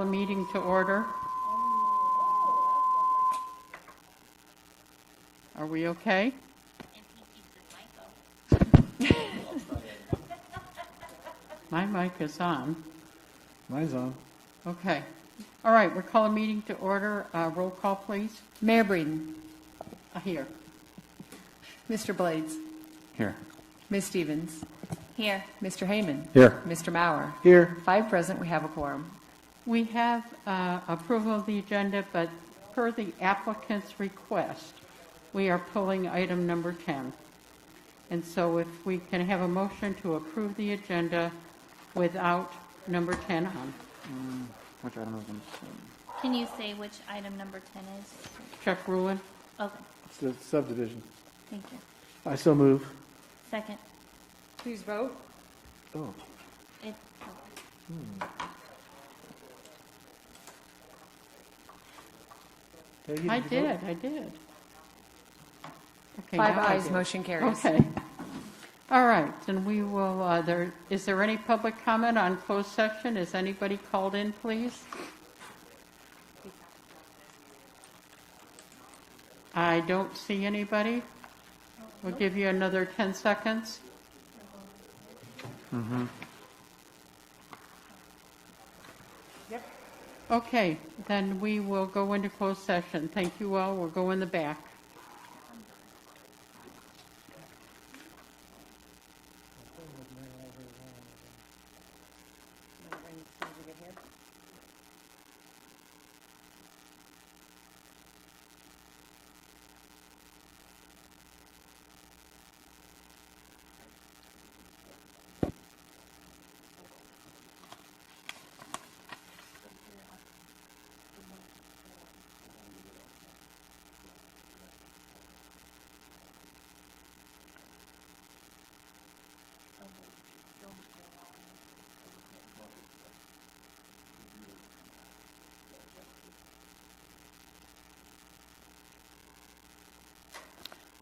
the meeting to order. Are we okay? My mic is on. Mine's on. Okay. All right, we're calling meeting to order. Roll call, please. Mayor Breeden. Here. Mr. Blades. Here. Ms. Stevens. Here. Mr. Heyman. Here. Mr. Mauer. Here. 5 present, we have a quorum. We have approval of the agenda, but per the applicant's request, we are pulling item number 10. And so if we can have a motion to approve the agenda without number 10 on. Which item is it? Can you say which item number 10 is? Chuck Rulin? Okay, It's the subdivision. thank you. I so move. Second. Please vote. Oh. It, Peggy, I you vote? did. Okay, 5 now I ayes, do. motion carries. Okay. All right, then we will, is there any public comment on closed session? Is anybody called in, please? I don't see anybody. We'll give you another 10 seconds. Okay, then we will go into closed session. Thank you all. We'll go in the back.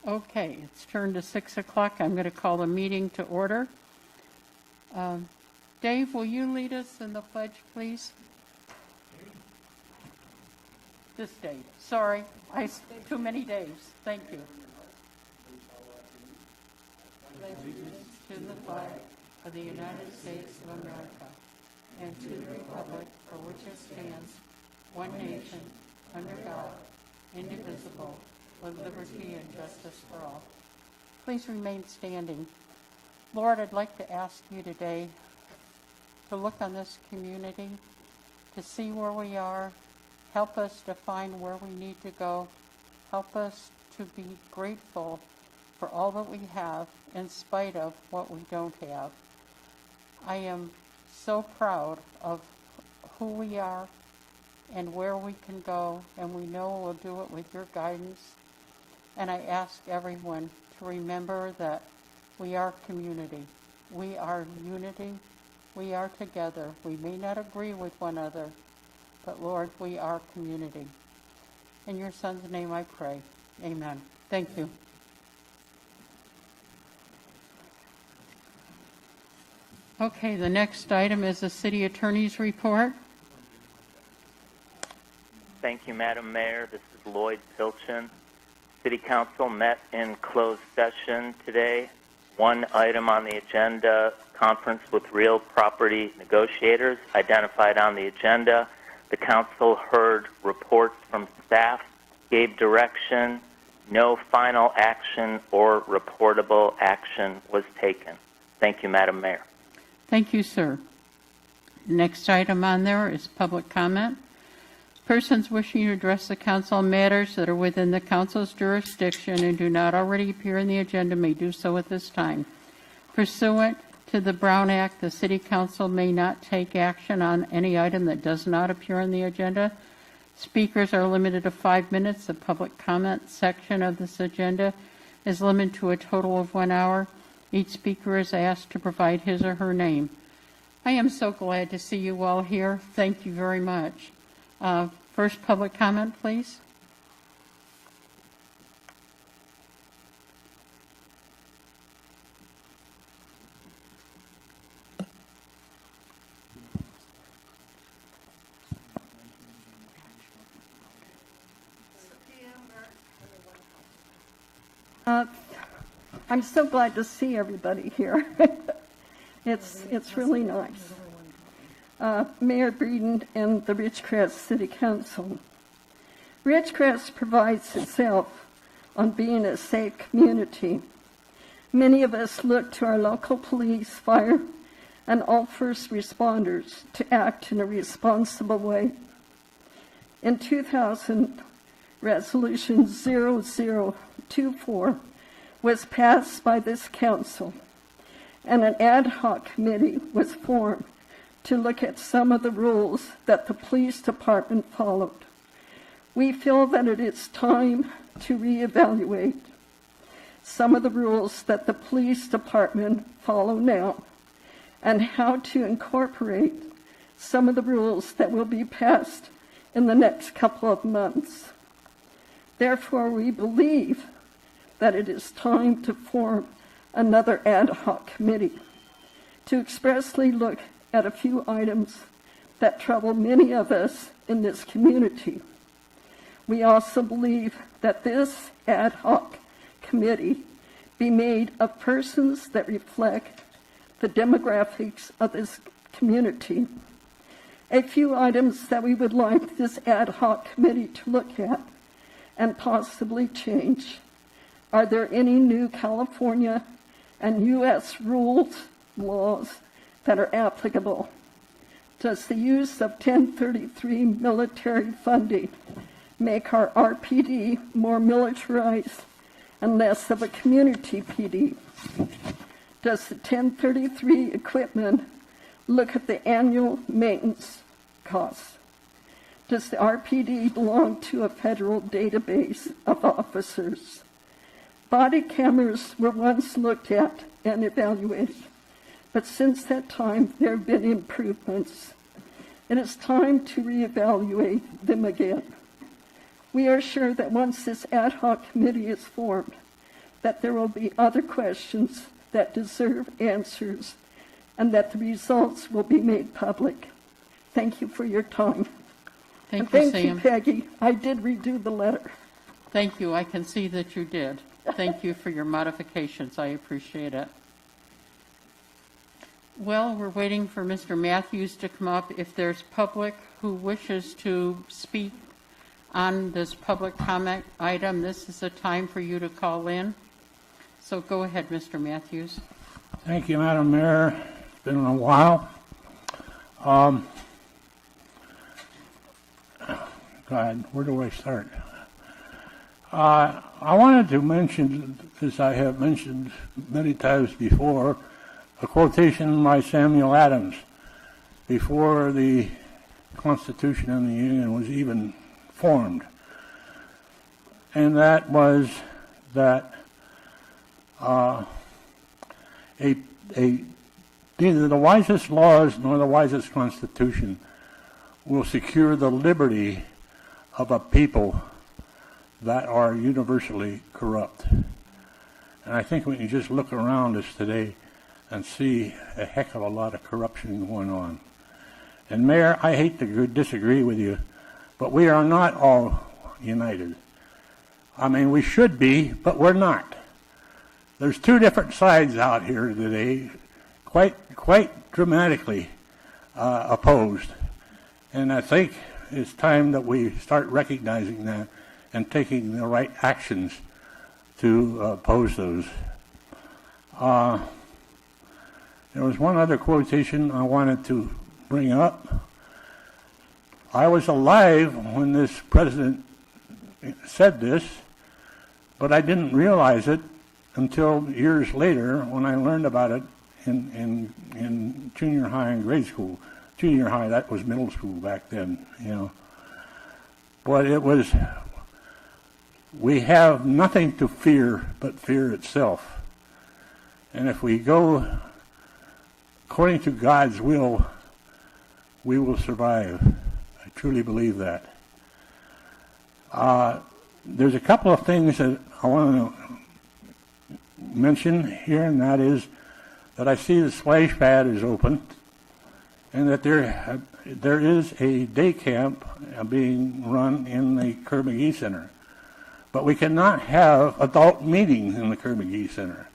Okay, it's turned to 6 o'clock. I'm going to call the meeting to order. Dave, will you lead us in the pledge, please? This date. Sorry, too many days. Thank you. Allegiance to the flag of the United States of America and to the republic for which it stands, one nation, under God, indivisible, with liberty and justice for all. Please remain standing. Lord, I'd like to ask you today to look on this community, to see where we are, help us to find where we need to go, help us to be grateful for all that we have in spite of what we don't have. I am so proud of who we are and where we can go, and we know we'll do it with your guidance. And I ask everyone to remember that we are community. We are unity. We are together. We may not agree with one another, but Lord, we are community. In your Son's name I pray. Amen. Thank you. Okay, the next item is the City Attorney's report. Thank you, Madam Mayor. This is Lloyd Pilchin. City Council met in closed session today. One item on the agenda, conference with real property negotiators identified on the agenda. The Council heard reports from staff, gave direction. No final action or reportable action was taken. Thank you, Madam Mayor. Thank you, sir. Next item on there is public comment. Persons wishing to address the council on matters that are within the council's jurisdiction and do not already appear in the agenda may do so at this time. Pursuant to the Brown Act, the City Council may not take action on any item that does not appear on the agenda. Speakers are limited to 5 minutes. The public comment section of this agenda is limited to a total of 1 hour. Each speaker is asked to provide his or her name. I am so glad to see you all here. Thank you very much. First public comment, please. I'm so glad to see everybody here. It's really nice. Mayor Breeden and the Ridgecrest City Council. Ridgecrest prides itself on being a safe community. Many of us look to our local police, fire, and all first responders to act in a responsible way. In 2000, Resolution 0024 was passed by this council, and an ad hoc committee was formed to look at some of the rules that the police department followed. We feel that it is time to reevaluate some of the rules that the police department follow now, and how to incorporate some of the rules that will be passed in the next couple of months. Therefore, we believe that it is time to form another ad hoc committee to expressly look at a few items that trouble many of us in this community. We also believe that this ad hoc committee be made of persons that reflect the demographics of this community. A few items that we would like this ad hoc committee to look at and possibly change. Are there any new California and U.S. laws that are applicable? Does the use of 1033 military funding make our RPD more militarized and less of a community PD? Does the 1033 equipment look at the annual maintenance costs? Does the RPD belong to a federal database of officers? Body cameras were once looked at and evaluated, but since that time there have been improvements. It is time to reevaluate them again. We are sure that once this ad hoc committee is formed, that there will be other questions that deserve answers, and that the results will be made public. Thank you for your time. Thank you, Sam. You, Peggy. I did redo the letter. Thank you. I can see that you did. Thank you for your modifications. I appreciate it. Well, we're waiting for Mr. Matthews to come up. If there's public who wishes to speak on this public comment item, this is the time for you to call in. So go ahead, Mr. Matthews. Thank you, Madam Mayor. It's been a while. God, where do I start? I wanted to mention, as I have mentioned many times before, a quotation by Samuel Adams before the Constitution of the Union was even formed. And that was that neither the wisest laws nor the wisest Constitution will secure the liberty of a people that are universally corrupt. And I think we can just look around us today and see a heck of a lot of corruption going on. And Mayor, I hate to disagree with you, but we are not all united. I mean, we should be, but we're not. There's two different sides out here today, quite dramatically opposed. And I think it's time that we start recognizing that and taking the right actions to oppose those. There was one other quotation I wanted to bring up. I was alive when this president said this, but I didn't realize it until years later when I learned about it in junior high and grade school. Junior high, that was middle school back then, you know. But it was, we have nothing to fear but fear itself. And if we go according to God's will, we will survive. I truly believe that. There's a couple of things that I want to mention here, and that is that I see the splash pad is open, and that there is a day camp being run in the Kerr McGee Center. but we cannot have adult meetings in the Kerr McGee Center.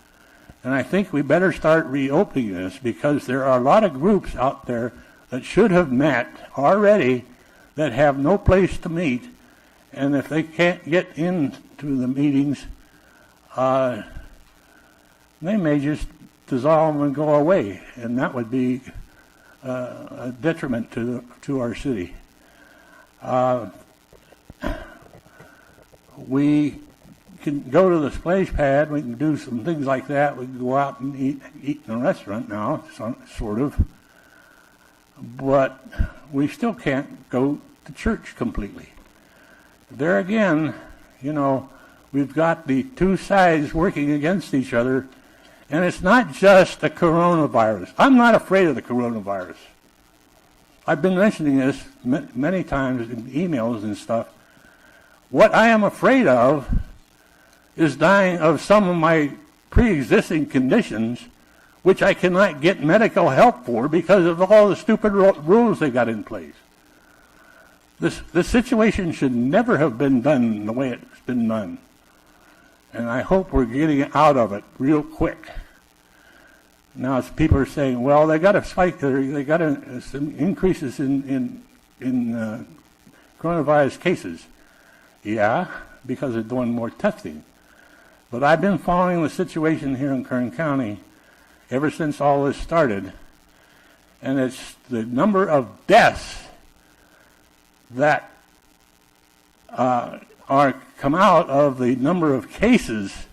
And I think we better start reopening this, because there are a lot of groups out there that should have met already that have no place to meet. And if they can't get into the meetings, they may just dissolve and go away. And that would be a detriment to our city. We can go to the splash pad. We can do some things like that. We can go out and eat in a restaurant now, sort of. But we still can't go to church completely. There again, you know, we've got the two sides working against each other, and it's not just the coronavirus. I'm not afraid of the coronavirus. I've been mentioning this many times in emails and stuff. What I am afraid of is dying of some of my pre-existing conditions, which I cannot get medical help for because of all the stupid rules they got in place. This situation should never have been done the way it's been done. And I hope we're getting out of it real quick. Now, as people are saying, well, they got a spike, they got some increases in coronavirus cases. Yeah, because they're doing more testing. But I've been following the situation here in Kern County ever since all this started, and it's the number of deaths that come out of the number of cases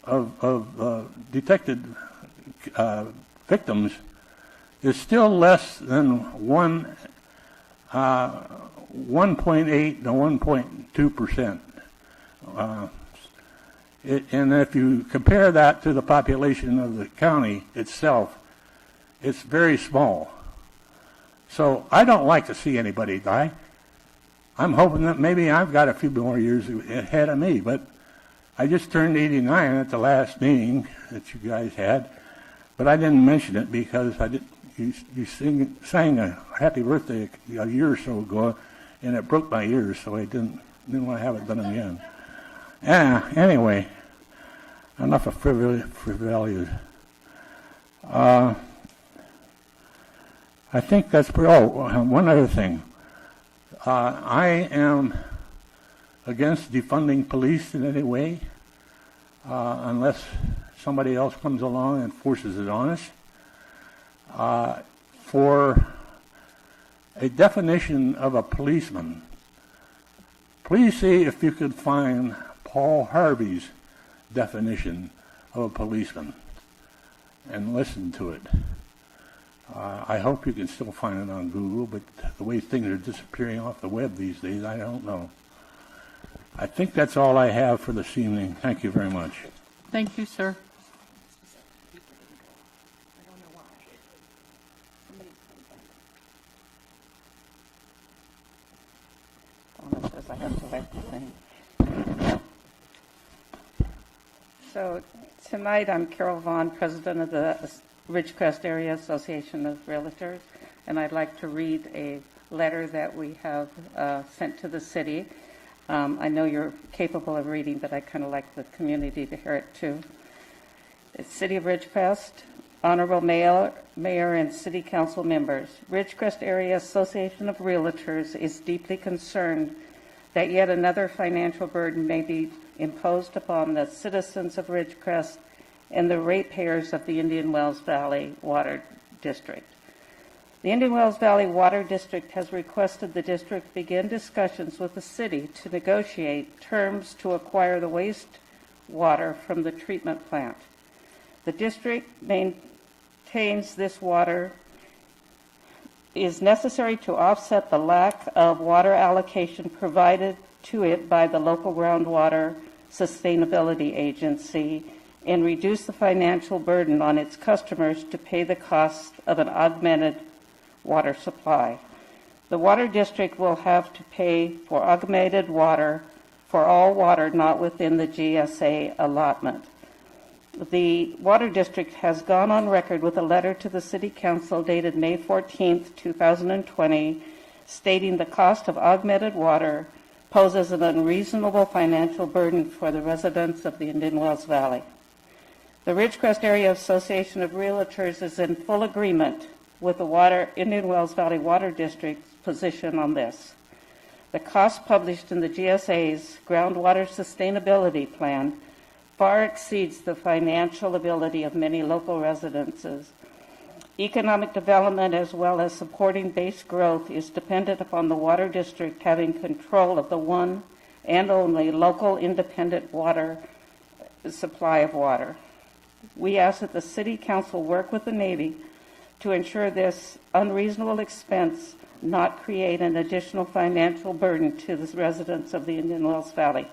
of detected victims is still less than 1.8 to 1.2%. And if you compare that to the population of the county itself, it's very small. So I don't like to see anybody die. I'm hoping that maybe I've got a few more years ahead of me, but I just turned 89 at the last meeting that you guys had, but I didn't mention it because you sang a happy birthday a year or so ago, and it broke my ears, so I didn't want to have it done again. Yeah, anyway, enough of frivolity. I think that's one other thing. I am against defunding police in any way, unless somebody else comes along and forces it on us. For a definition of a policeman, please see if you could find Paul Harvey's definition of a policeman and listen to it. I hope you can still find it on Google, but the way things are disappearing off the web these days, I don't know. I think that's all I have for this evening. Thank you very much. Thank you, sir. So tonight I'm Carol Vaughn, president of the Ridgecrest Area Association of Realtors, and I'd like to read a letter that we have sent to the city. I know you're capable of reading, but I kind of like the community to hear it too. It's City of Ridgecrest, Honorable Mayor and City Council members. Ridgecrest Area Association of Realtors is deeply concerned that yet another financial burden may be imposed upon the citizens of Ridgecrest and the ratepayers of the Indian Wells Valley Water District. The Indian Wells Valley Water District has requested the district begin discussions with the city to negotiate terms to acquire the wastewater from the treatment plant. The district maintains this water is necessary to offset the lack of water allocation provided to it by the local groundwater sustainability agency and reduce the financial burden on its customers to pay the cost of an augmented water supply. The water district will have to pay for augmented water for all water not within the GSA allotment. The water district has gone on record with a letter to the City Council dated May 14th, 2020, stating the cost of augmented water poses an unreasonable financial burden for the residents of the Indian Wells Valley. The Ridgecrest Area Association of Realtors is in full agreement with the Indian Wells Valley Water District's position on this. The cost published in the GSA's Groundwater Sustainability Plan far exceeds the financial ability of many local residences. Economic development as well as supporting base growth is dependent upon the water district having control of the one and only local independent water supply of water. We ask that the City Council work with the Navy to ensure this unreasonable expense not create an additional financial burden to the residents of the Indian Wells Valley.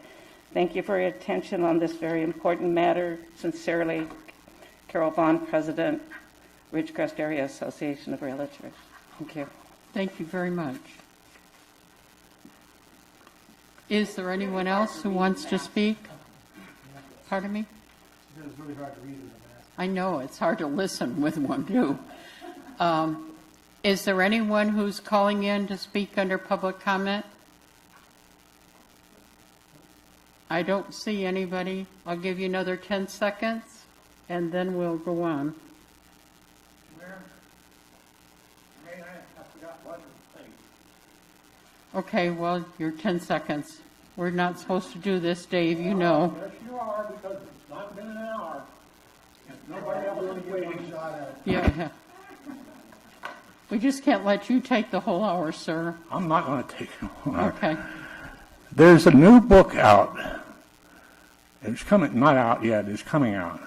Thank you for your attention on this very important matter. Sincerely, Carol Vaughn, President, Ridgecrest Area Association of Realtors. Thank you. Thank you very much. Is there anyone else who wants to speak? Pardon me? It's really hard to read in the mask. I know, it's hard to listen with one, too. Is there anyone who's calling in to speak under public comment? I don't see anybody. I'll give you another 10 seconds, and then we'll go on. Mayor, I forgot one thing. Okay, well, your 10 seconds. We're not supposed to do this, Dave, you know. Yes, you are, because it's not been an hour. And nobody else is waiting. Yeah. We just can't let you take the whole hour, sir. I'm not going to take it. Okay. There's a new book out. It's coming, not out yet, it's coming out.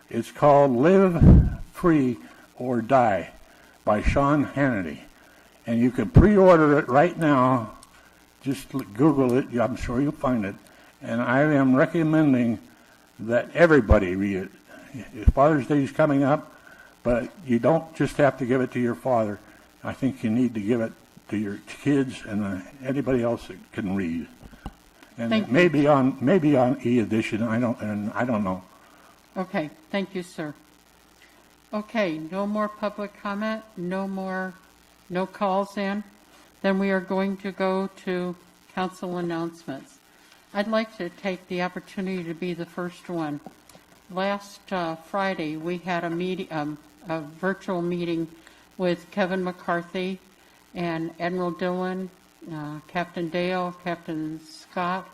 It's called Live Free or Die by Sean Hannity. And you can pre-order it right now. Just Google it, I'm sure you'll find it. And I am recommending that everybody read it. Father's Day is coming up, but you don't just have to give it to your father. I think you need to give it to your kids and anybody else that can read. And it may be on e-edition. I don't know. Okay, thank you, sir. Okay, no more public comment, no calls in. Then we are going to go to council announcements. I'd like to take the opportunity to be the first one. Last Friday, we had a virtual meeting with Kevin McCarthy and Admiral Dillon, Captain Dale, Captain Scott,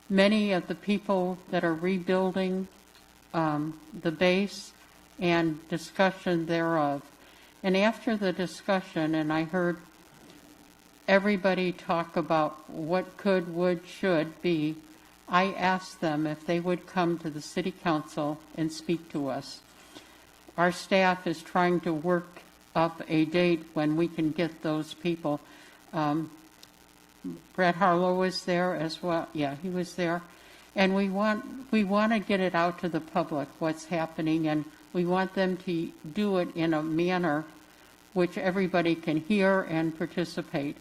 many of the people that are rebuilding the base and discussion thereof. And after the discussion, and I heard everybody talk about what could, would, should be, I asked them if they would come to the City Council and speak to us. Our staff is trying to work up a date when we can get those people. Brett Harlow was there as well. Yeah, he was there. And we want to get it out to the public, what's happening, and we want them to do it in a manner which everybody can hear and participate.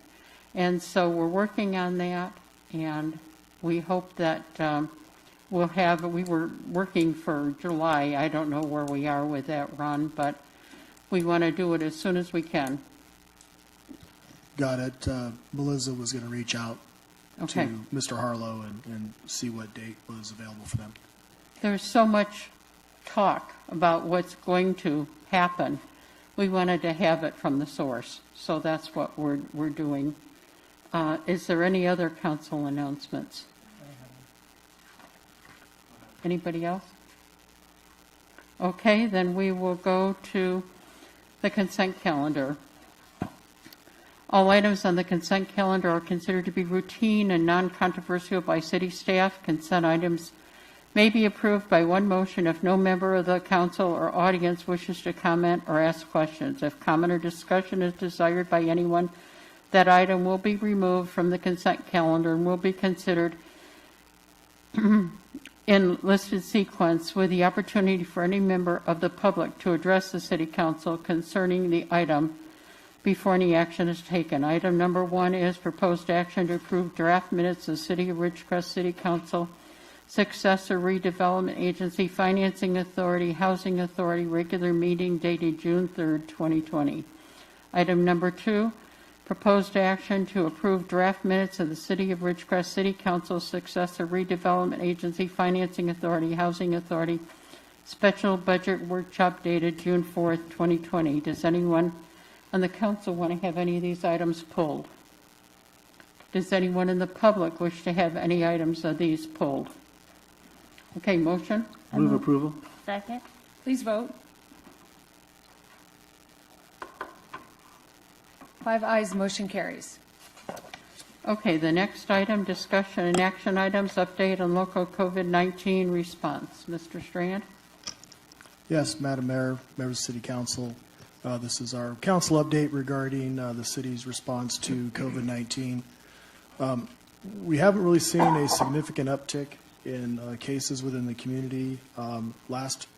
And so we're working on that, and we hope that we were working for July. I don't know where we are with that run, but we want to do it as soon as we can. Got it. Melissa was going to reach out Okay. to Mr. Harlow and see what date was available for them. There's so much talk about what's going to happen. We wanted to have it from the source, so that's what we're doing. Is there any other council announcements? Anybody else? Okay, then we will go to the consent calendar. All items on the consent calendar are considered to be routine and non-controversial by city staff. Consent items may be approved by one motion if no member of the council or audience wishes to comment or ask questions. If comment or discussion is desired by anyone, that item will be removed from the consent calendar and will be considered in listed sequence with the opportunity for any member of the public to address the City Council concerning the item before any action is taken. Item number 1 is proposed action to approve draft minutes of City of Ridgecrest City Council, Successor Redevelopment Agency, Financing Authority, Housing Authority, regular meeting dated June 3rd, 2020. Item number 2, Proposed action to approve draft minutes of the City of Ridgecrest City Council successor redevelopment agency, financing authority, housing authority, special budget workshop dated June 4th, 2020. Does anyone on the council want to have any of these items pulled? Does anyone in the public wish to have any items of these pulled? Okay, motion? Move approval. Second. Please vote. 5 ayes, motion carries. Okay, the next item, discussion and action items, update on local COVID-19 response. Mr. Strand? Yes, Madam Mayor, members of City Council, this is our council update regarding the city's response to COVID-19. We haven't really seen a significant uptick in cases within the community. Last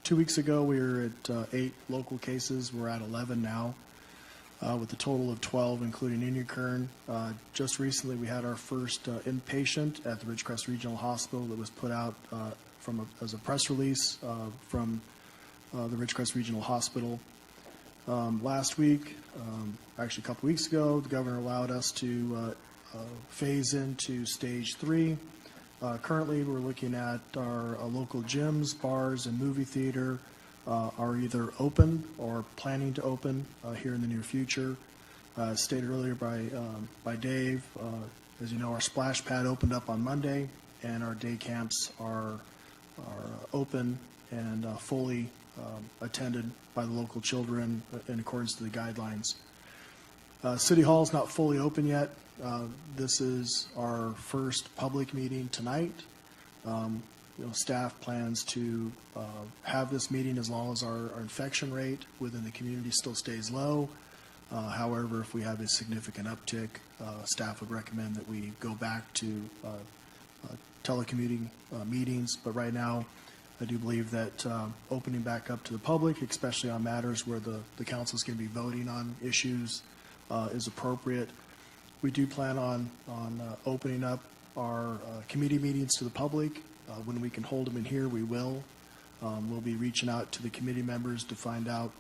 2 weeks ago, we were at 8 local cases. We're at 11 now, with a total of 12, including Inyakern. Just recently, we had our first inpatient at the Ridgecrest Regional Hospital that was put out as a press release from the Ridgecrest Regional Hospital. Last week, actually a couple weeks ago, the governor allowed us to phase into stage 3. Currently, we're looking at our local gyms, bars, and movie theater are either open or planning to open here in the near future. As stated earlier by Dave, as you know, our splash pad opened up on Monday, and our day camps are open and fully attended by the local children in accordance to the guidelines. City Hall is not fully open yet. This is our first public meeting tonight. Staff plans to have this meeting as long as our infection rate within the community still stays low. However, if we have a significant uptick, staff would recommend that we go back to telecommuting meetings. But right now, I do believe that opening back up to the public, especially on matters where the council is going to be voting on issues, is appropriate. We do plan on opening up our committee meetings to the public. When we can hold them in here, we will. We'll be reaching out to the committee members to find out,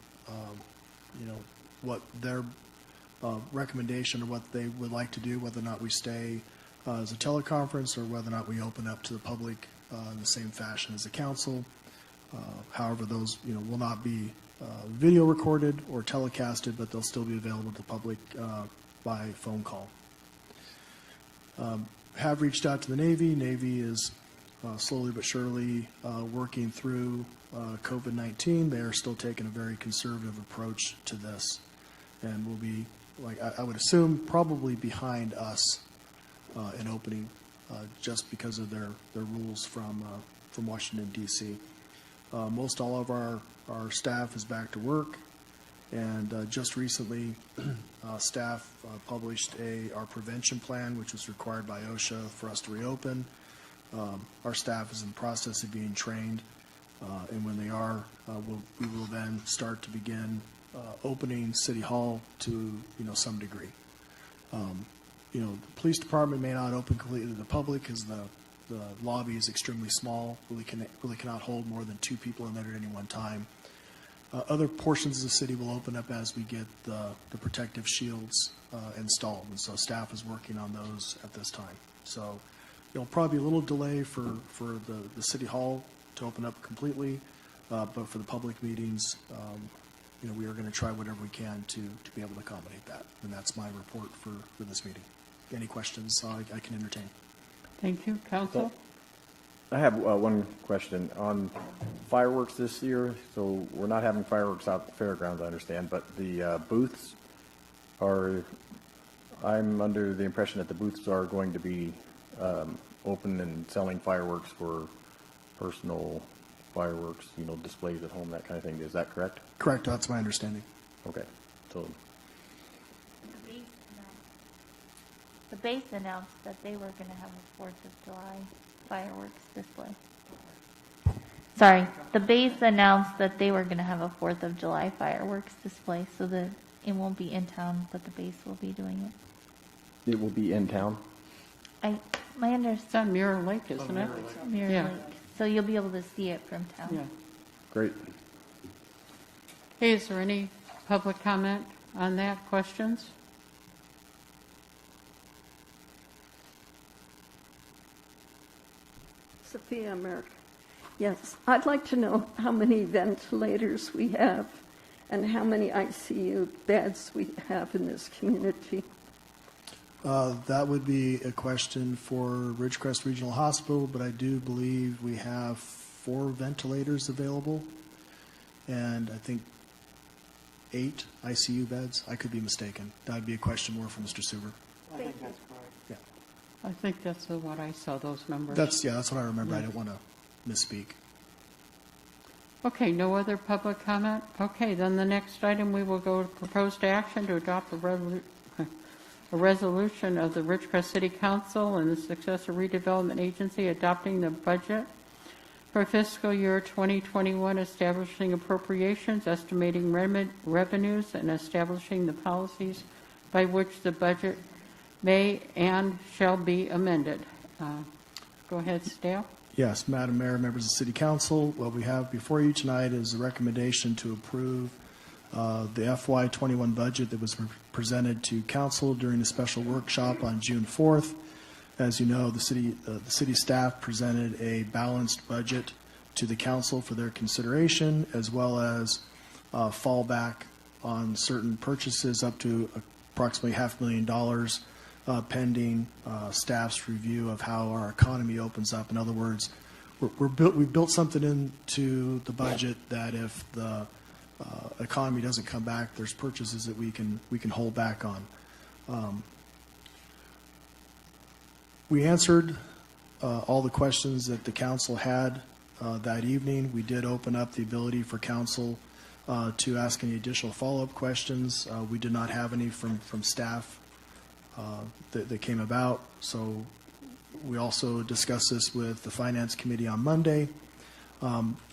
what their recommendation or what they would like to do, whether or not we stay as a teleconference or whether or not we open up to the public in the same fashion as the council. However, those will not be video recorded or telecasted, but they'll still be available to the public by phone call. Have reached out to the Navy. Navy is slowly but surely working through COVID-19. They are still taking a very conservative approach to this, and will be, I would assume, probably behind us in opening, just because of their rules from Washington, D.C. Most all of our staff is back to work, and just recently staff published our prevention plan, which was required by OSHA for us to reopen. Our staff is in the process of being trained, and when they are, we will then start to begin opening City Hall to some degree. The police department may not open completely to the public because the lobby is extremely small. Really cannot hold more than 2 people in there at any one time. Other portions of the city will open up as we get the protective shields installed, and so staff is working on those at this time. So probably a little delay for the City Hall to open up completely, but for the public meetings, we are going to try whatever we can to be able to accommodate that. And that's my report for this meeting. Any questions I can entertain? Thank you. Council? I have one question on fireworks this year. So we're not having fireworks out at the fairgrounds, I understand, but the booths I'm under the impression that the booths are going to be open and selling fireworks for personal fireworks, displays at home, that kind of thing. Is that correct? Correct. That's my understanding. Okay. So The base announced that they were going to have a 4th of July fireworks display. Sorry, the base announced that they were going to have a 4th of July fireworks display, so that it won't be in town, but the base will be doing it. it will be in town? My It's understanding, on Mirror Lake, isn't it? Mirror Yeah. Lake, so you'll be able to see it from town. Yeah. Great. Hey, is there any public comment on that? Questions? Sophia America. Yes, I'd like to know how many ventilators we have and how many ICU beds we have in this community. That would be a question for Ridgecrest Regional Hospital, but I do believe we have 4 ventilators available, and I think 8 ICU beds. I could be mistaken. That would be a question more for Mr. Suber. I think that's correct. Yeah. I think that's what I saw, those numbers. That's what I remember. Yeah. I didn't want to misspeak. Okay, no other public comment? Okay, then the next item, we will go to proposed action to adopt a resolution of the Ridgecrest City Council and the Successor Redevelopment Agency adopting the budget for fiscal year 2021, establishing appropriations, estimating revenues, and establishing the policies by which the budget may and shall be amended. Go ahead, staff. Yes, Madam Mayor, members of the City Council, what we have before you tonight is a recommendation to approve the FY21 budget that was presented to Council during a special workshop on June 4th. As you know, the city staff presented a balanced budget to the Council for their consideration, as well as fallback on certain purchases up to approximately $500,000 pending staff's review of how our economy opens up. In other words, we've built something into the budget that if the economy doesn't come back, there's purchases that we can hold back on. We answered all the questions that the council had that evening. We did open up the ability for council to ask any additional follow-up questions. We did not have any from staff that came about. So we also discussed this with the Finance Committee on Monday.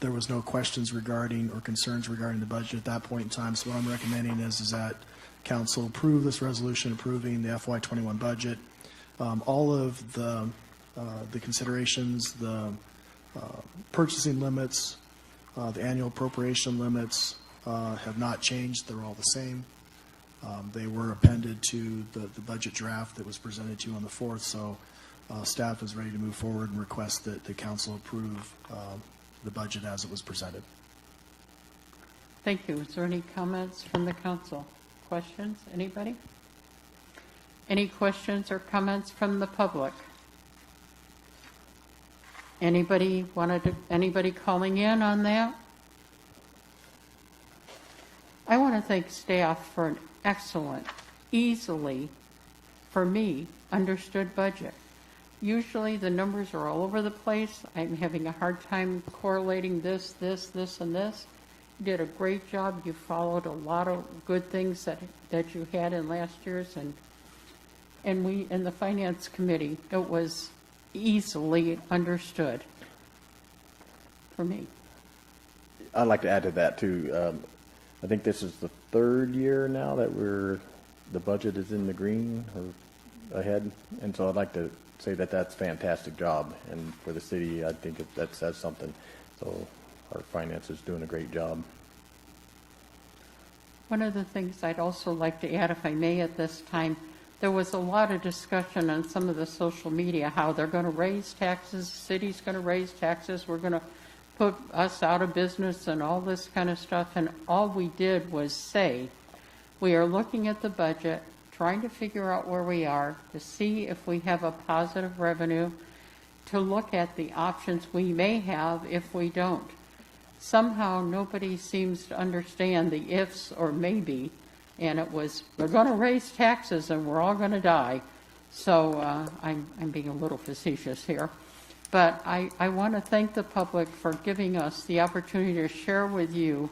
There was no questions regarding or concerns regarding the budget at that point in time. So what I'm recommending is that council approve this resolution approving the FY21 budget. All of the considerations, the purchasing limits, the annual appropriation limits have not changed. They're all the same. They were appended to the budget draft that was presented to you on the 4th, so staff is ready to move forward and request that the council approve the budget as it was presented. Thank you. Is there any comments from the council? Questions? Anybody? Any questions or comments from the public? Anybody calling in on that? I want to thank staff for an excellent, easily, for me, understood budget. Usually the numbers are all over the place. I'm having a hard time correlating this, and this. You did a great job. You followed a lot of good things that you had in last year's, and we in the Finance Committee, it was easily understood for me. I'd like to add to that too. I think this is the 3rd year now that the budget is in the green or ahead, and so I'd like to say that that's a fantastic job, and for the city, I think that says something. So our finance is doing a great job. One of the things I'd also like to add, if I may, at this time, there was a lot of discussion on some of the social media, how they're going to raise taxes, the city's going to raise taxes, we're going to put us out of business and all this kind of stuff. And all we did was say, we are looking at the budget, trying to figure out where we are, to see if we have a positive revenue, to look at the options we may have if we don't. Somehow nobody seems to understand the ifs or maybe, and it was, we're going to raise taxes and we're all going to die. So I'm being a little facetious here. But I want to thank the public for giving us the opportunity to share with you,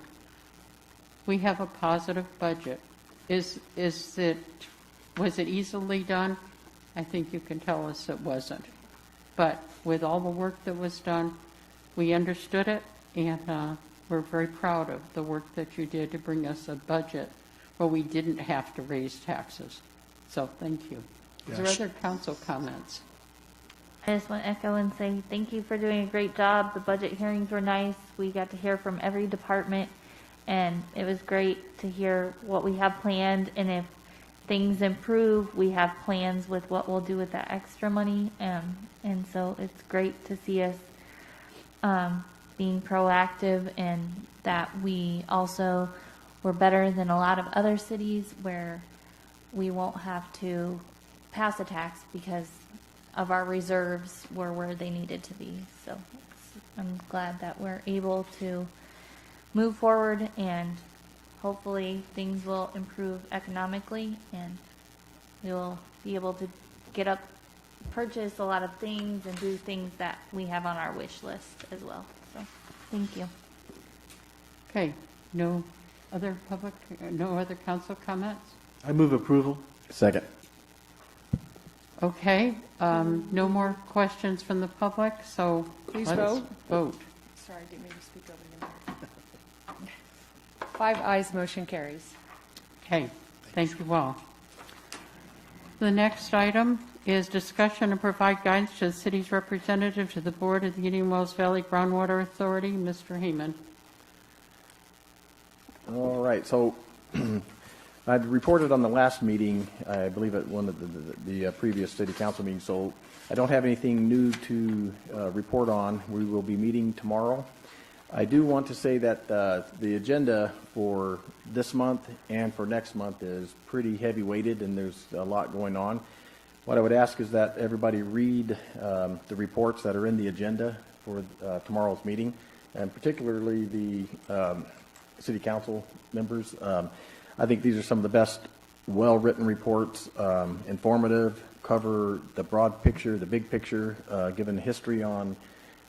we have a positive budget. Was it easily done? I think you can tell us it wasn't. But with all the work that was done, we understood it, and we're very proud of the work that you did to bring us a budget where we didn't have to raise taxes. So thank you. Is there other council comments? I just want to echo and say thank you for doing a great job. The budget hearings were nice. We got to hear from every department, and it was great to hear what we have planned. And if things improve, we have plans with what we'll do with that extra money. And so it's great to see us being proactive, and that we also were better than a lot of other cities where we won't have to pass a tax because of our reserves were where they needed to be. So I'm glad that we're able to move forward, and hopefully things will improve economically, and we will be able to purchase a lot of things and do things that we have on our wish list as well. So thank you. Okay, no other council comments? I move approval. Second. Okay, no more questions from the public, so Please let's vote. vote. Sorry, I didn't mean to speak over you. 5 ayes, motion carries. Okay, thank you all. The next item is discussion and provide guidance to the city's representative to the board of the Indian Wells Valley Groundwater Authority, Mr. Heeman. All right, so I'd reported on the last meeting, I believe at one of the previous city council meetings, so I don't have anything new to report on. We will be meeting tomorrow. I do want to say that the agenda for this month and for next month is pretty heavy weighted, and there's a lot going on. What I would ask is that everybody read the reports that are in the agenda for tomorrow's meeting, and particularly the city council members. I think these are some of the best well-written reports, informative, cover the broad picture, the big picture, given history on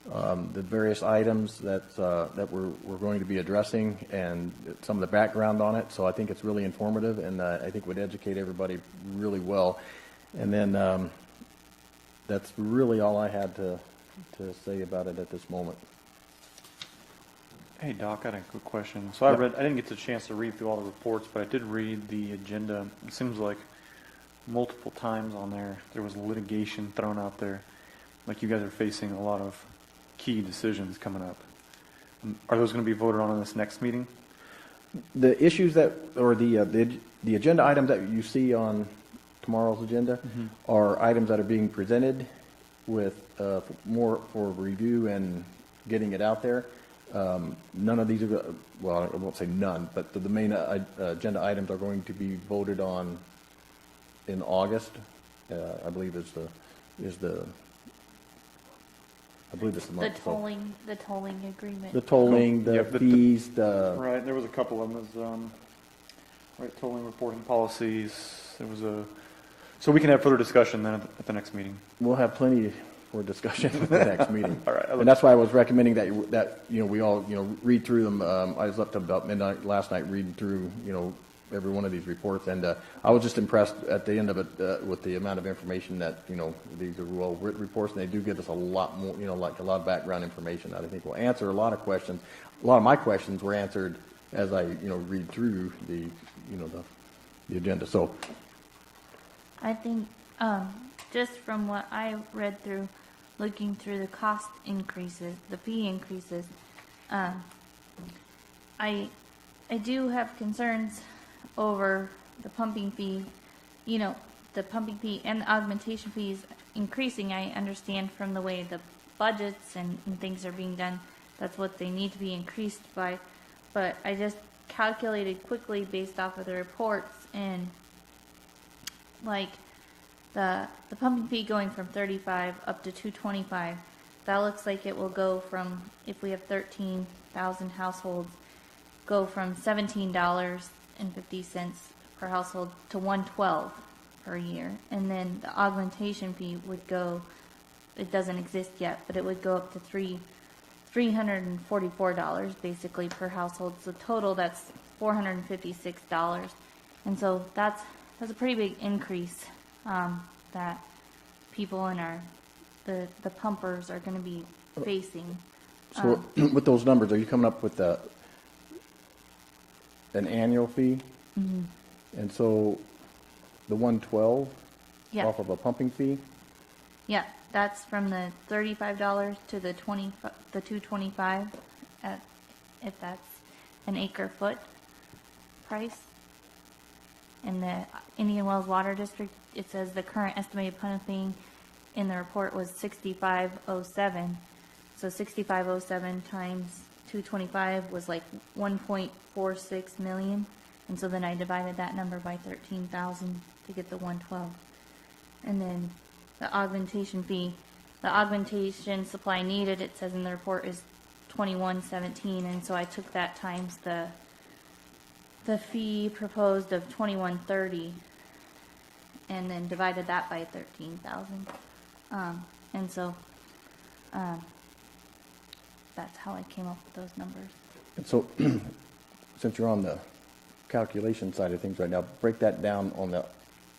the various items that we're going to be addressing and some of the background on it. So I think it's really informative, and I think would educate everybody really well. And then that's really all I had to say about it at this moment. Hey Doc, I had a quick question. So I didn't get the chance to read through all the reports, but I did read the agenda. It seems like multiple times on there was litigation thrown out there. Like you guys are facing a lot of key decisions coming up. Are those going to be voted on in this next meeting? The issues that, or the agenda items that you see on tomorrow's agenda are items that are being presented with more for review and getting it out there. None of these are, well, I won't say none, but the main agenda items are going to be voted on in August. I believe is the month. The tolling agreement. The tolling, the fees, right. There was a couple of them. Right, tolling reporting policies. There was so we can have further discussion then at the next meeting. We'll have plenty for discussion at the next meeting. All right, and that's why I was recommending that we all read through them. I was up to about midnight last night reading through every one of these reports, and I was just impressed at the end of it with the amount of information that these are well written reports, and they do give us a lot more, like a lot of background information that I think will answer a lot of questions. A lot of my questions were answered as I read through the agenda. So I think just from what I read through, looking through the cost increases, the fee increases, I do have concerns over the pumping fee, the pumping fee and the augmentation fees increasing. I understand from the way the budgets and things are being done, that's what they need to be increased by. But I just calculated quickly based off of the reports, and like the pumping fee going from 35 up to 225, that looks like it will go from, if we have 13,000 households, go from $17.50 per household to $112 per year. And then the augmentation fee would go, it doesn't exist yet, but it would go up to $344 basically per household. So total, that's $456. And so that's a pretty big increase that people in the pumpers are going to be facing. So with those numbers, are you coming up with an annual fee? Mm-hmm. And so the 112 off of a pumping fee? Yeah, that's from the $35 to the $225, if that's an acre foot price. In the Indian Wells Water District, it says the current estimated pumping in the report was $65.07. So 6507 times 225 was like 1.46 million. And so then I divided that number by 13,000 to get the 112. And then the augmentation fee, the augmentation supply needed, it says in the report, is 2117. And so I took that times the fee proposed of 2130 and then divided that by 13,000. And so that's how I came up with those numbers. And so, since you're on the calculation side of things right now, break that down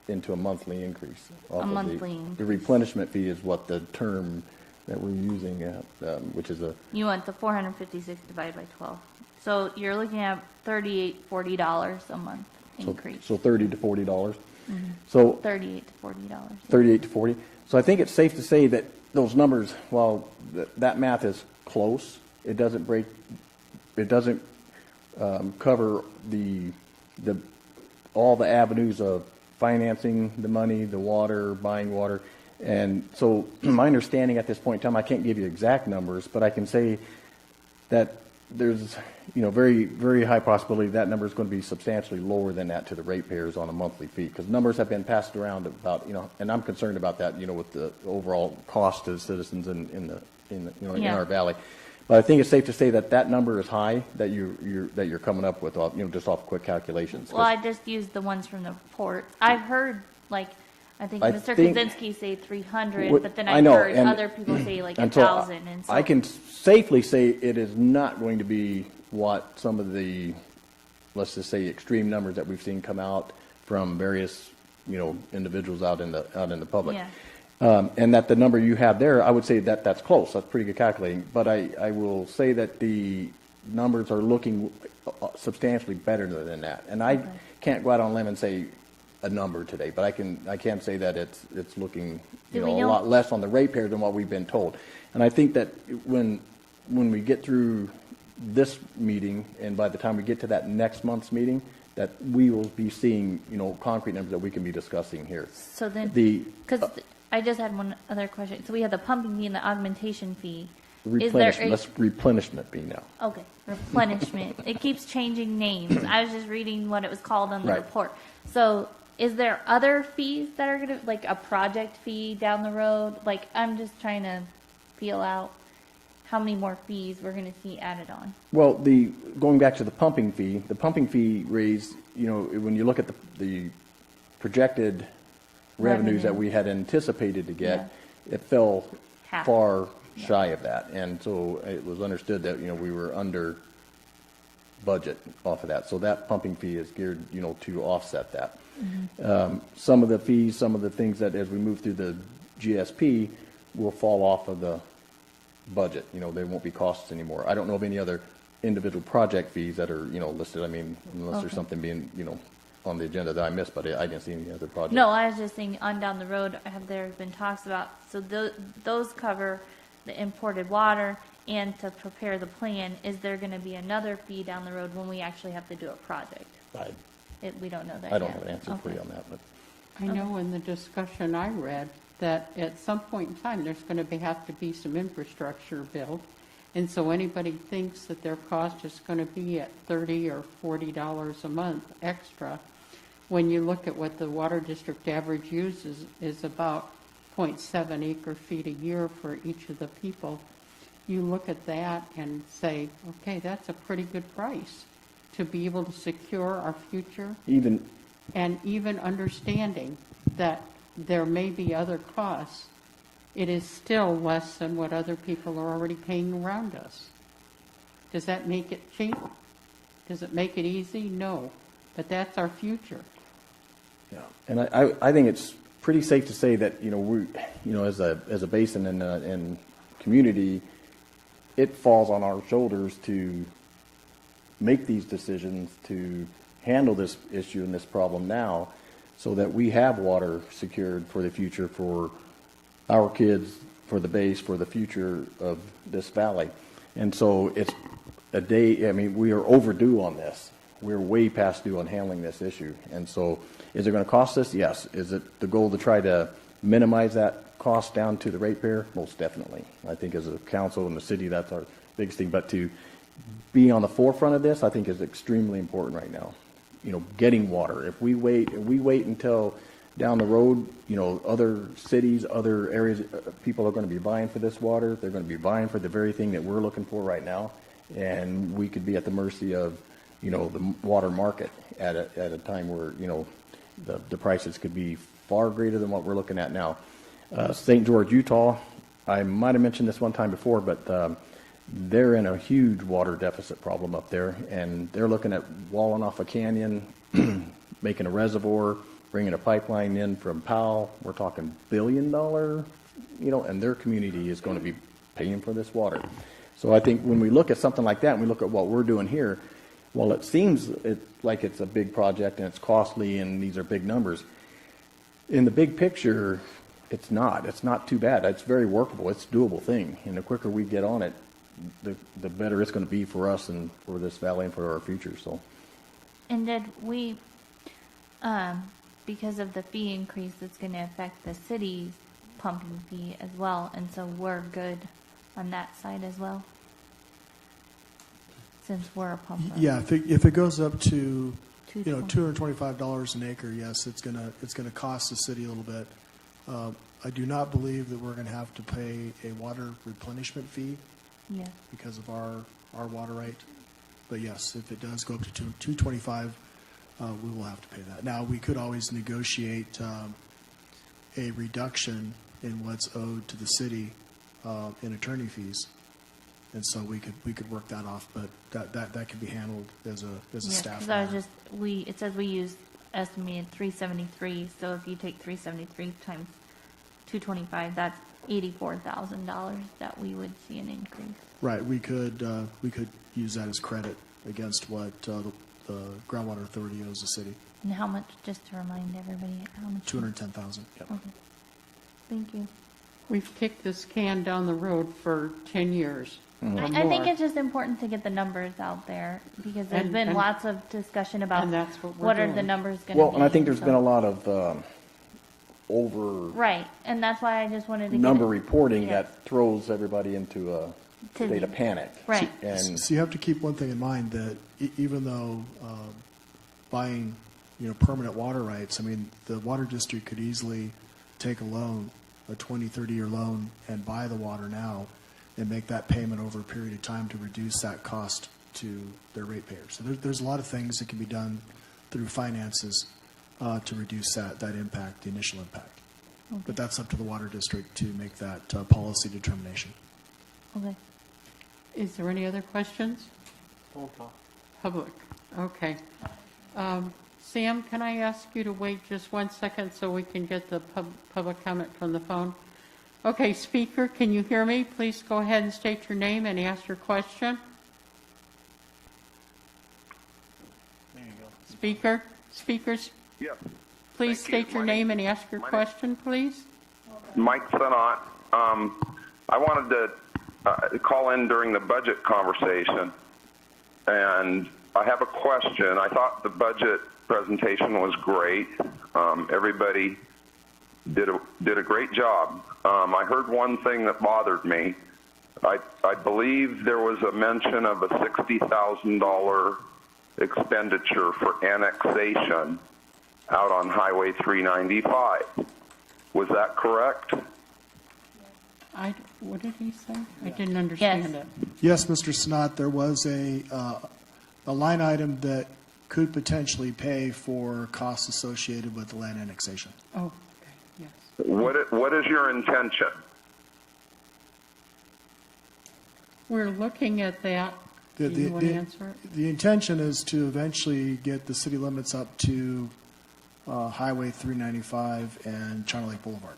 into a monthly increase. A monthly The replenishment fee is what the term that we're using, which is a. You want the 456 divided by 12. So you're looking at $40 a month increase. So $30 to $40. Mm-hmm. So $38 to $40. $38 to $40. So I think it's safe to say that those numbers, while that math is close, it doesn't cover all the avenues of financing the money, the water, buying water. And so my understanding at this point in time, I can't give you exact numbers, but I can say that there's, very, very high possibility that number is going to be substantially lower than that to the ratepayers on a monthly fee, because numbers have been passed around about, and I'm concerned about that, with the overall cost to citizens in our valley. But I think it's safe to say that number is high that you're coming up with, just off quick calculations. Well, I just used the ones from the report. I've heard, I think Mr. Kaczynski say 300, but then I've heard other people say like 1,000. And so I can safely say it is not going to be what some of the, let's just say, extreme numbers that we've seen come out from various, individuals out in the public. Yeah. And that the number you have there, I would say that's close. That's pretty good calculating. But I will say that the numbers are looking substantially better than that. And I can't go out on a limb and say a number today, but I can say that it's looking a lot less on the ratepayers than what we've been told. And I think that when we get through this meeting, and by the time we get to that next month's meeting, that we will be seeing concrete numbers that we can be discussing here. So then, because I just had one other question. So we have the pumping fee and the augmentation fee. Let's replenishment fee now. Okay, replenishment. It keeps changing names. I was just reading what it was called on the report. So is there other fees that are going to, like a project fee down the road? Like, I'm just trying to feel out how many more fees we're going to see added on. Well, going back to the pumping fee raised, when you look at the projected revenues that we had anticipated to get, it fell far shy of that. And so it was understood that, we were under budget off of that. So that pumping fee is geared, to offset that. Mm-hmm. Some of the fees, some of the things that as we move through the GSP will fall off of the budget. They won't be costs anymore. I don't know of any other individual project fees that are, listed. I mean, unless there's something being, on the agenda that I missed, but I didn't see any other projects. No, I was just saying on down the road, there have been talks about, so those cover the imported water and to prepare the plan. Is there going to be another fee down the road when we actually have to do a project? We don't know that I don't yet. have an answer for you on that. But I know in the discussion I read that at some point in time, there's going to have to be some infrastructure built. And so anybody thinks that their cost is going to be at $30 or $40 a month extra, when you look at what the water district average uses is about 0.7 acre feet a year for each of the people, you look at that and say, okay, that's a pretty good price to be able to secure our future. Even understanding that there may be other costs, it is still less than what other people are already paying around us. Does that make it cheap? Does it make it easy? No. But that's our future. Yeah. And I think it's pretty safe to say that, we, as a basin and community, it falls on our shoulders to make these decisions, to handle this issue and this problem now, so that we have water secured for the future for our kids, for the base, for the future of this valley. And so it's we are overdue on this. We're way past due on handling this issue. And so is it going to cost us? Yes. Is it the goal to try to minimize that cost down to the ratepayer? Most definitely. I think as a council and the city, that's our biggest thing. But to be on the forefront of this, I think is extremely important right now. You know, getting water. If we wait until down the road, you know, other cities, other areas, people are going to be buying for this water. They're going to be buying for the very thing that we're looking for right now. And we could be at the mercy of, you know, the water market at a time where, you know, the prices could be far greater than what we're looking at now. St. George, Utah, I might have mentioned this one time before, but they're in a huge water deficit problem up there, and they're looking at walling off a canyon, making a reservoir, bringing a pipeline in from Powell. We're talking $1 billion, you know, and their community is going to be paying for this water. So I think when we look at something like that, and we look at what we're doing here, while it seems like it's a big project and it's costly and these are big numbers, in the big picture, it's not. It's not too bad. It's very workable. It's a doable thing. And the quicker we get on it, the better it's going to be for us and for this valley and for our future. So. And did we, because of the fee increase, it's going to affect the city's pumping fee as well, and so we're good on that side as well, since we're a pumper. Yeah, if it goes up to, you know, $220. $225 an acre, yes, it's gonna cost the city a little bit. I do not believe that we're gonna have to pay a water replenishment fee. Yeah. Because of our water right. But yes, if it does go up to $225, we will have to pay that. Now, we could always negotiate a reduction in what's owed to the city in attorney fees, and so we could work that off. But that can be handled as a staff. Because I was just it says we use estimated 373. So if you take 373 times 225, that's $84,000 that we would see an increase. Right. We could use that as credit against what the groundwater authority owes the city. And how much? Just to remind everybody, how much? $210,000. Yep. Okay. Thank you. We've kicked this can down the road for 10 years. I think it's just important to get the numbers out there, because there's been lots of discussion about and that's what are the numbers going to be. Well, and I think there's been a lot of right, and that's why I just wanted to number reporting that throws everybody into a state of panic. Right. And so you have to keep one thing in mind, that even though buying, you know, permanent water rights, I mean, the water district could easily take a loan, a 20, 30-year loan, and buy the water now and make that payment over a period of time to reduce that cost to their ratepayers. So there's a lot of things that can be done through finances to reduce that impact, the initial impact. Okay. But that's up to the water district to make that policy determination. Okay. Is there any other questions? Public. Okay. Sam, can I ask you to wait just 1 second so we can get the public comment from the phone? Okay, speaker, can you hear me? Please go ahead and state your name and ask your question. There you go. Speakers, Yes. please state your name and ask your question, please. Mike Senat. I wanted to call in during the budget conversation, and I have a question. I thought the budget presentation was great. Everybody did a great job. I heard one thing that bothered me. I believe there was a mention of a $60,000 expenditure for annexation out on Highway 395. Was that correct? What did he say? I didn't understand it. Yes, Mr. Snott, there was a line item that could potentially pay for costs associated with the land annexation. Oh, okay, yes. What is your intention? We're looking at that. Do you want to answer it? The intention is to eventually get the city limits up to Highway 395 and China Lake Boulevard.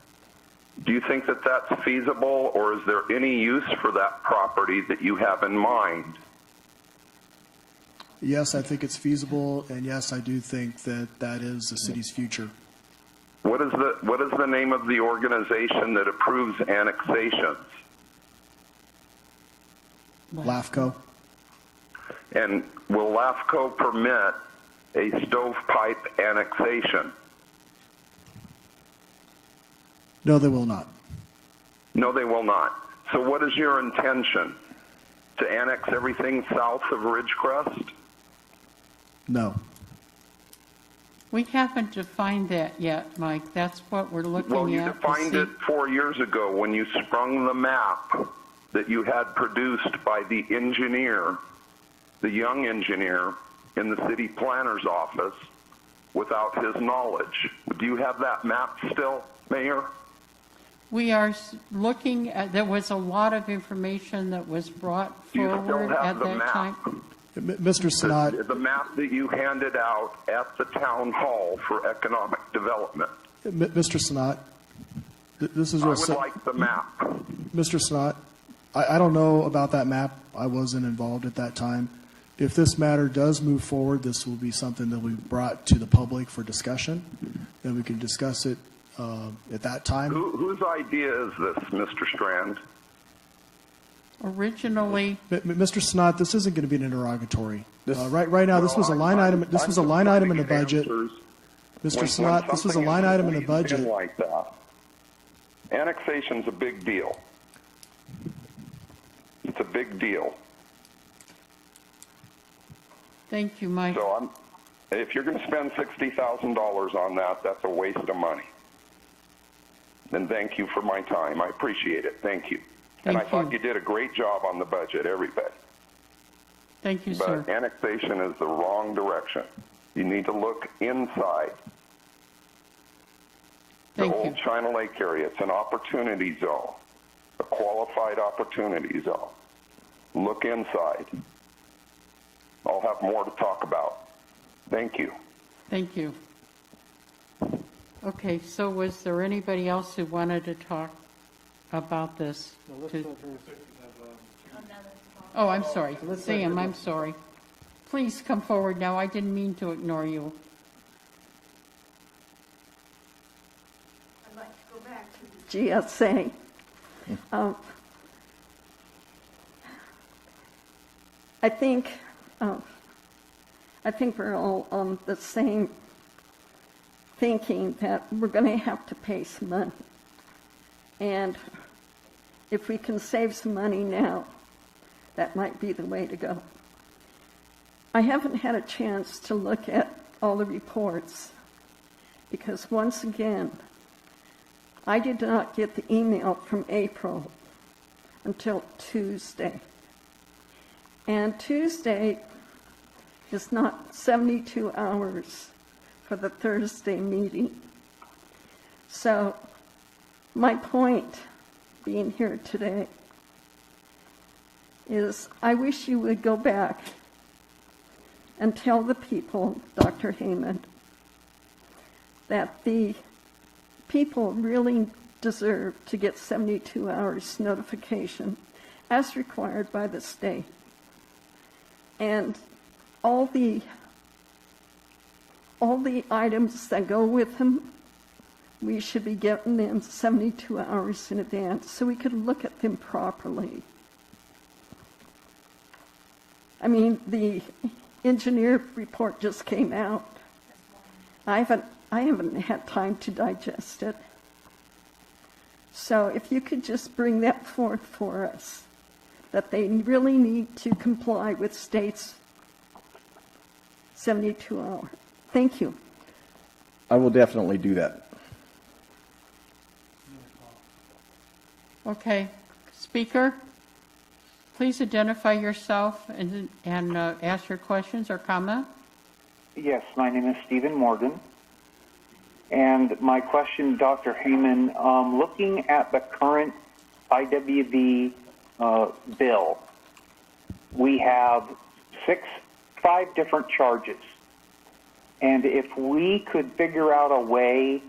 Do you think that that's feasible, or is there any use for that property that you have in mind? Yes, I think it's feasible, and yes, I do think that that is the city's future. What is the name of the organization that approves annexations? LAFCO. And will LAFCO permit a stovepipe annexation? No, they will not. No, they will not. So what is your intention? To annex everything south of Ridgecrest? No. We haven't defined that yet, Mike. That's what we're looking Well, you at. defined it 4 years ago when you sprung the map that you had produced by the engineer, the young engineer in the city planner's office without his knowledge. Do you have that map still, Mayor? We are looking at, there was a lot of information that was brought Do you still forward have at the that map? time. Mr. Sinat, The map that you handed out at the town hall for economic development. Mr. Sinat, this is I real would like the map. Mr. Snott, I don't know about that map. I wasn't involved at that time. If this matter does move forward, this will be something that will be brought to the public for discussion, and we can discuss it at that time. Whose idea is this, Mr. Strand? Originally, Mr. Snott, this isn't going to be an interrogatory. Right now, this was a line item. This was a line item in the budget. Mr. Snott, this was a line item in the budget. Like that. Annexation's a big deal. It's a big deal. thank you, Mike. So if you're going to spend $60,000 on that, that's a waste of money. Then thank you for my time. I appreciate it. Thank you. And I thought you did a great job on the budget, everybody. Thank you, sir. But annexation is the wrong direction. You need to look inside. The old China Lake area, it's an opportunity zone, a qualified opportunity zone. Look inside. I'll have more to talk about. Thank you. Thank you. Okay, so was there anybody else who wanted to talk about this? Oh, I'm sorry. Sam, I'm sorry. Please come forward now. I didn't mean to ignore you. I'd like to go back to the GSA. I think we're all on the same thinking that we're going to have to pay some money. And if we can save some money now, that might be the way to go. I haven't had a chance to look at all the reports because, once again, I did not get the email from April until Tuesday. And Tuesday is not 72 hours for the Thursday meeting. So my point being here today is I wish you would go back and tell the people, Dr. Heyman, that the people really deserve to get 72 hours notification as required by the state. And all the items that go with them, we should be getting them 72 hours in advance so we could look at them properly. I mean, the engineer report just came out. I haven't had time to digest it. So if you could just bring that forth for us, that they really need to comply with state's 72 hour. Thank you. I will definitely do that. Okay. Speaker, please identify yourself and ask your questions or comment. Yes, my name is Stephen Morgan. And my question, Dr. Heyman, looking at the current IWV bill, we have 5 different charges. And if we could figure out a way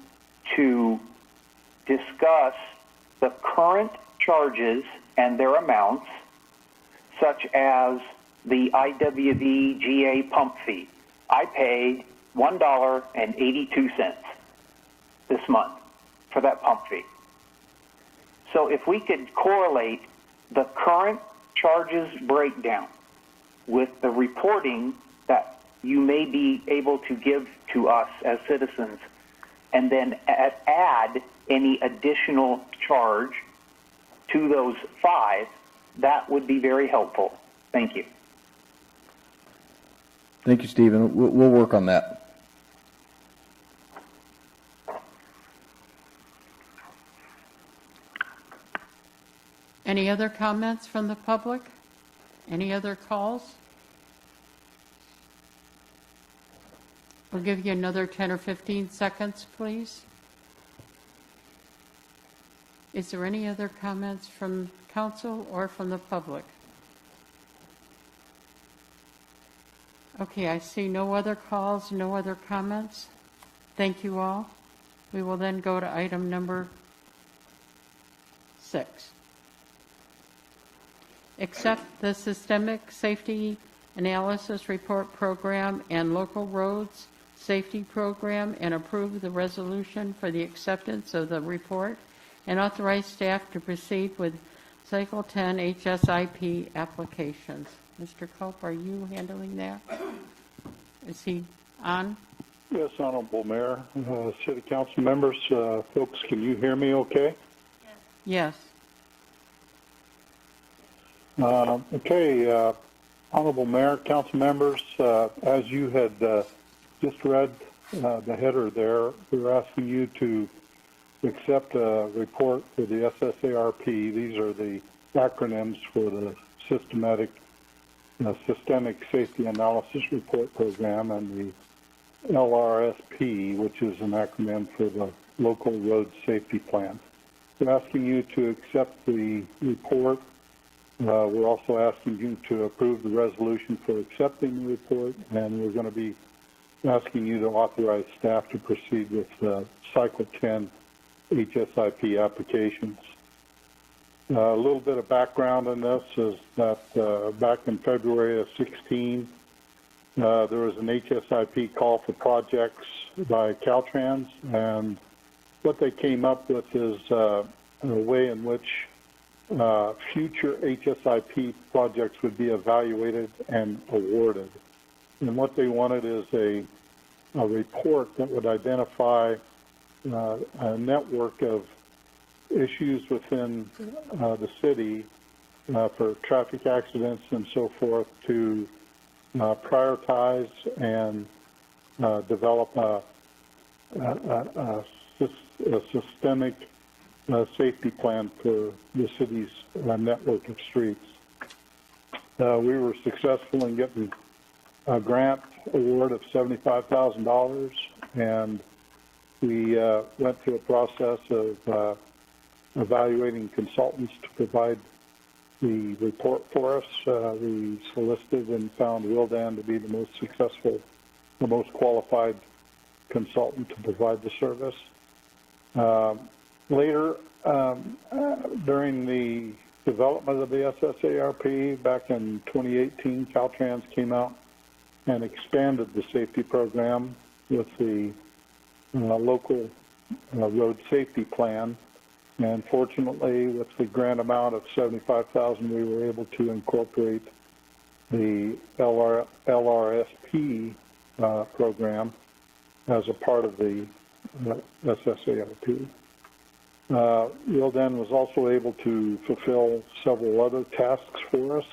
to discuss the current charges and their amounts, such as the IWV GA pump fee. I paid $1.82 this month for that pump fee. So if we could correlate the current charges breakdown with the reporting that you may be able to give to us as citizens, and then add any additional charge to those 5, that would be very helpful. Thank you. Thank you, Stephen. We'll work on that. Any other comments from the public? Any other calls? We'll give you another 10 or 15 seconds, please. Is there any other comments from council or from the public? Okay, I see no other calls, no other comments. Thank you all. We will then go to item number 6. Accept the Systemic Safety Analysis Report Program and Local Roads Safety Program and approve the resolution for the acceptance of the report and authorize staff to proceed with Cycle 10 HSIP applications. Mr. Culp, are you handling that? Is he on? Yes, Honorable Mayor, City Council members, folks, can you hear me okay? Yes. Okay, Honorable Mayor, Council members, as you had just read the header there, we're asking you to accept a report for the SSARP. These are the acronyms for the Systemic Safety Analysis Report Program, and the LRSP, which is an acronym for the Local Road Safety Plan. We're asking you to accept the report. We're also asking you to approve the resolution for accepting the report, and we're going to be asking you to authorize staff to proceed with Cycle 10 HSIP applications. A little bit of background on this is that back in February of 16, there was an HSIP call for projects by Caltrans, and what they came up with is a way in which future HSIP projects would be evaluated and awarded. And what they wanted is a report that would identify a network of issues within the city for traffic accidents and so forth to prioritize and develop a systemic safety plan for the city's network of streets. We were successful in getting a grant award of $75,000, and we went through a process of evaluating consultants to provide the report for us. We solicited and found Wildan to be the most successful, the most qualified consultant to provide the service. Later, during the development of the SSARP back in 2018, Caltrans came out and expanded the safety program with the local road safety plan. And fortunately, with the grant amount of $75,000, we were able to incorporate the LRSP program as a part of the SSARP. Wildan was also able to fulfill several other tasks for us,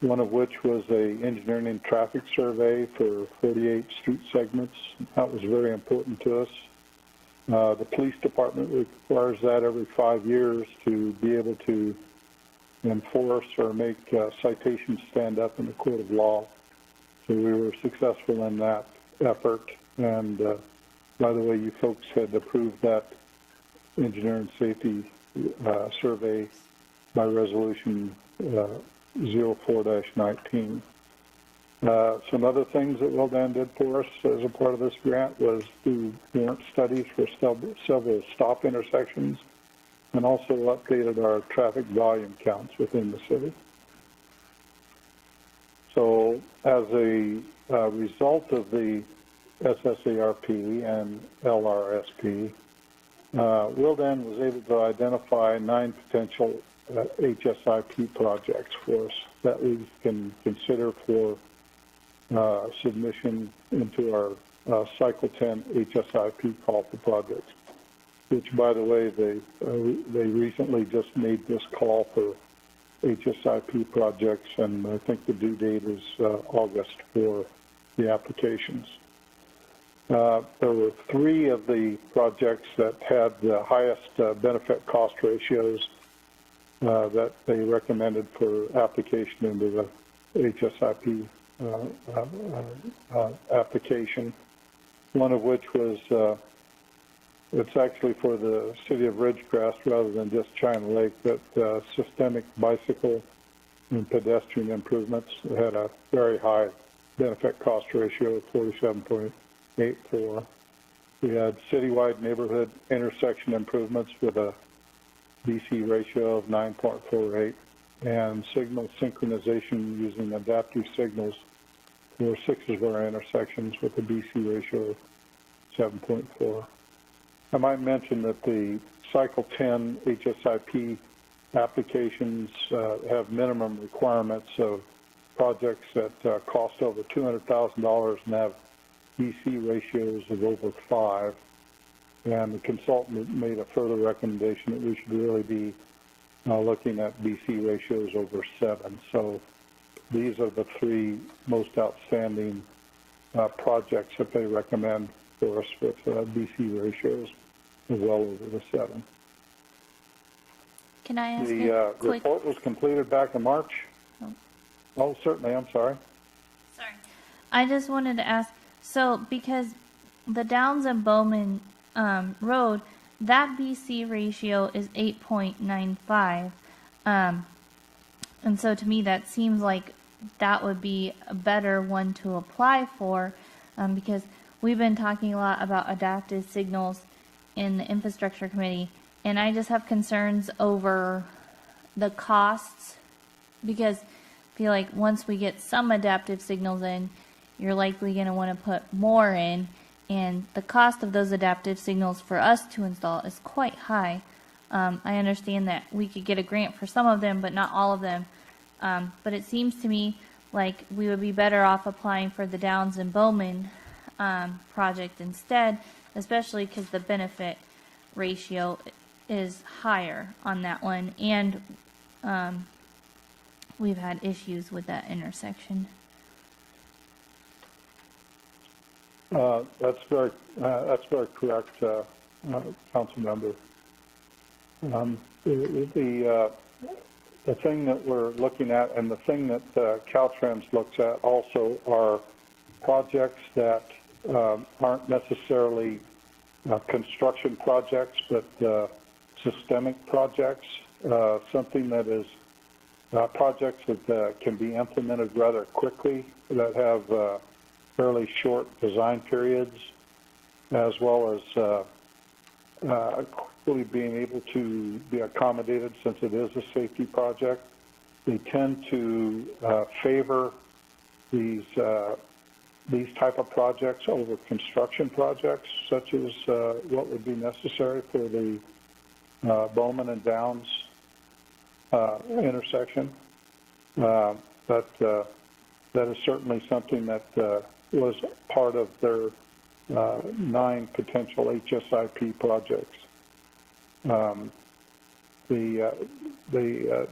one of which was an engineering and traffic survey for 48 street segments. That was very important to us. The police department requires that every 5 years to be able to enforce or make citations stand up in the court of law. So we were successful in that effort. And by the way, you folks had approved that engineering safety survey by resolution 04-19. Some other things that Wildan did for us as a part of this grant was do warrant studies for several stop intersections, and also updated our traffic volume counts within the city. So as a result of the SSARP and LRSP, Wildan was able to identify 9 potential HSIP projects for us that we can consider for submission into our Cycle 10 HSIP call for projects. which, by the way, they recently just made this call for HSIP projects, and I think the due date is August for the applications. There were 3 of the projects that had the highest benefit cost ratios that they recommended for application into the HSIP application. One of which was, it's actually for the city of Ridgecrest rather than just China Lake, but systemic bicycle and pedestrian improvements. It had a very high benefit cost ratio of 47.84. We had citywide neighborhood intersection improvements with a BC ratio of 9.48, and signal synchronization using adaptive signals for 6 of our intersections with a BC ratio of 7.4. I might mention that the Cycle 10 HSIP applications have minimum requirements of projects that cost over $200,000 and have BC ratios of over 5. And the consultant made a further recommendation that we should really be looking at BC ratios over 7. So these are the 3 most outstanding projects that they recommend for us with BC ratios of well over the 7. Can I ask the report was completed back in March. Oh, certainly. I'm sorry. Sorry. I just wanted to ask, so because the Downs and Bowman Road, that BC ratio is 8.95. And so to me, that seems like that would be a better one to apply for, because we've been talking a lot about adaptive signals in the infrastructure committee, and I just have concerns over the costs, because I feel like once we get some adaptive signals in, you're likely going to want to put more in, and the cost of those adaptive signals for us to install is quite high. I understand that we could get a grant for some of them, but not all of them. But it seems to me like we would be better off applying for the Downs and Bowman project instead, especially because the benefit ratio is higher on that one, and we've had issues with that intersection. That's very correct, council member. The thing that we're looking at, and the thing that Caltrans looks at also, are projects that aren't necessarily construction projects, but systemic projects. Something that is projects that can be implemented rather quickly, that have fairly short design periods, as well as quickly being able to be accommodated since it is a safety project. They tend to favor these type of projects over construction projects, such as what would be necessary for the Bowman and Downs intersection. That is certainly something that was part of their 9 potential HSIP projects. The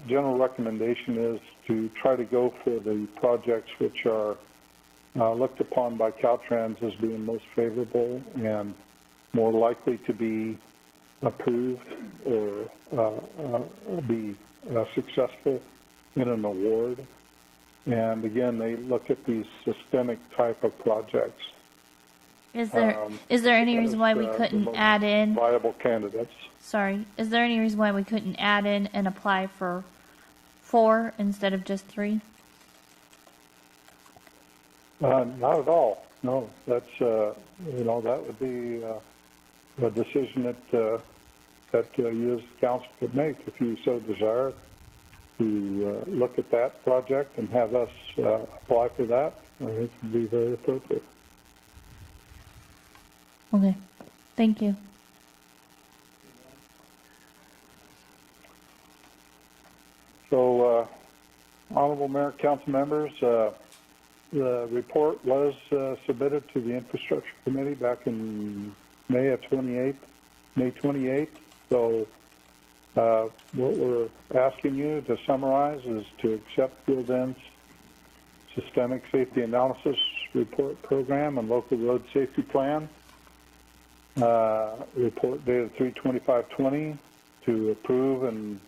general recommendation is to try to go for the projects which are looked upon by Caltrans as being most favorable and more likely to be approved or be successful in an award. And again, they look at these systemic type of projects. Is there any reason why we couldn't add in viable candidates? Sorry, is there any reason why we couldn't add in and apply for 4 instead of just 3? Not at all. No, that's that would be a decision that you as council could make if you so desire to look at that project and have us apply for that. It would be very appropriate. Okay, thank you. So, Honorable Mayor, council members, the report was submitted to the Infrastructure Committee back in May of 28th, May 28th. So what we're asking you to summarize is to accept Field End's Systemic Safety Analysis Report Program and Local Road Safety Plan. Report dated 3/25/20 to approve and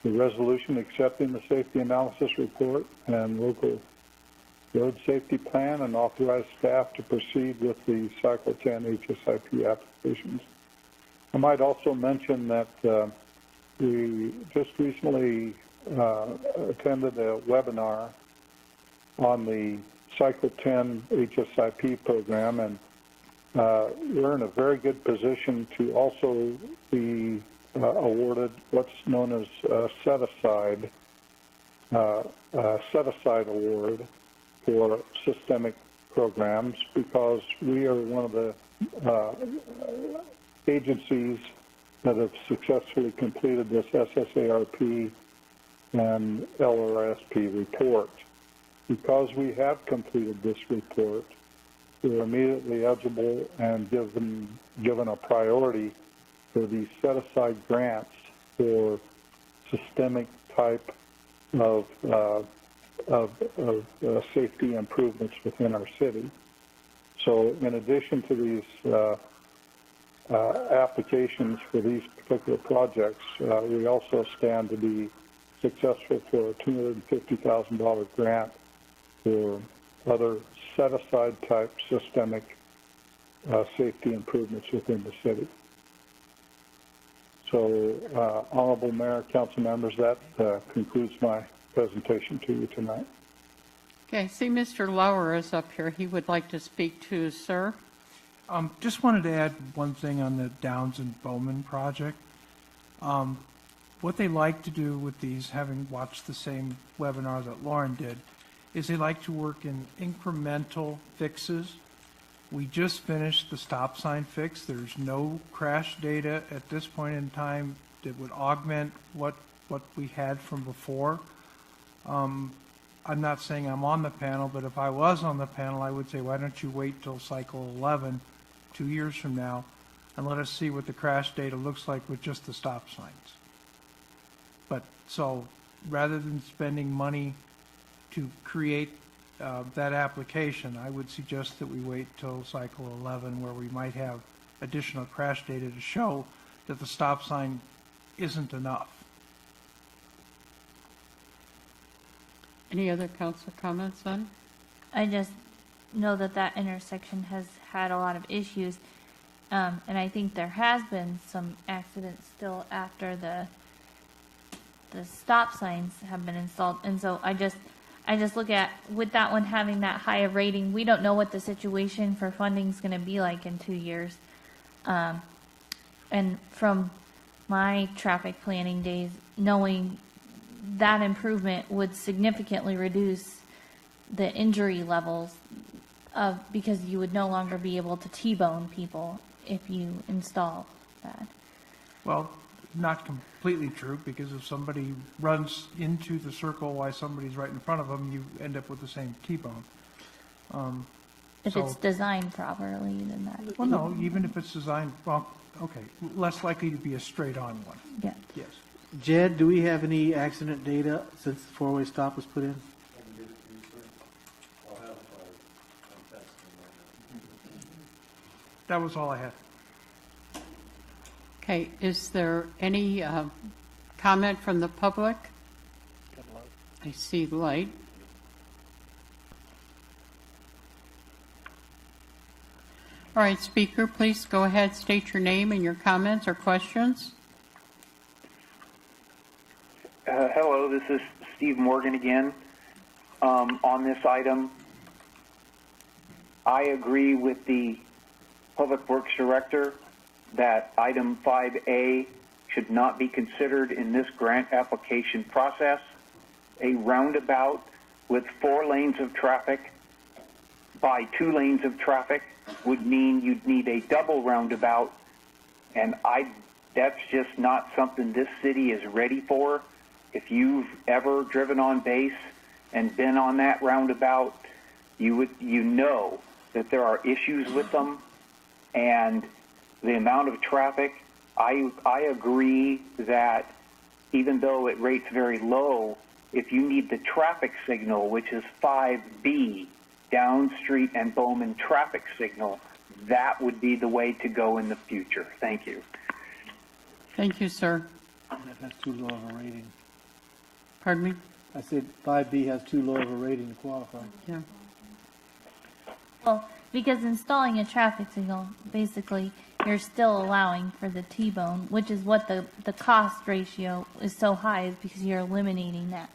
the resolution accepting the safety analysis report and local road safety plan, and authorize staff to proceed with the Cycle 10 HSIP applications. I might also mention that we just recently attended a webinar on the Cycle 10 HSIP program, and we're in a very good position to also be awarded what's known as a set-aside award for systemic programs, because we are one of the agencies that have successfully completed this SSARP and LRSP report. Because we have completed this report, we're immediately eligible and given a priority for these set-aside grants for systemic type of safety improvements within our city. So in addition to these applications for these particular projects, we also stand to be successful for a $250,000 grant for other set-aside type systemic safety improvements within the city. So, Honorable Mayor, Council members, that concludes my presentation to you tonight. Okay, I see Mr. Lauer is up here. He would like to speak to, sir. Just wanted to add one thing on the Downs and Bowman project. What they like to do with these, having watched the same webinar that Lauren did, is they like to work in incremental fixes. We just finished the stop sign fix. There's no crash data at this point in time that would augment what we had from before. I'm not saying I'm on the panel, but if I was on the panel, I would say, why don't you wait till cycle 11, 2 years from now, and let us see what the crash data looks like with just the stop signs. But so rather than spending money to create that application, I would suggest that we wait till cycle 11, where we might have additional crash data to show that the stop sign isn't enough. Any other council comments on? I just know that that intersection has had a lot of issues, and I think there has been some accidents still after the stop signs have been installed. And so I just look at, with that one having that high of rating, we don't know what the situation for funding is going to be like in 2 years. And from my traffic planning days, knowing that improvement would significantly reduce the injury levels because you would no longer be able to T-bone people if you install that. Well, not completely true, because if somebody runs into the circle while somebody's right in front of them, you end up with the same T-bone. If it's designed properly, then that. Well, no, even if it's designed, well, okay, less likely to be a straight-on one. Yeah. Yes. Jed, do we have any accident data since the four-way stop was put in? That was all I had. Okay, is there any comment from the public? I see light. All right, speaker, please go ahead, state your name and your comments or questions. Hello, this is Steve Morgan again. On this item, I agree with the Public Works Director that item 5A should not be considered in this grant application process. A roundabout with 4 lanes of traffic by 2 lanes of traffic would mean you'd need a double roundabout, and that's just not something this city is ready for. If you've ever driven on Base and been on that roundabout, you know that there are issues with them, and the amount of traffic I agree that even though it rates very low, if you need the traffic signal, which is 5B, Down Street and Bowman traffic signal, that would be the way to go in the future. Thank you. Thank you, sir. That has too low of a rating. Pardon me? I said 5B has too low of a rating to qualify. Yeah. Well, because installing a traffic signal, basically, you're still allowing for the T-bone, which is what the cost ratio is so high, is because you're eliminating that.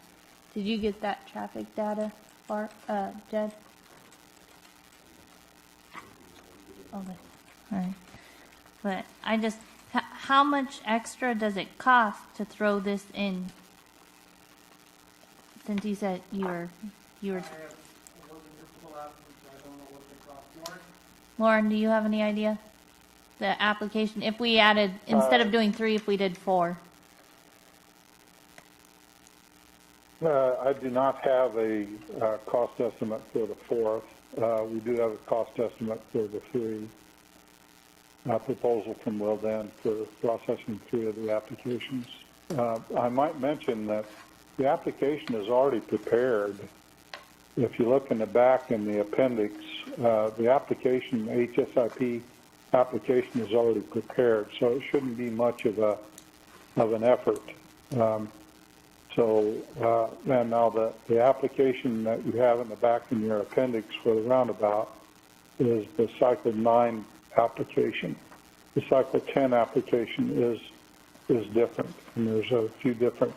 Did you get that traffic data, Jed? Okay, all right. But I just, how much extra does it cost to throw this in? Since you said you were. Lauren, do you have any idea? The application, if we added, instead of doing 3, if we did 4? I do not have a cost estimate for the 4th. We do have a cost estimate for the 3 proposal from Willdan for processing 3 of the applications. I might mention that the application is already prepared. If you look in the back in the appendix, the application, HSIP application is already prepared, so it shouldn't be much of an effort. And now the application that you have in the back in your appendix for the roundabout is the Cycle 9 application. The Cycle 10 application is different, and there's a few different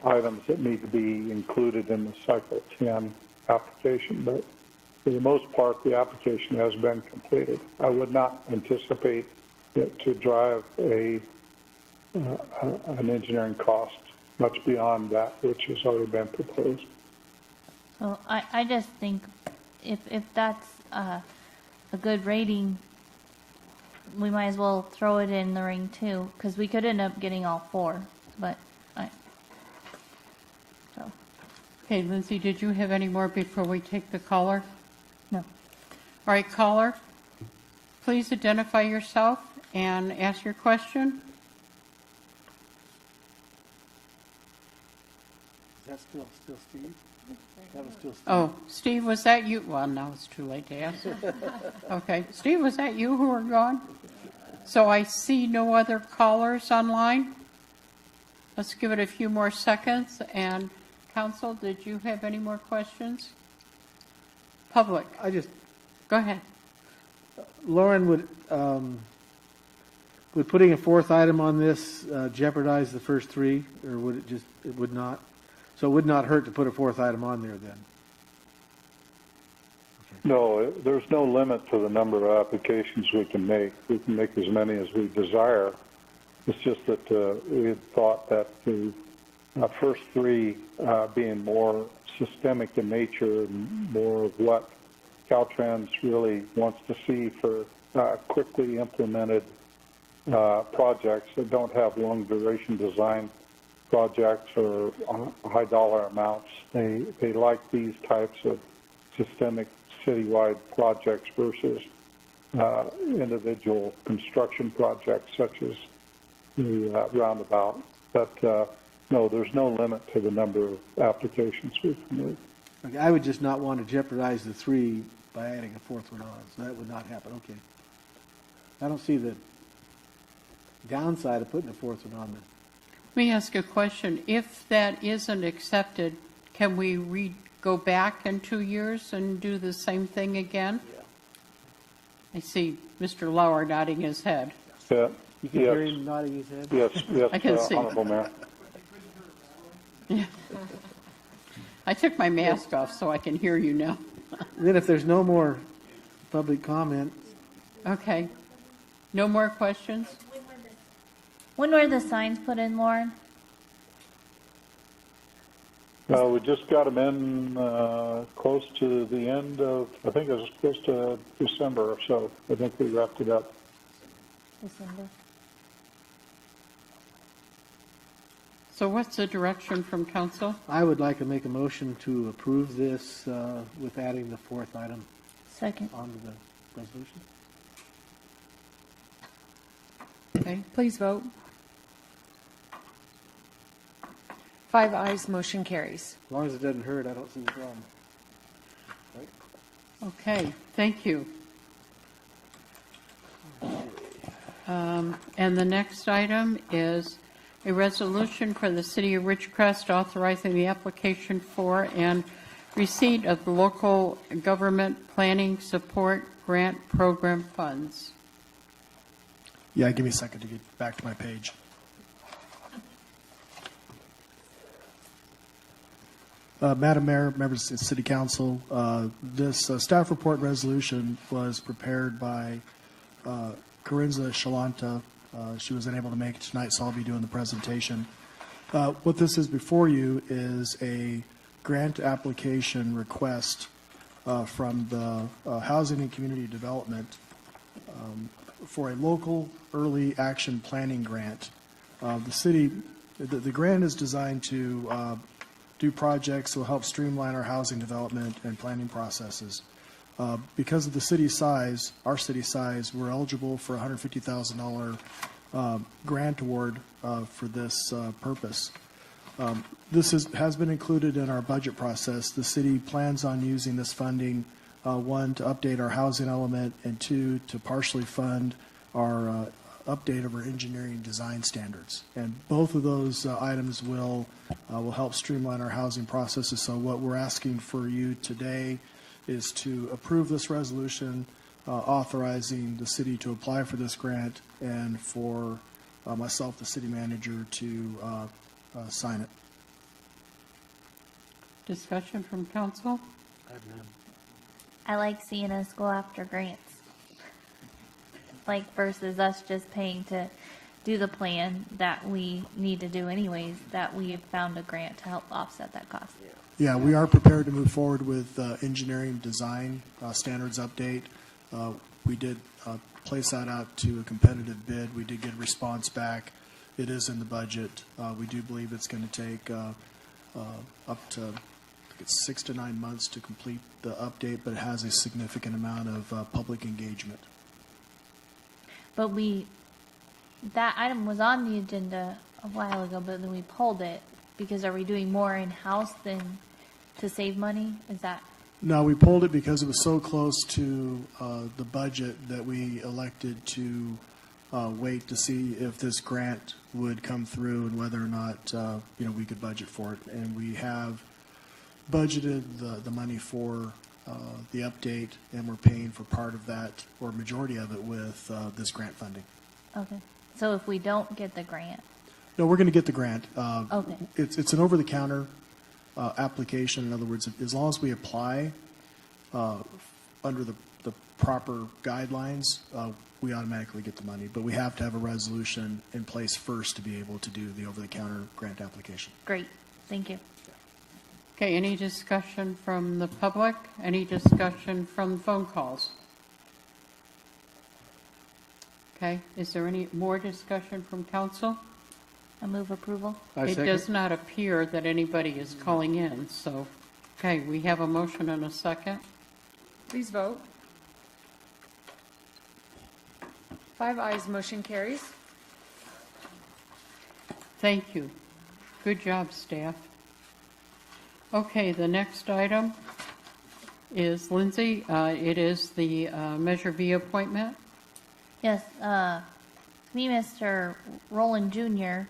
items that need to be included in the Cycle 10 application, but for the most part, the application has been completed. I would not anticipate it to drive an engineering cost much beyond that which has already been proposed. So I just think if that's a good rating, we might as well throw it in the ring too, because we could end up getting all 4, but so. Okay, Lindsay, did you have any more before we take the caller? No. All right, caller, please identify yourself and ask your question. Is that still Steve? That was still Steve. Oh, Steve, was that you? Well, now it's too late to ask. Okay, Steve, was that you who were gone? So I see no other callers online. Let's give it a few more seconds. And Council, did you have any more questions? Public. Go ahead. Lauren, would putting a 4th item on this jeopardize the first 3, or would it would not? So it would not hurt to put a 4th item on there then? No, there's no limit to the number of applications we can make. We can make as many as we desire. It's just that we had thought that the first 3 being more systemic in nature and more of what Caltrans really wants to see for quickly implemented projects that don't have long duration design projects or high dollar amounts. They like these types of systemic citywide projects versus individual construction projects such as the roundabout. But no, there's no limit to the number of applications we can make. Okay, I would just not want to jeopardize the 3 by adding a 4th one on, so that would not happen. Okay. I don't see the downside of putting a 4th one on there. Let me ask a question. If that isn't accepted, can we go back in 2 years and do the same thing again? Yeah. I see Mr. Lauer nodding his head. Yeah. You can hear him nodding his head? Yes, I can see. Honorable Mayor. Yeah. I took my mask off so I can hear you now. Then if there's no more public comment. Okay. No more questions? When were the signs put in, Lauren? We just got them in close to the end of, I think it was close to December or so. I think we wrapped it up. December. So what's the direction from council? I would like to make a motion to approve this with adding the 4th item. Second. Onto the resolution. Okay, please vote. 5 ayes, motion carries. As long as it doesn't hurt, I don't see the problem. Right? Okay, thank you. And the next item is a resolution for the City of Ridgecrest authorizing the application for and receipt of the local government planning support grant program funds. Yeah, give me a second to get back to my page. Madam Mayor, members of the City Council, this staff report resolution was prepared by Corinza Shalanta. She was unable to make it tonight, so I'll be doing the presentation. What this is before you is a grant application request from the Housing and Community Development for a local early action planning grant. The grant is designed to do projects that will help streamline our housing development and planning processes. Because of the city size, our city size, we're eligible for a $150,000 grant award for this purpose. This has been included in our budget process. The city plans on using this funding, one, to update our housing element, and two, to partially fund our update of our engineering design standards. And both of those items will help streamline our housing processes. So what we're asking for you today is to approve this resolution authorizing the city to apply for this grant and for myself, the city manager, to sign it. Discussion from council? I like seeing us go after grants. Like versus us just paying to do the plan that we need to do anyways, that we have found a grant to help offset that cost. Yeah, we are prepared to move forward with engineering design standards update. We did place that out to a competitive bid. We did get a response back. It is in the budget. We do believe it's going to take up to, I think it's 6 to 9 months to complete the update, but it has a significant amount of public engagement. But that item was on the agenda a while ago, but then we pulled it because are we doing more in-house than to save money? Is that? No, we pulled it because it was so close to the budget that we elected to wait to see if this grant would come through and whether or not we could budget for it. And we have budgeted the money for the update, and we're paying for part of that or majority of it with this grant funding. Okay. So if we don't get the grant? No, we're going to get the grant. Okay. It's an over-the-counter application. In other words, as long as we apply under the proper guidelines, we automatically get the money. But we have to have a resolution in place first to be able to do the over-the-counter grant application. Great. Thank you. Okay, any discussion from the public? Any discussion from phone calls? Okay, is there any more discussion from council? I move approval. It does not appear that anybody is calling in, so, okay, we have a motion and a second. Please vote. 5 ayes, motion carries. Thank you. Good job, staff. Okay, the next item is Lindsay. It is the Measure V appointment. Yes, me, Mr. Roland Jr.,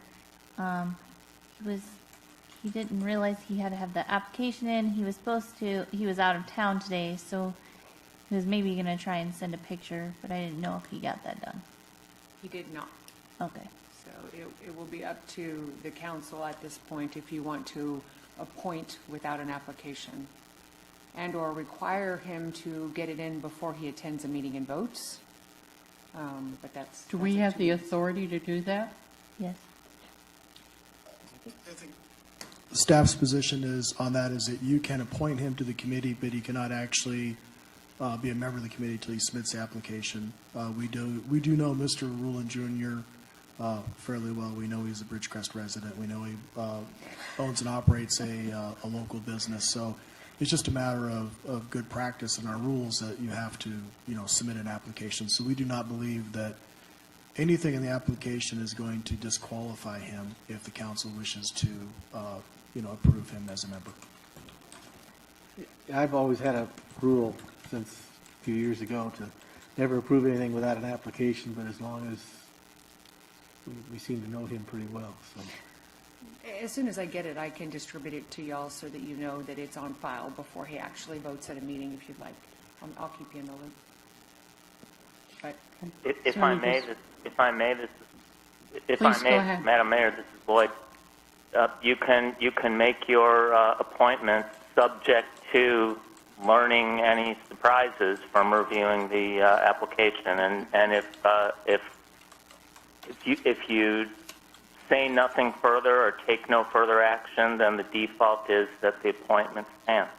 he didn't realize he had to have the application in. He was out of town today, so he was maybe going to try and send a picture, but I didn't know if he got that done. He did not. Okay. So it will be up to the council at this point if you want to appoint without an application and/or require him to get it in before he attends a meeting and votes. But that's. Do we have the authority to do that? Yes. The staff's position is that you can appoint him to the committee, but he cannot actually be a member of the committee until he submits the application. We do know Mr. Rulon Jr. Fairly well. We know he's a Bridgecrest resident. We know he owns and operates a local business. So it's just a matter of good practice in our rules that you have to submit an application. So we do not believe that anything in the application is going to disqualify him if the council wishes to, approve him as a member. I've always had a rule since a few years ago to never approve anything without an application, but as long as we seem to know him pretty well, so. As soon as I get it, I can distribute it to y'all so that you know that it's on file before he actually votes at a meeting, if you'd like. I'll keep you in the loop. But If I may, Madam Mayor, this is Lloyd. You can make your appointment subject to learning any surprises from reviewing the application, and if you say nothing further or take no further action, then the default is that the appointment stands.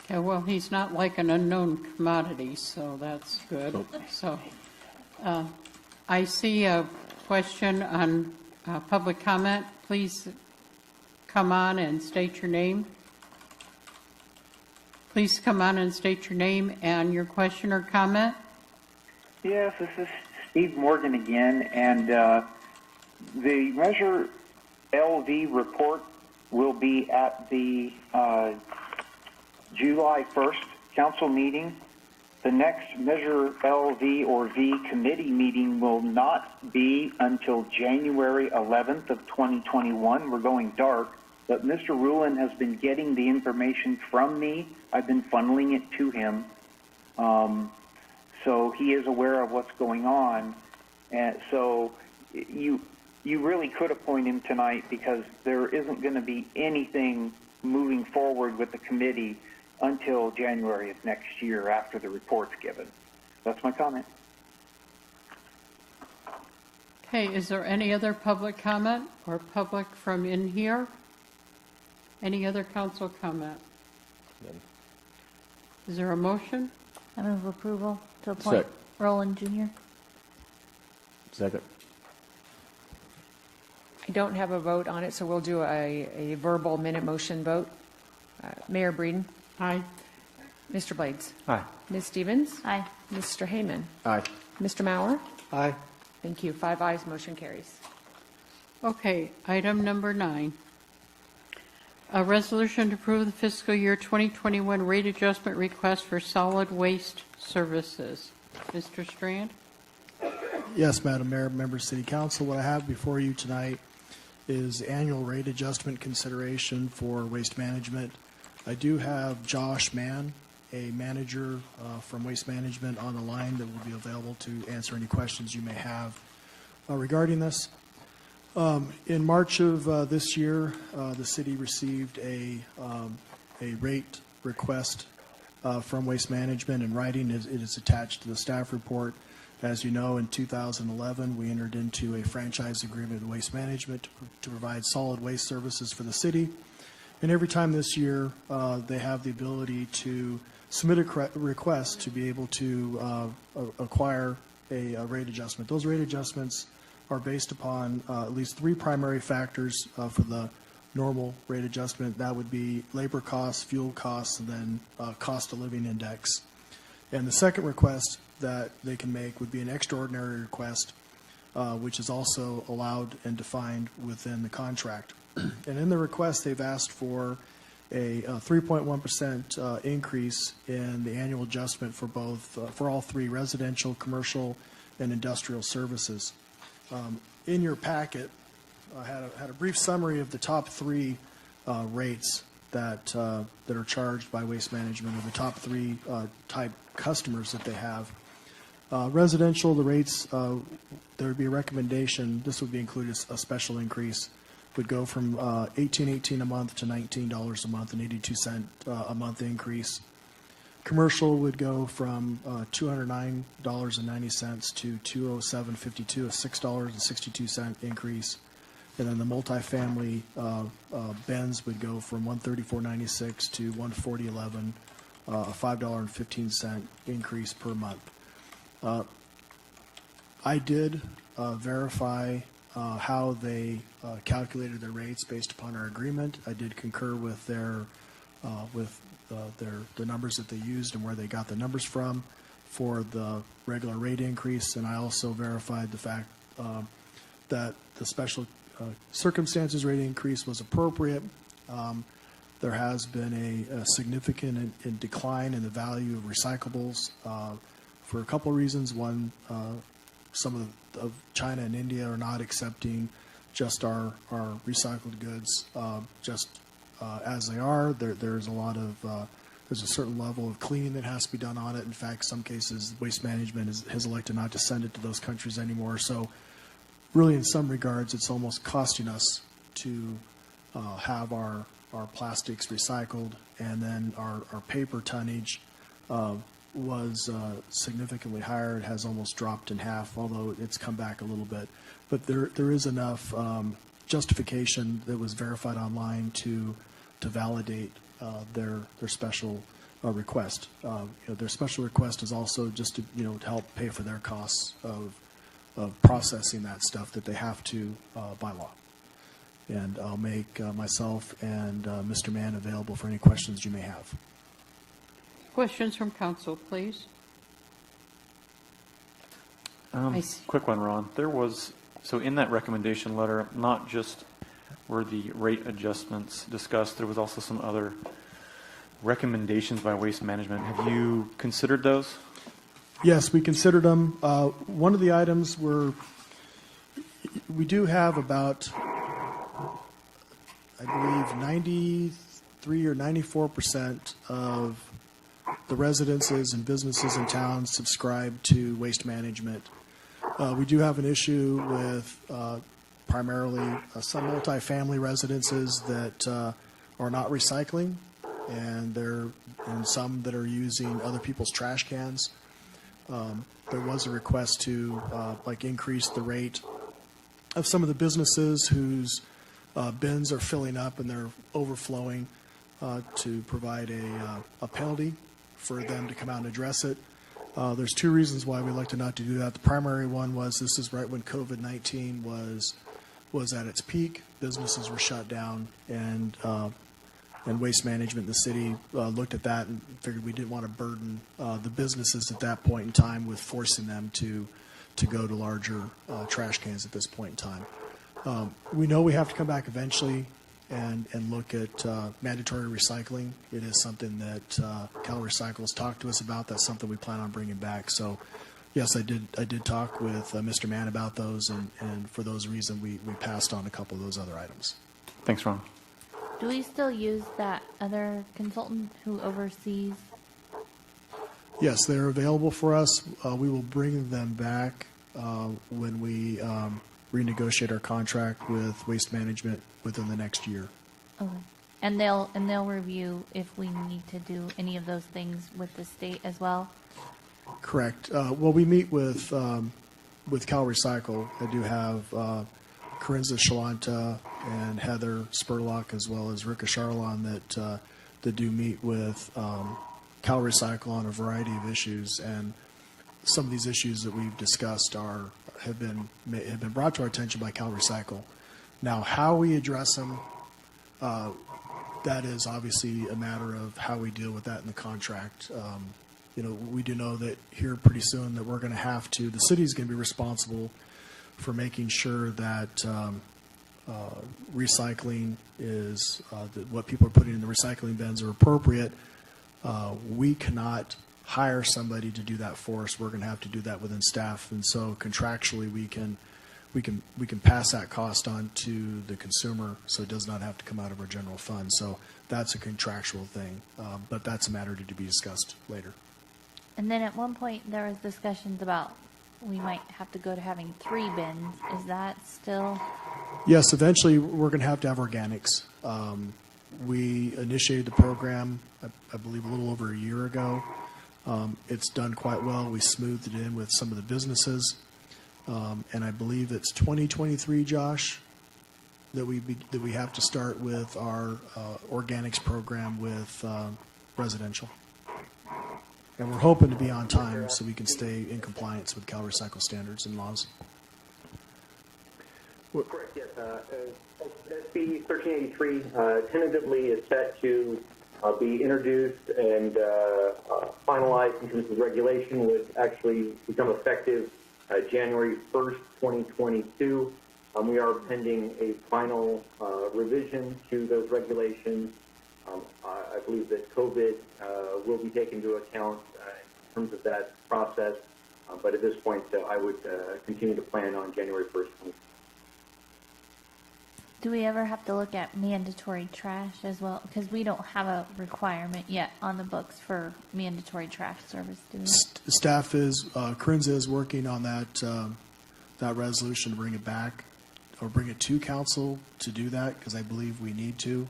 Okay, well, he's not like an unknown commodity, so that's good. So I see a question on public comment. Please come on and state your name. Please come on and state your name and your question or comment. Yes, this is Steve Morgan again, and the Measure LV report will be at the July 1st council meeting. The next Measure LV or V committee meeting will not be until January 11th of 2021. We're going dark, but Mr. Rulin has been getting the information from me. I've been funneling it to him. So he is aware of what's going on. And so you really could appoint him tonight, because there isn't going to be anything moving forward with the committee until January of next year after the report's given. That's my comment. Okay, is there any other public comment or public from in here? Any other council comment? None. Is there a motion? I move approval to appoint Roland Jr. Second. I don't have a vote on it, so we'll do a verbal minute motion vote. Mayor Breeden. Aye. Mr. Blades. Aye. Ms. Stevens. Aye. Mr. Heyman. Aye. Mr. Maurer. Aye. Thank you. 5 ayes, motion carries. Okay, item number 9. A resolution to approve the fiscal year 2021 rate adjustment request for solid waste services. Mr. Strand? Yes, Madam Mayor, members of City Council, what I have before you tonight is annual rate adjustment consideration for waste management. I do have Josh Mann, a manager from Waste Management, on the line that will be available to answer any questions you may have regarding this. In March of this year, the city received a rate request from Waste Management in writing. It is attached to the staff report. As you know, in 2011, we entered into a franchise agreement with Waste Management to provide solid waste services for the city. And every time this year, they have the ability to submit a request to be able to acquire a rate adjustment. Those rate adjustments are based upon at least 3 primary factors for the normal rate adjustment. That would be labor costs, fuel costs, and then cost of living index. And the second request that they can make would be an extraordinary request, which is also allowed and defined within the contract. And in the request, they've asked for a 3.1% increase in the annual adjustment for for all 3 residential, commercial, and industrial services. In your packet, I had a brief summary of the top 3 rates that are charged by Waste Management, or the top 3 type customers that they have. Residential, the rates, there would be a recommendation, this would be included a special increase, would go from $18.18 a month to $19 a month, an 82-cent a month increase. Commercial would go from $209.90 to $207.52, a $6.62 increase. And then the multifamily Benz would go from $134.96 to $140.11, a $5.15 increase per month. I did verify how they calculated their rates based upon our agreement. I did concur with the numbers that they used and where they got the numbers from. for the regular rate increase, and I also verified the fact that the special circumstances rate increase was appropriate. There has been a significant decline in the value of recyclables for a couple of reasons. One, some of China and India are not accepting just our recycled goods just as they are. There's a lot of there's a certain level of cleaning that has to be done on it. In fact, some cases, Waste Management has elected not to send it to those countries anymore. So really, in some regards, it's almost costing us to have our plastics recycled, and then our paper tonnage was significantly higher. It has almost dropped in half, although it's come back a little bit. But there is enough justification that was verified online to validate their special request. Their special request is also just to to help pay for their costs of processing that stuff that they have to by law. And I'll make myself and Mr. Mann available for any questions you may have. Questions from council, please. Quick one, Ron. So in that recommendation letter, not just were the rate adjustments discussed, there was also some other recommendations by Waste Management. Have you considered those? Yes, we considered them. One of the items we do have about, I believe, 93 or 94% of the residences and businesses in town subscribe to Waste Management. We do have an issue with primarily some multifamily residences that are not recycling, and some that are using other people's trash cans. There was a request to increase the rate of some of the businesses whose bins are filling up and they're overflowing, to provide a penalty for them to come out and address it. There's two reasons why we elected not to do that. The primary one was this is right when COVID-19 was at its peak. Businesses were shut down, and Waste Management in the city looked at that and figured we didn't want to burden the businesses at that point in time with forcing them to go to larger trash cans at this point in time. We know we have to come back eventually and look at mandatory recycling. It is something that Cal Recycle has talked to us about. That's something we plan on bringing back. So, yes, I did talk with Mr. Mann about those, and for those reasons, we passed on a couple of those other items. Thanks, Ron. Do we still use that other consultant who oversees? Yes, they're available for us. We will bring them back when we renegotiate our contract with Waste Management within the next year. Okay. And they'll review if we need to do any of those things with the state as well? Correct. Well, we meet with Cal Recycle. I do have Corinza Shalanta and Heather Spurlock, as well as Rika Charlon, that do meet with Cal Recycle on a variety of issues. And some of these issues that we've discussed have been brought to our attention by Cal Recycle. Now, how we address them, that is obviously a matter of how we deal with that in the contract. We do know that here pretty soon that we're going to have to, the city's going to be responsible for making sure that recycling is, that what people are putting in the recycling bins are appropriate. We cannot hire somebody to do that for us. We're going to have to do that within staff, and so contractually we can pass that cost on to the consumer, so it does not have to come out of our general fund. So that's a contractual thing, but that's a matter to be discussed later. And then at one point there was discussions about we might have to go to having 3 bins. Is that still? Yes, eventually we're going to have organics. We initiated the program, I believe, a little over a year ago. It's done quite well. We smoothed it in with some of the businesses, and I believe it's 2023, Josh, that we have to start with our organics program with residential. And we're hoping to be on time so we can stay in compliance with Cal Recycle standards and laws. Correct, yes. SB 1383 tentatively is set to be introduced and finalized in terms of regulation would actually become effective January 1st, 2022. We are pending a final revision to those regulations. I believe that COVID will be taken into account in terms of that process, but at this point, I would continue to plan on January 1st. Do we ever have to look at mandatory trash as well? Because we don't have a requirement yet on the books for mandatory trash service, do we? Staff is, Corinne's is working on that resolution to bring it back or bring it to council to do that, because I believe we need to.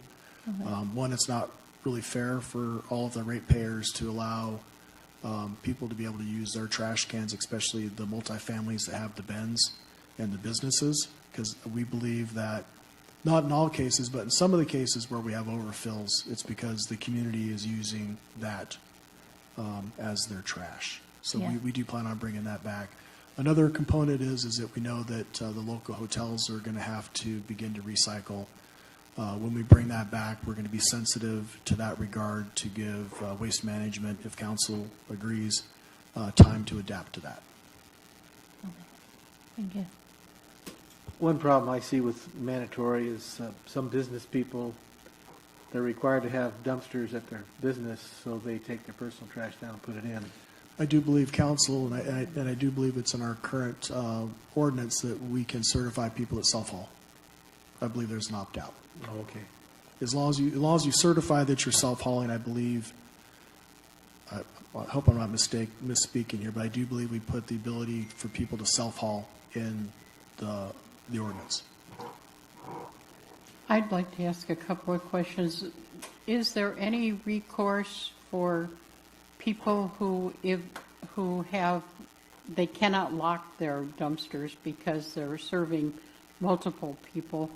Okay. One, it's not really fair for all of the ratepayers to allow people to be able to use their trash cans, especially the multifamilies that have the bins and the businesses, because we believe that, not in all cases, but in some of the cases where we have overfills, it's because the community is using that as their trash. So Yeah. we do plan on bringing that back. Another component is that we know that the local hotels are going to have to begin to recycle. When we bring that back, we're going to be sensitive to that regard to give waste management, if council agrees, time to adapt to that. Thank you. One problem I see with mandatory is some business people, they're required to have dumpsters at their business, so they take their personal trash down and put it in. I do believe council, and I do believe it's in our current ordinance that we can certify people that self-haul. I believe there's an opt-out. Oh, okay. As long as you certify that you're self-hauling, I believe, I hope I'm not misspeaking here, but I do believe we put the ability for people to self-haul in the ordinance. I'd like to ask a couple of questions. Is there any recourse for people who they cannot lock their dumpsters because they're serving multiple people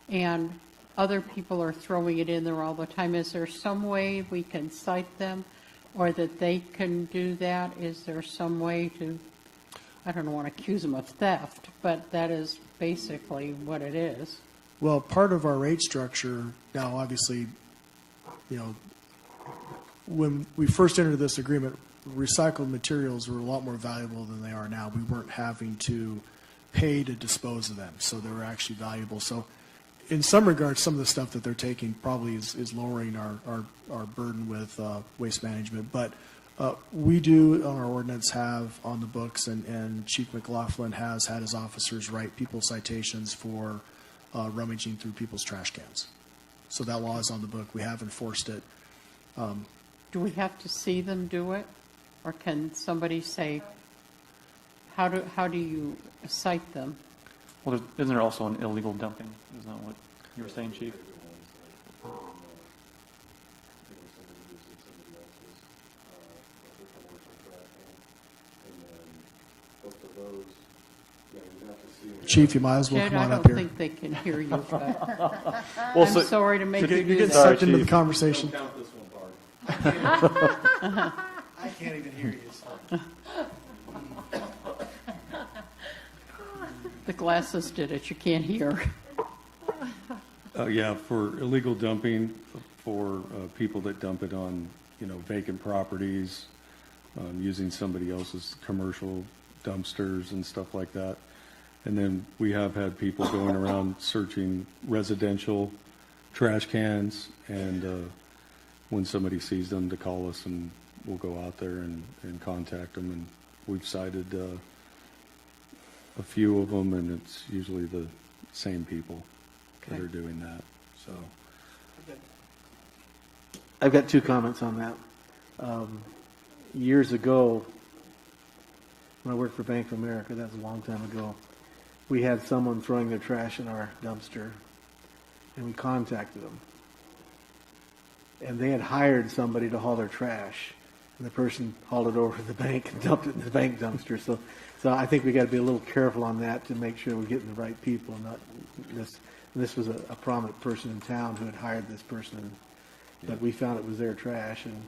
and other people are throwing it in there all the time? Is there some way we can cite them or that they can do that? Is there some way to, I don't want to accuse them of theft, but that is basically what it is. Well, part of our rate structure, now obviously, when we first entered this agreement, recycled materials were a lot more valuable than they are now. We weren't having to pay to dispose of them, so they were actually valuable. So in some regards, some of the stuff that they're taking probably is lowering our burden with waste management. But we do, on our ordinance, have on the books, and Chief McLaughlin has had his officers write people citations for rummaging through people's trash cans. So that law is on the book. We have enforced it. Do we have to see them do it? Or can somebody say, how do you cite them? Well, isn't there also an illegal dumping? Isn't that what you were saying, Chief? Chief, you might as well Jed, come on I up don't here. think they can hear you, but Well, I'm sorry to make you do that. Sucked into the conversation. I can't even hear you. The glasses did it, you can't hear. Yeah, for illegal dumping, for people that dump it on, vacant properties, using somebody else's commercial dumpsters and stuff like that. And then we have had people going around searching residential trash cans, and when somebody sees them, to call us, and we'll go out there and contact them. And we've cited a few of them, and it's usually the same people that are doing that. So I've got two comments on that. Years ago, when I worked for Bank of America, that was a long time ago, we had someone throwing their trash in our dumpster, and we contacted them. And they had hired somebody to haul their trash, and the person hauled it over to the bank and dumped it in the bank dumpster. So I think we got to be a little careful on that to make sure we're getting the right people. Not this was a prominent person in town who had hired this person, but we found it was their trash, and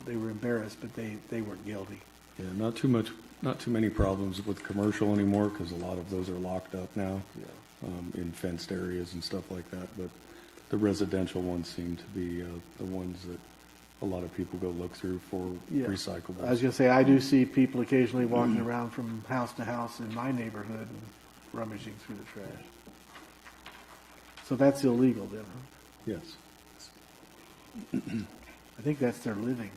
they were embarrassed, but they weren't guilty. yeah, not too many problems with commercial anymore, because a lot of those are locked up now in fenced areas and stuff like that. But the residential ones seem to be the ones that a lot of people go look through for Yeah. recyclables. I was going to say, I do see people occasionally walking around from house to house in my neighborhood and rummaging through the trash. So that's illegal then, huh? Yes. I think that's their living.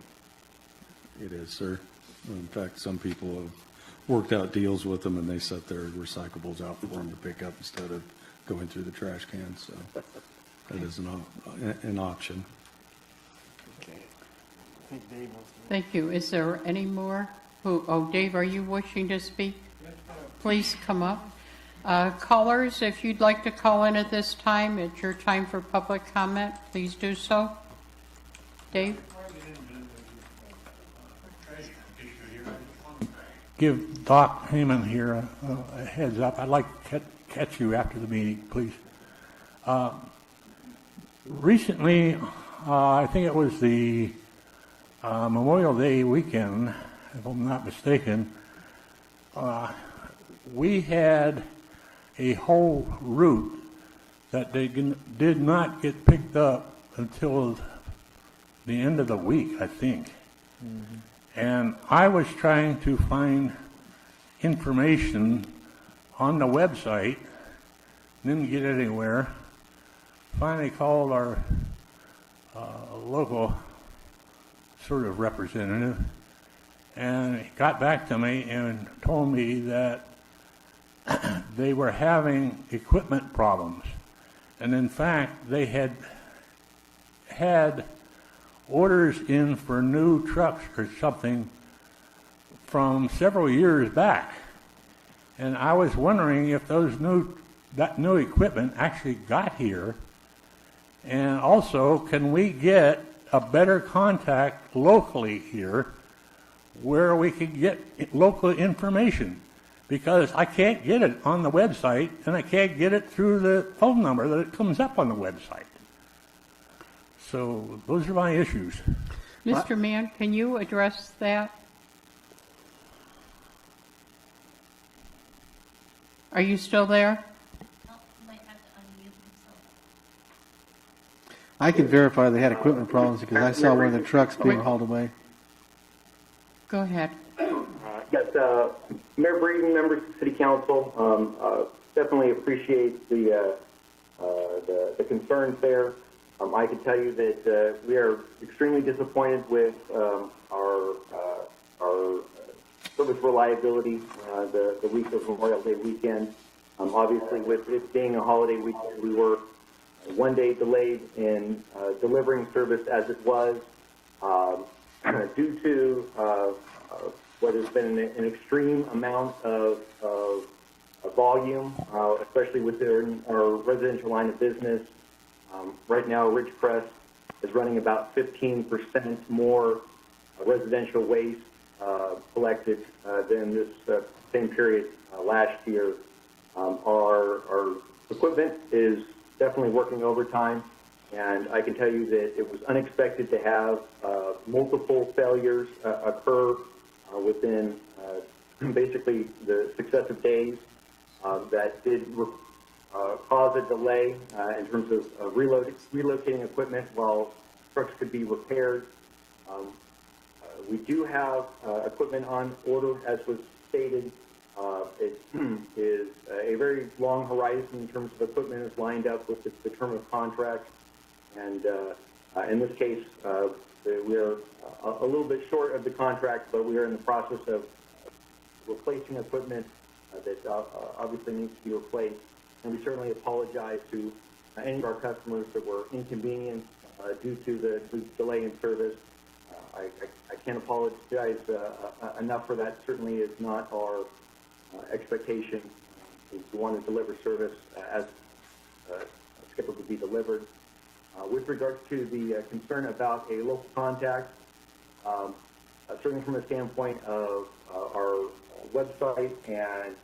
It is, sir. In fact, some people have worked out deals with them, and they set their recyclables out for them to pick up instead of going through the trash can. So that is an option. Okay. I think Dave wants to. Thank you. Is there any more? Dave, are you wishing to speak? Please come up. Callers, if you'd like to call in at this time, it's your time for public comment. Please do so. Dave? Give Doc Heyman here a heads up. I'd like to catch you after the meeting, please. Recently, I think it was the Memorial Day weekend, if I'm not mistaken, we had a whole route that they did not get picked up until the end of the week, I think. Mm-hmm. And I was trying to find information on the website, didn't get anywhere. Finally called our local sort of representative, and he got back to me and told me that they were having equipment problems. And in fact, they had orders in for new trucks or something from several years back. And I was wondering if that new equipment actually got here. And also, can we get a better contact locally here where we can get local information? Because I can't get it on the website, and I can't get it through the phone number that it comes up on the website. So those are my issues. Mr. Mann, can you address that? Are you still there? I can verify they had equipment problems because I saw one of the trucks being hauled away. Go ahead. Yes, Mayor Breeden, members of the City Council, definitely appreciate the concerns there. I can tell you that we are extremely disappointed with our service reliability the week of Memorial Day weekend. Obviously, with it being a holiday weekend, we were one day delayed in delivering service as it was due to what has been an extreme amount of volume, especially within our residential line of business. Right now, Ridgecrest is running about 15% more residential waste collected than this same period last year. Our equipment is definitely working overtime, and I can tell you that it was unexpected to have multiple failures occur within basically the successive days that did cause a delay in terms of relocating equipment while trucks could be repaired. We do have equipment on order, as was stated. It is a very long horizon in terms of equipment is lined up with the term of contract. And in this case, we are a little bit short of the contract, but we are in the process of replacing equipment that obviously needs to be replaced. And we certainly apologize to any of our customers that were inconvenienced due to the delay in service. I can't apologize enough for that. Certainly is not our expectation. We want to deliver service as scheduled to be delivered. With regards to the concern about a local contact, certainly from a standpoint of our website and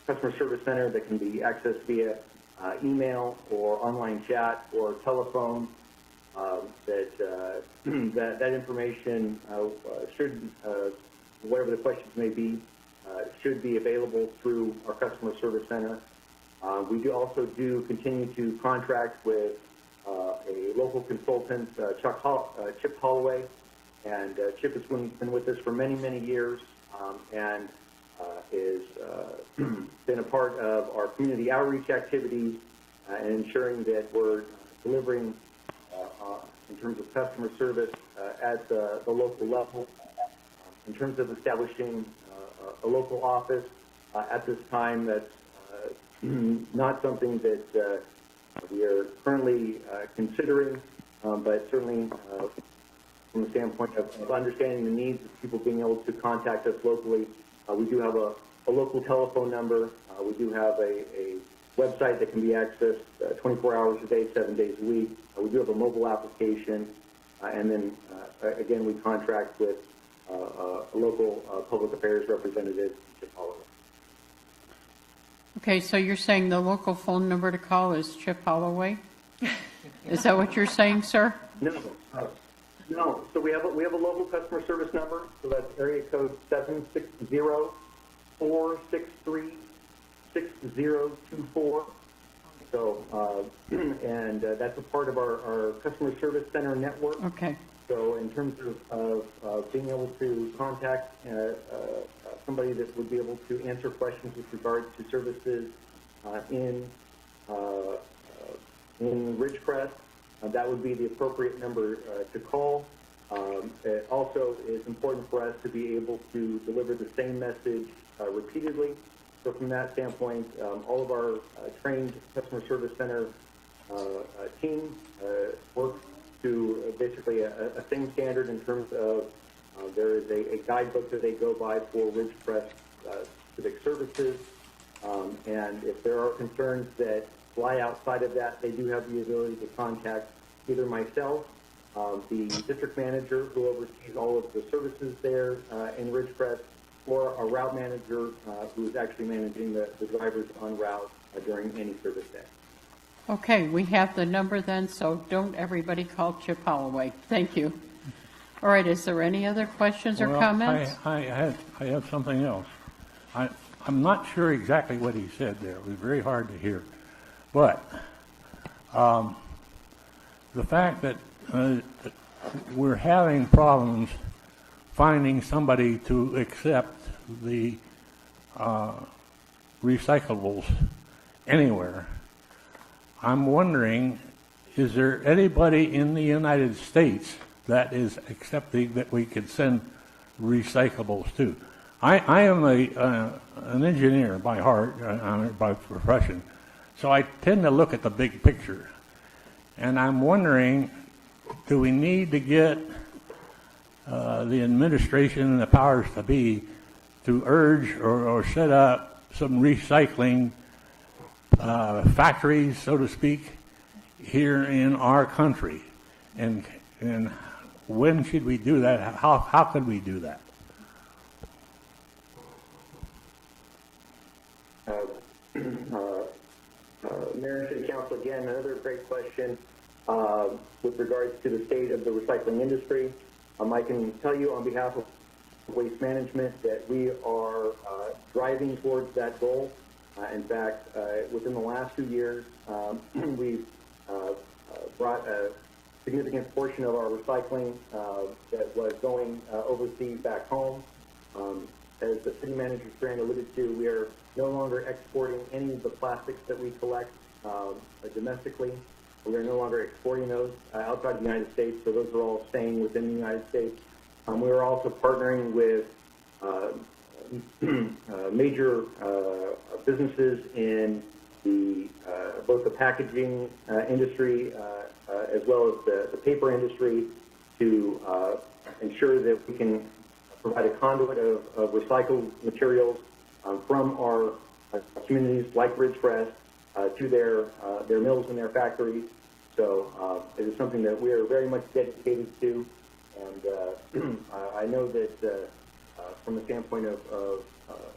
customer service center that can be accessed via email or online chat or telephone, that information should, whatever the questions may be, should be available through our customer service center. We do also continue to contract with a local consultant, Chip Holloway, and Chip has been with us for many, many years, and is been a part of our community outreach activities and ensuring that we're delivering in terms of customer service at the local level. In terms of establishing a local office, at this time, that's not something that we are currently considering, but certainly from the standpoint of understanding the needs of people being able to contact us locally, we do have a local telephone number. We do have a website that can be accessed 24 hours a day, 7 days a week. We do have a mobile application, and then again, we contract with a local public affairs representative, Chip Holloway. Okay, so you're saying the local phone number to call is Chip Holloway? Is that what you're saying, sir? No. No. So we have a local customer service number. So that's area code 760-463-6024. So and that's a part of our customer service center network. Okay. So in terms of being able to contact somebody that would be able to answer questions with regard to services in Ridgecrest, that would be the appropriate number to call. It also is important for us to be able to deliver the same message repeatedly. So from that standpoint, all of our trained customer service center team work to basically a same standard in terms of there is a guidebook that they go by for Ridgecrest civic services, and if there are concerns that fly outside of that, they do have the ability to contact either myself, the district manager who oversees all of the services there in Ridgecrest, or a route manager who is actually managing the drivers on route during any service day. Okay, we have the number then, so don't everybody call Chip Holloway. Thank you. All right, is there any other questions or comments? I have something else. I'm not sure exactly what he said there. It was very hard to hear. But the fact that we're having problems finding somebody to accept the recyclables anywhere, I'm wondering, is there anybody in the United States that is accepting that we could send recyclables to? I am an engineer by heart, by profession, so I tend to look at the big picture. And I'm wondering, do we need to get the administration and the powers to be to urge or set up some recycling factories, so to speak, here in our country? And when should we do that? How could we do that? Mayor and City Council, again, another great question with regards to the state of the recycling industry. I can tell you on behalf of Waste Management that we are driving towards that goal. In fact, within the last 2 years, we've brought a significant portion of our recycling that was going overseas back home. As the city manager Strand alluded to, we are no longer exporting any of the plastics that we collect domestically. We are no longer exporting those outside the United States, so those are all staying within the United States. We are also partnering with major businesses in the both the packaging industry as well as the paper industry to ensure that we can provide a conduit of recycled materials from our communities like Ridgecrest to their mills and their factories. So it is something that we are very much dedicated to, and I know that from the standpoint of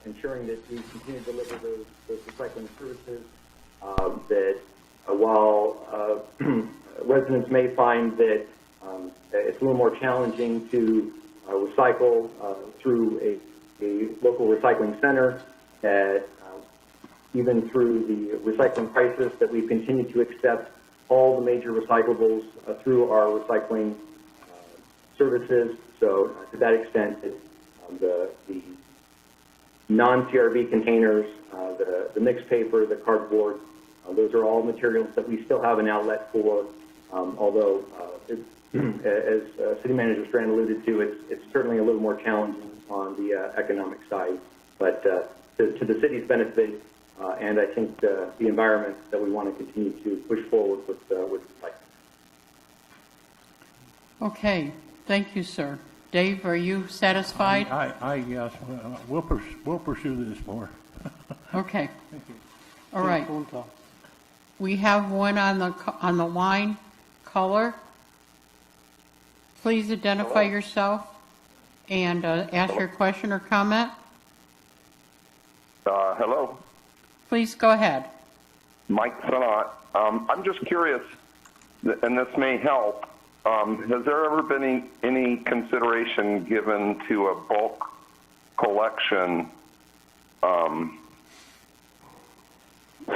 ensuring that we continue to deliver those recycling services, that while residents may find that it's a little more challenging to recycle through a local recycling center, that even through the recycling crisis that we've continued to accept all the major recyclables through our recycling services. So to that extent, the non-CRB containers, the mixed paper, the cardboard, those are all materials that we still have an outlet for, although as City Manager Strand alluded to, it's certainly a little more challenging on the economic side. But to the city's benefit, and I think the environment that we want to continue to push forward with recycling. Okay, thank you, sir. Dave, are you satisfied? Yes, we'll pursue this more. Okay. All right. We have one on the line. Caller, please identify yourself and ask your question or comment. Hello. Please go ahead. Mike Sanat. I'm just curious, and this may help. Has there ever been any consideration given to a bulk collection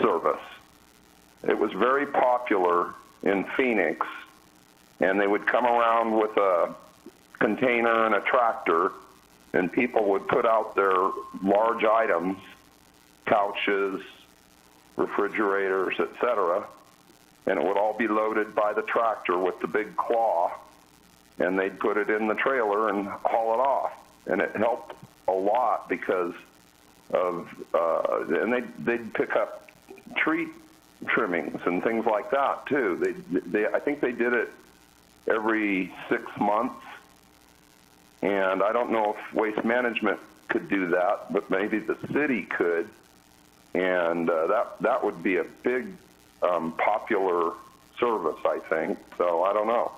service? It was very popular in Phoenix, and they would come around with a container and a tractor, and people would put out their large items, couches, refrigerators, etc., and it would all be loaded by the tractor with the big claw, and they'd put it in the trailer and haul it off. And it helped a lot because of, and they'd pick up tree trimmings and things like that too. I think they did it every 6 months, and I don't know if Waste Management could do that, but maybe the city could, and that would be a big popular service, I think. So I don't know.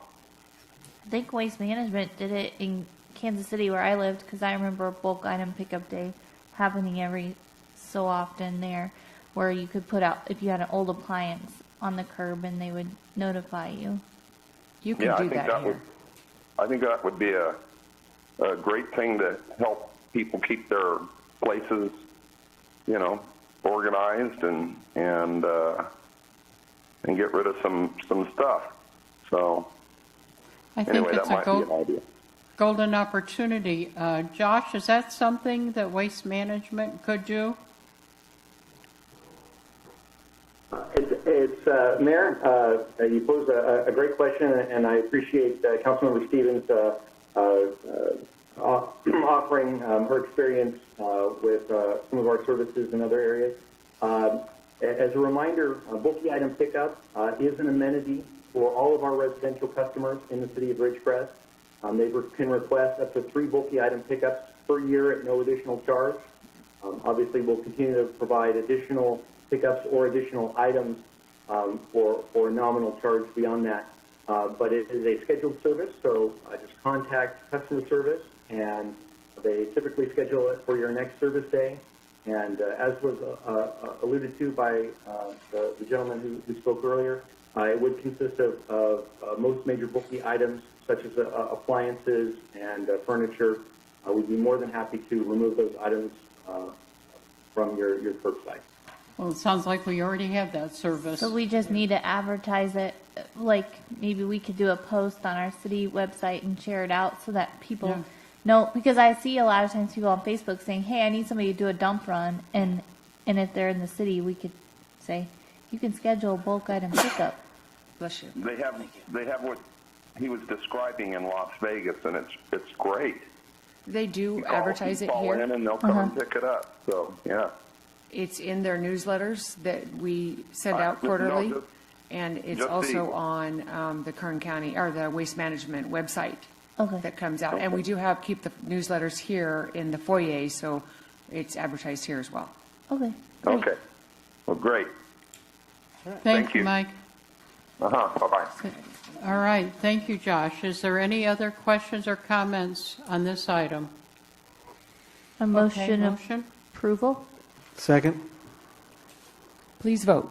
I think Waste Management did it in Kansas City where I lived, because I remember bulk item pickup day happening every so often there, where you could put out, if you had an old appliance, on the curb and they would notify you. You can do that here. I think that would be a great thing to help people keep their places, organized and get rid of some stuff. So I think anyway, it's that might be an idea. Golden opportunity. Josh, is that something that Waste Management could do? It's Mayor, you posed a great question, and I appreciate Councilmember Stevens offering her experience with some of our services in other areas. As a reminder, bulky item pickup is an amenity for all of our residential customers in the city of Ridgecrest. They can request up to 3 bulky item pickups per year at no additional charge. Obviously, we'll continue to provide additional pickups or additional items for a nominal charge beyond that. But it is a scheduled service, so just contact customer service, and they typically schedule it for your next service day. And as was alluded to by the gentleman who spoke earlier, it would consist of most major bulky items, such as appliances and furniture. We'd be more than happy to remove those items from your curbside. Well, it sounds like we already have that service. So we just need to advertise it, like maybe we could do a post on our city website and share it out so that people know, because I see a lot of times people on Facebook saying, hey, I need somebody to do a dump run, and if they're in the city, we could say, you can schedule a bulk item pickup. Bless you. They have what he was describing in Las Vegas, and it's great. They do advertise it call here. in and they'll come and pick it up. So yeah. It's in their newsletters that we send out quarterly, and it's also on the Kern County or the Waste Management website that comes out. And we do keep the newsletters here in the foyer, so it's advertised here as well. Okay. Great. Okay. Well, great. Thank you, Mike. Bye-bye. All right. Thank you, Josh. Is there any other questions or comments on this item? A motion Okay, of approval? Second. Please vote.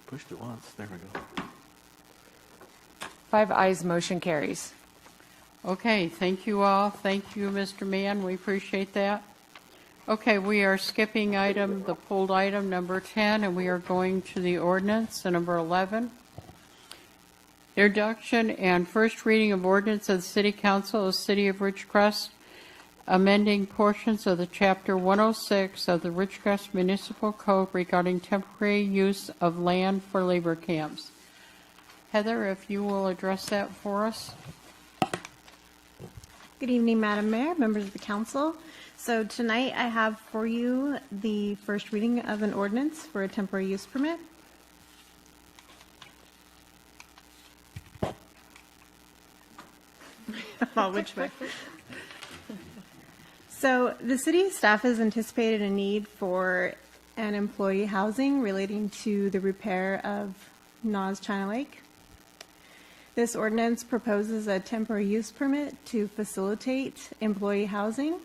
Pushed it once. There we go. 5 ayes, motion carries. Okay. Thank you all. Thank you, Mr. Mann. We appreciate that. Okay, we are skipping the pulled item number 10, and we are going to the ordinance, number 11. Introduction and first reading of ordinance of the City Council of the City of Ridgecrest, amending portions of the Chapter 106 of the Ridgecrest Municipal Code regarding temporary use of land for labor camps. Heather, if you will address that for us. Good evening, Madam Mayor, members of the council. So tonight I have for you the first reading of an ordinance for a temporary use permit. Which way? So the city staff has anticipated a need for an employee housing relating to the repair of NAS China Lake. This ordinance proposes a temporary use permit to facilitate employee housing.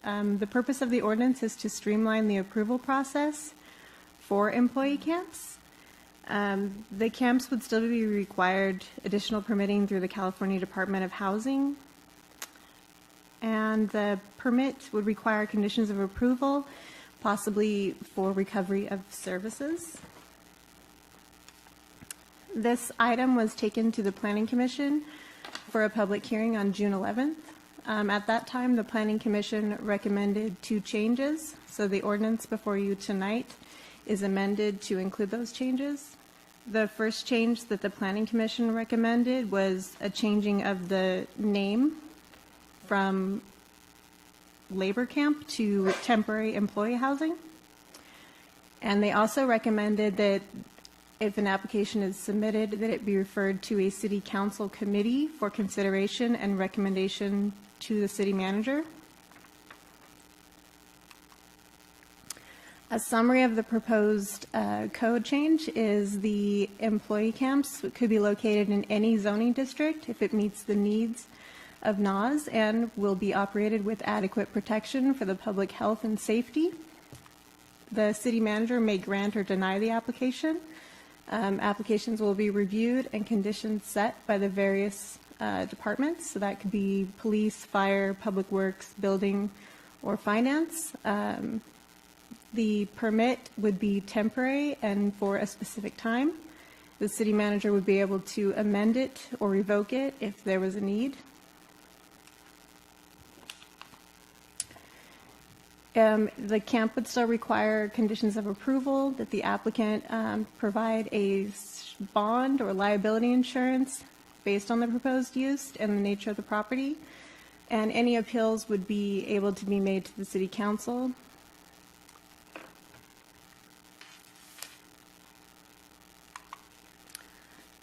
The purpose of the ordinance is to streamline the approval process for employee camps. The camps would still be required additional permitting through the California Department of Housing. And the permit would require conditions of approval, possibly for recovery of services. This item was taken to the Planning Commission for a public hearing on June 11th. At that time, the Planning Commission recommended 2 changes. So the ordinance before you tonight is amended to include those changes. The first change that the Planning Commission recommended was a changing of the name from labor camp to temporary employee housing. And they also recommended that if an application is submitted, that it be referred to a city council committee for consideration and recommendation to the city manager. A summary of the proposed code change is the employee camps could be located in any zoning district if it meets the needs of NAS and will be operated with adequate protection for the public health and safety. The city manager may grant or deny the application. Applications will be reviewed and conditions set by the various departments. So that could be police, fire, public works, building, or finance. The permit would be temporary and for a specific time. The city manager would be able to amend it or revoke it if there was a need. The camp would still require conditions of approval, that the applicant provide a bond or liability insurance based on the proposed use and the nature of the property, and any appeals would be able to be made to the city council.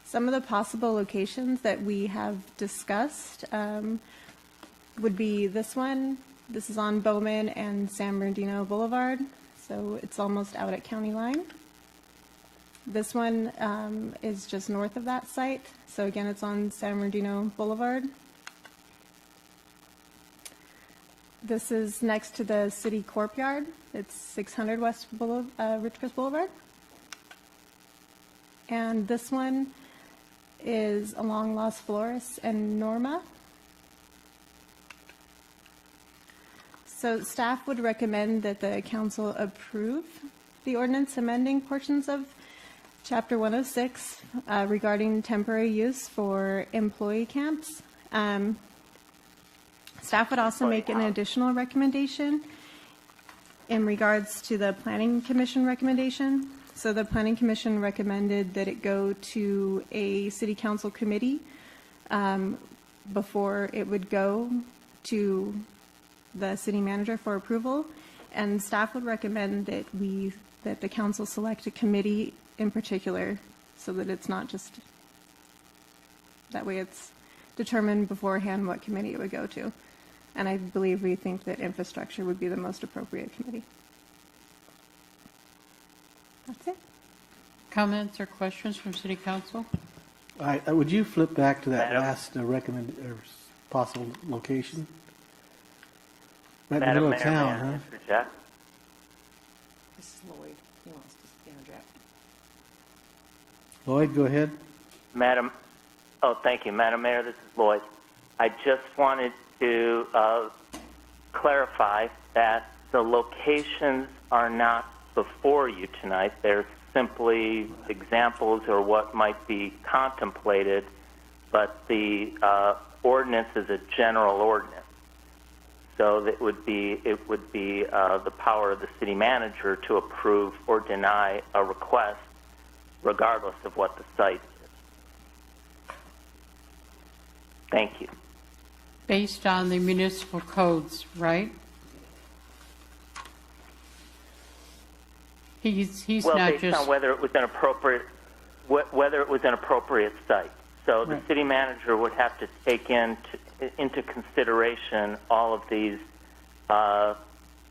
Some of the possible locations that we have discussed would be this one. This is on Bowman and San Bernardino Boulevard, so it's almost out at county line. This one is just north of that site, so again, it's on San Bernardino Boulevard. This is next to the city courtyard. It's 600 West Ridgecrest Boulevard. And this one is along Las Flores and Norma. So staff would recommend that the council approve the ordinance amending portions of Chapter 106 regarding temporary use for employee camps. Staff would also make an additional recommendation in regards to the Planning Commission recommendation. So the Planning Commission recommended that it go to a city council committee before it would go to the city manager for approval, and staff would recommend that the council select a committee in particular, so that it's not just that way. It's determined beforehand what committee it would go to, and I believe we think that infrastructure would be the most appropriate committee. That's it. Comments or questions from City Council? Would you flip back to that last possible location? Right in the middle of town, huh? Mr. Jack? This is Lloyd. He wants to interject. Lloyd, go ahead. Thank you, Madam Mayor. This is Lloyd. I just wanted to clarify that the locations are not before you tonight. They're simply examples or what might be contemplated, but the ordinance is a general ordinance. So it would be the power of the city manager to approve or deny a request, regardless of what the site is. Thank you. Based on the municipal codes, right? He's well, not based just on whether it was an appropriate site. So the city manager would have to take into consideration all of these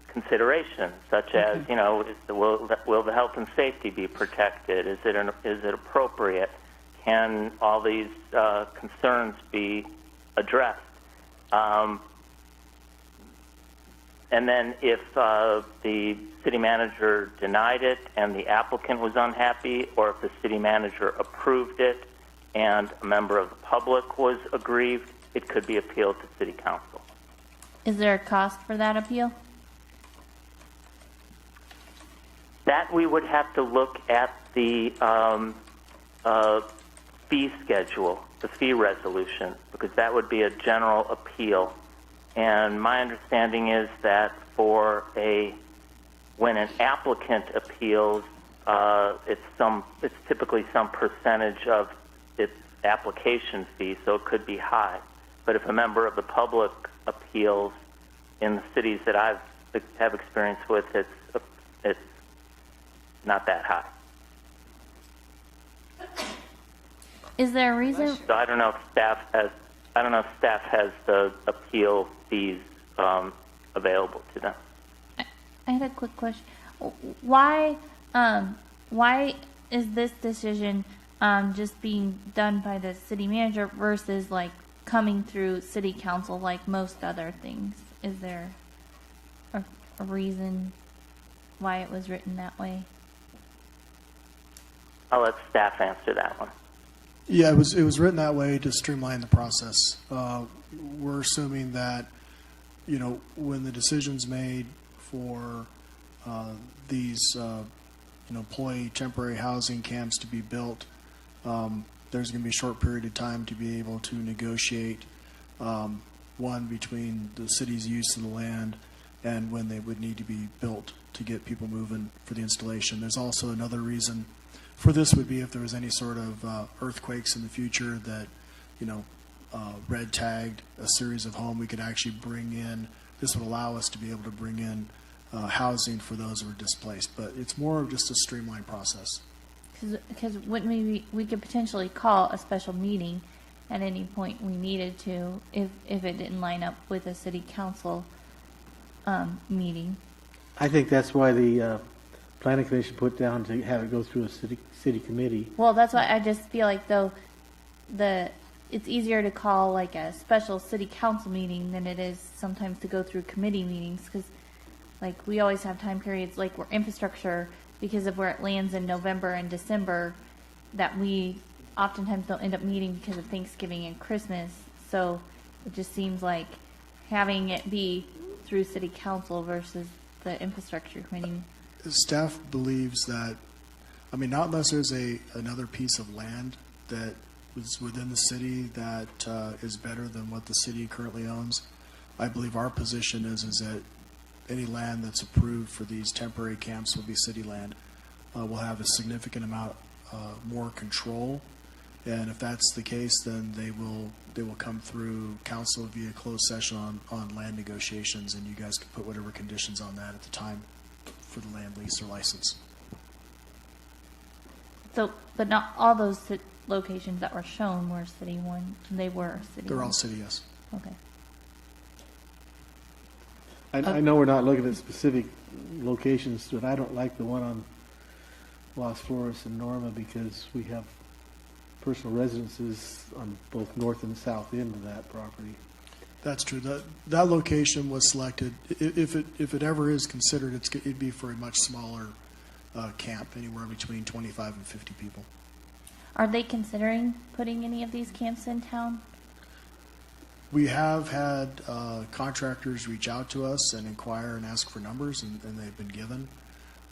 considerations, such as will the health and safety be protected? Is it appropriate? Can all these concerns be addressed? And then if the city manager denied it and the applicant was unhappy, or if the city manager approved it and a member of the public was aggrieved, it could be appealed to city council. Is there a cost for that appeal? That we would have to look at the fee schedule, the fee resolution, because that would be a general appeal. And my understanding is that when an applicant appeals, it's typically some percentage of its application fee, so it could be high. But if a member of the public appeals in the cities that I have experience with, it's not that high. Is there a reason? So I don't know if staff has the appeal fees available to them. I had a quick question. Why is this decision just being done by the city manager versus like coming through city council like most other things? Is there a reason why it was written that way? I'll let staff answer that one. Yeah, it was written that way to streamline the process. We're assuming that, when the decision's made for these, employee temporary housing camps to be built, there's going to be a short period of time to be able to negotiate, one, between the city's use of the land and when they would need to be built to get people moving for the installation. There's also another reason for this would be if there was any sort of earthquakes in the future that, red tagged a series of homes, we could actually bring in. This would allow us to be able to bring in housing for those who are displaced. But it's more of just a streamlined process. Because we could potentially call a special meeting at any point we needed to if it didn't line up with a city council meeting. I think that's why the planning commission put down to have it go through a city committee. Well, that's why I just feel like though it's easier to call like a special city council meeting than it is sometimes to go through committee meetings, because like we always have time periods like we're infrastructure, because of where it lands in November and December, that we oftentimes don't end up meeting because of Thanksgiving and Christmas. So it just seems like having it be through city council versus the infrastructure committee. Staff believes that, not unless there's another piece of land that was within the city that is better than what the city currently owns. I believe our position is that any land that's approved for these temporary camps will be city land. We'll have a significant amount more control, and if that's the case, then they will come through council via closed session on land negotiations, and you guys can put whatever conditions on that at the time for the land lease or license. So, but not all those locations that were shown were city one. They were city. They're all city, yes. Okay. I know we're not looking at specific locations, but I don't like the one on Las Flores and Norma because we have personal residences on both north and south end of that property. That's true. That location was selected. If it ever is considered, it'd be for a much smaller camp, anywhere between 25 and 50 people. Are they considering putting any of these camps in town? We have had contractors reach out to us and inquire and ask for numbers, and they've been given.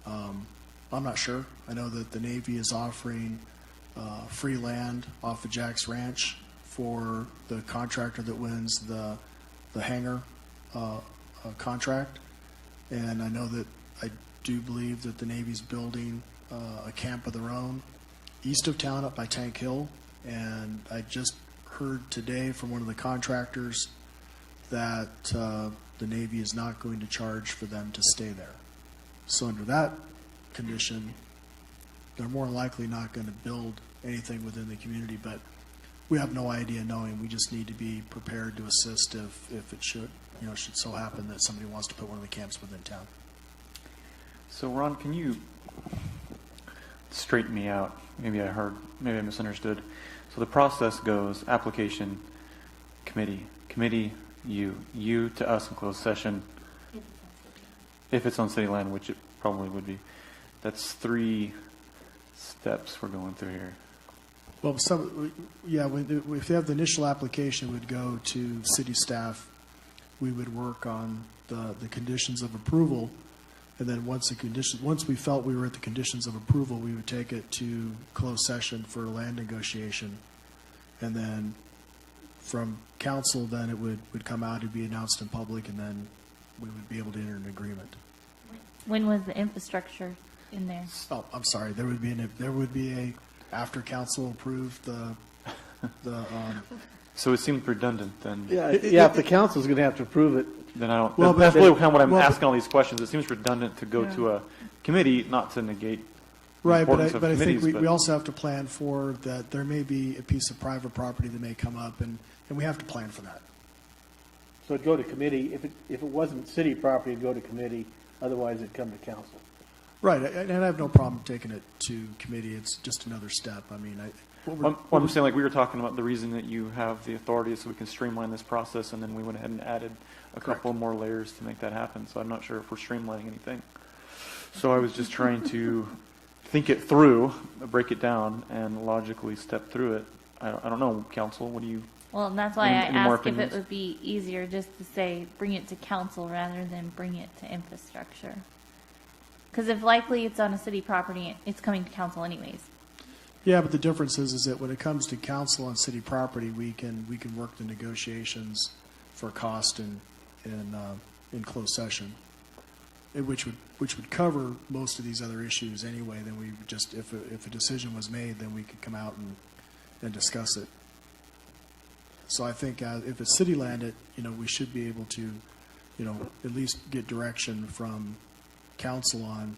I'm not sure. I know that the Navy is offering free land off of Jack's Ranch for the contractor that wins the hangar contract. And I know that I do believe that the Navy's building a camp of their own east of town up by Tank Hill. And I just heard today from one of the contractors that the Navy is not going to charge for them to stay there. So under that condition, they're more likely not going to build anything within the community, but we have no idea knowing. We just need to be prepared to assist if it should so happen that somebody wants to put one of the camps within town. So Ron, can you straighten me out? Maybe I misunderstood. So the process goes application, committee, you to us in closed session. If it's on city land, which it probably would be. That's 3 steps we're going through here. Well, if they have the initial application, it would go to city staff. We would work on the conditions of approval, and then once we felt we were at the conditions of approval, we would take it to closed session for land negotiation, and then from council, then it would come out and be announced in public, and then we would be able to enter an agreement. When was the infrastructure in there? Oh, I'm sorry. There would be a after council approved the. So it seemed redundant then. Yeah, if the council is going to have to approve it, then I don't. Well, that's really kind of what I'm well, asking all these questions. It seems redundant to go to a committee, not to negate. Right, but I think we also have to plan for that. There may be a piece of private property that may come up, and we have to plan for that. so it'd go to committee. If it wasn't city property, it'd go to committee. Otherwise, it'd come to council. Right, and I have no problem taking it to committee. It's just another step. I mean, I'm saying, like we were talking about, the reason that you have the authority is so we can streamline this process, and then we went ahead and added a couple more layers to make that happen. So I'm not sure if we're streamlining anything. So I was just trying to think it through, break it down, and logically step through it. I don't know, council, what do you? Well, and that's why I Any more asked if it opinions? would be easier just to say, bring it to council rather than bring it to infrastructure. Because if likely it's on a city property, it's coming to council anyways. yeah, but the difference is that when it comes to council on city property, we can work the negotiations for cost in closed session, which would cover most of these other issues anyway. Then we would just, if a decision was made, then we could come out and discuss it. So I think if it's city land, we should be able to, at least get direction from council on,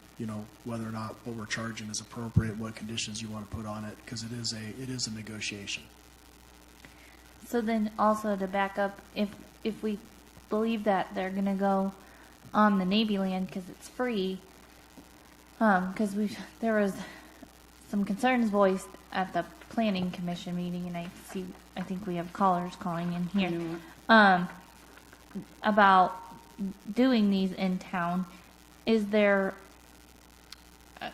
whether or not what we're charging is appropriate, what conditions you want to put on it, because it is a negotiation. So then also to back up, if we believe that they're going to go on the Navy land because it's free, because there was some concerns voiced at the planning commission meeting, and I think we have callers calling in here, about doing these in town. Is there,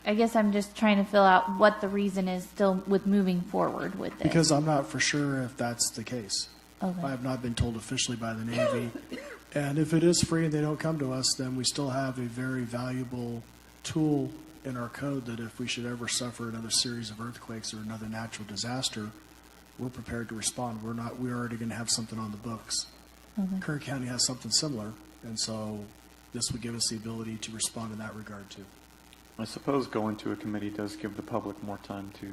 I guess I'm just trying to fill out what the reason is still with moving forward with this. Because I'm not for sure if that's the case. Okay. I have not been told officially by the Navy. And if it is free and they don't come to us, then we still have a very valuable tool in our code that if we should ever suffer another series of earthquakes or another natural disaster, we're prepared to respond. We're already going to have something on the books. Okay. Kern County has something similar, and so this would give us the ability to respond in that regard too. I suppose going to a committee does give the public more time to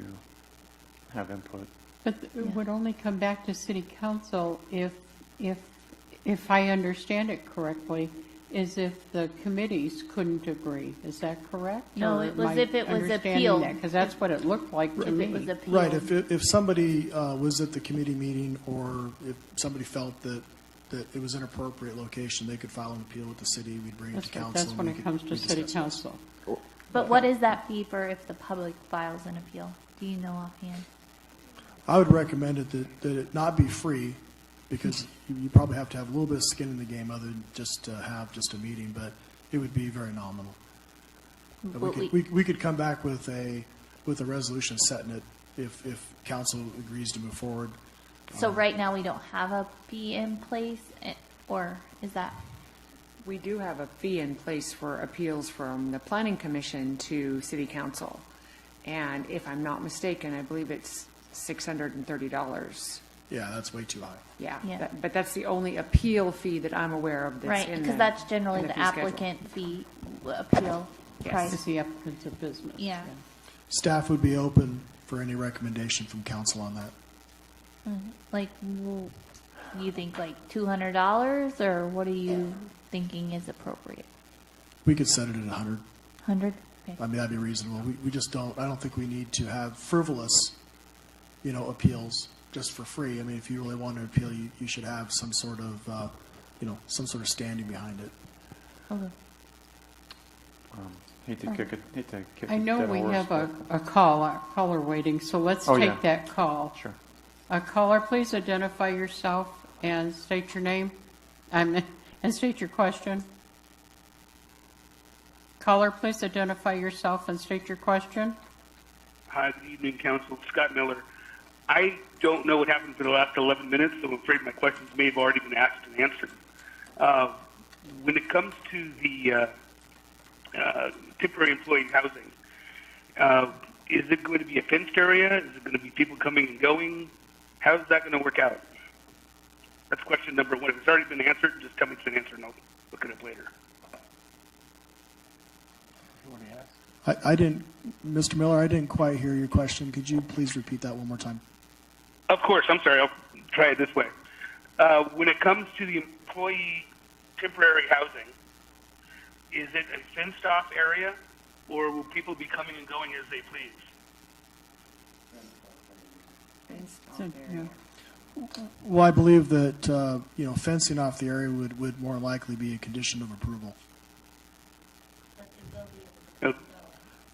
have input. But it would only come back to city council if I understand it correctly, is if the committees couldn't agree. Is that correct? No, it was if it was appealed. Because that's what it looked like to me. If it was appealed. Right. If somebody was at the committee meeting, or if somebody felt that it was an inappropriate location, they could file an appeal with the city. We'd bring it to council. That's when it comes to city council. But what is that fee for if the public files an appeal? Do you know offhand? I would recommend that it not be free, because you probably have to have a little bit of skin in the game other than just to have just a meeting, but it would be very nominal. We could come back with a resolution setting it if council agrees to move forward, So right now, we don't have a fee in place, or is that? We do have a fee in place for appeals from the Planning Commission to City Council. And if I'm not mistaken, I believe it's $630. Yeah, that's way too high. Yeah, Yeah. but that's the only appeal fee that I'm aware of that's Right, in because that's generally in the fee schedule. applicant fee appeal price. It's the applicant's of business. Yeah. Staff would be open for any recommendation from council on that. Like, you think like $200, or what are you thinking is appropriate? We could set it at 100. 100? Okay. I mean, that'd be reasonable. We just don't, I don't think we need to have frivolous, appeals just for free. I mean, if you really want to appeal, you should have some sort of, some sort of standing behind it. Okay. Hate to kick it. I know we have a caller waiting, so let's take that call. Sure. Caller, please identify yourself and state your name, and state your question. Caller, please identify yourself and state your question. Hi, good evening, Council. Scott Miller. I don't know what happened for the last 11 minutes, so I'm afraid my questions may have already been asked and answered. When it comes to the temporary employee housing, is it going to be a fenced area? Is it going to be people coming and going? How's that going to work out? That's question number one. If it's already been answered, just tell me it's been answered and I'll look it up later. I didn't, Mr. Miller, I didn't quite hear your question. Could you please repeat that one more time? Of course. I'm sorry. I'll try it this way. When it comes to the employee temporary housing, is it a fenced-off area, or will people be coming and going as they please? Well, I believe that, fencing off the area would more likely be a condition of approval.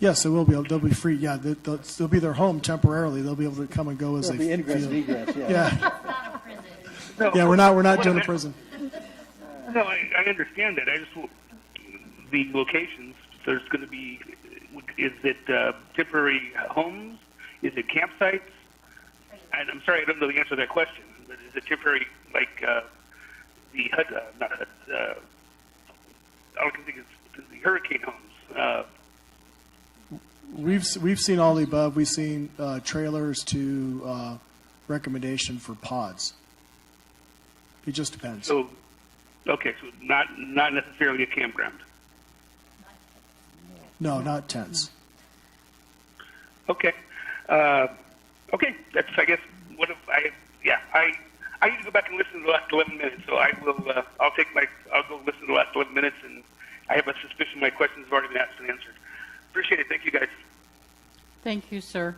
Yes, they will be. They'll be free. Yeah, they'll be their home temporarily. They'll be able to come and go as they ingress feel. and egress, yeah. Yeah. Yeah, we're not doing a prison. No, I understand that. I just the locations. There's going to be. Is it temporary homes? Is it campsites? And I'm sorry, I don't know the answer to that question. But is it temporary, like the HUD? Not HUD. I don't think it's the hurricane homes. We've seen all the above. We've seen trailers to recommendation for pods. It just depends. So, okay, so not necessarily a campground. No, not tents. Okay. Okay, that's, I guess, what if I need to go back and listen to the last 11 minutes, so I will, I'll go listen to the last 11 minutes, and I have a suspicion my questions have already been asked and answered. Appreciate it. Thank you, guys. Thank you, sir.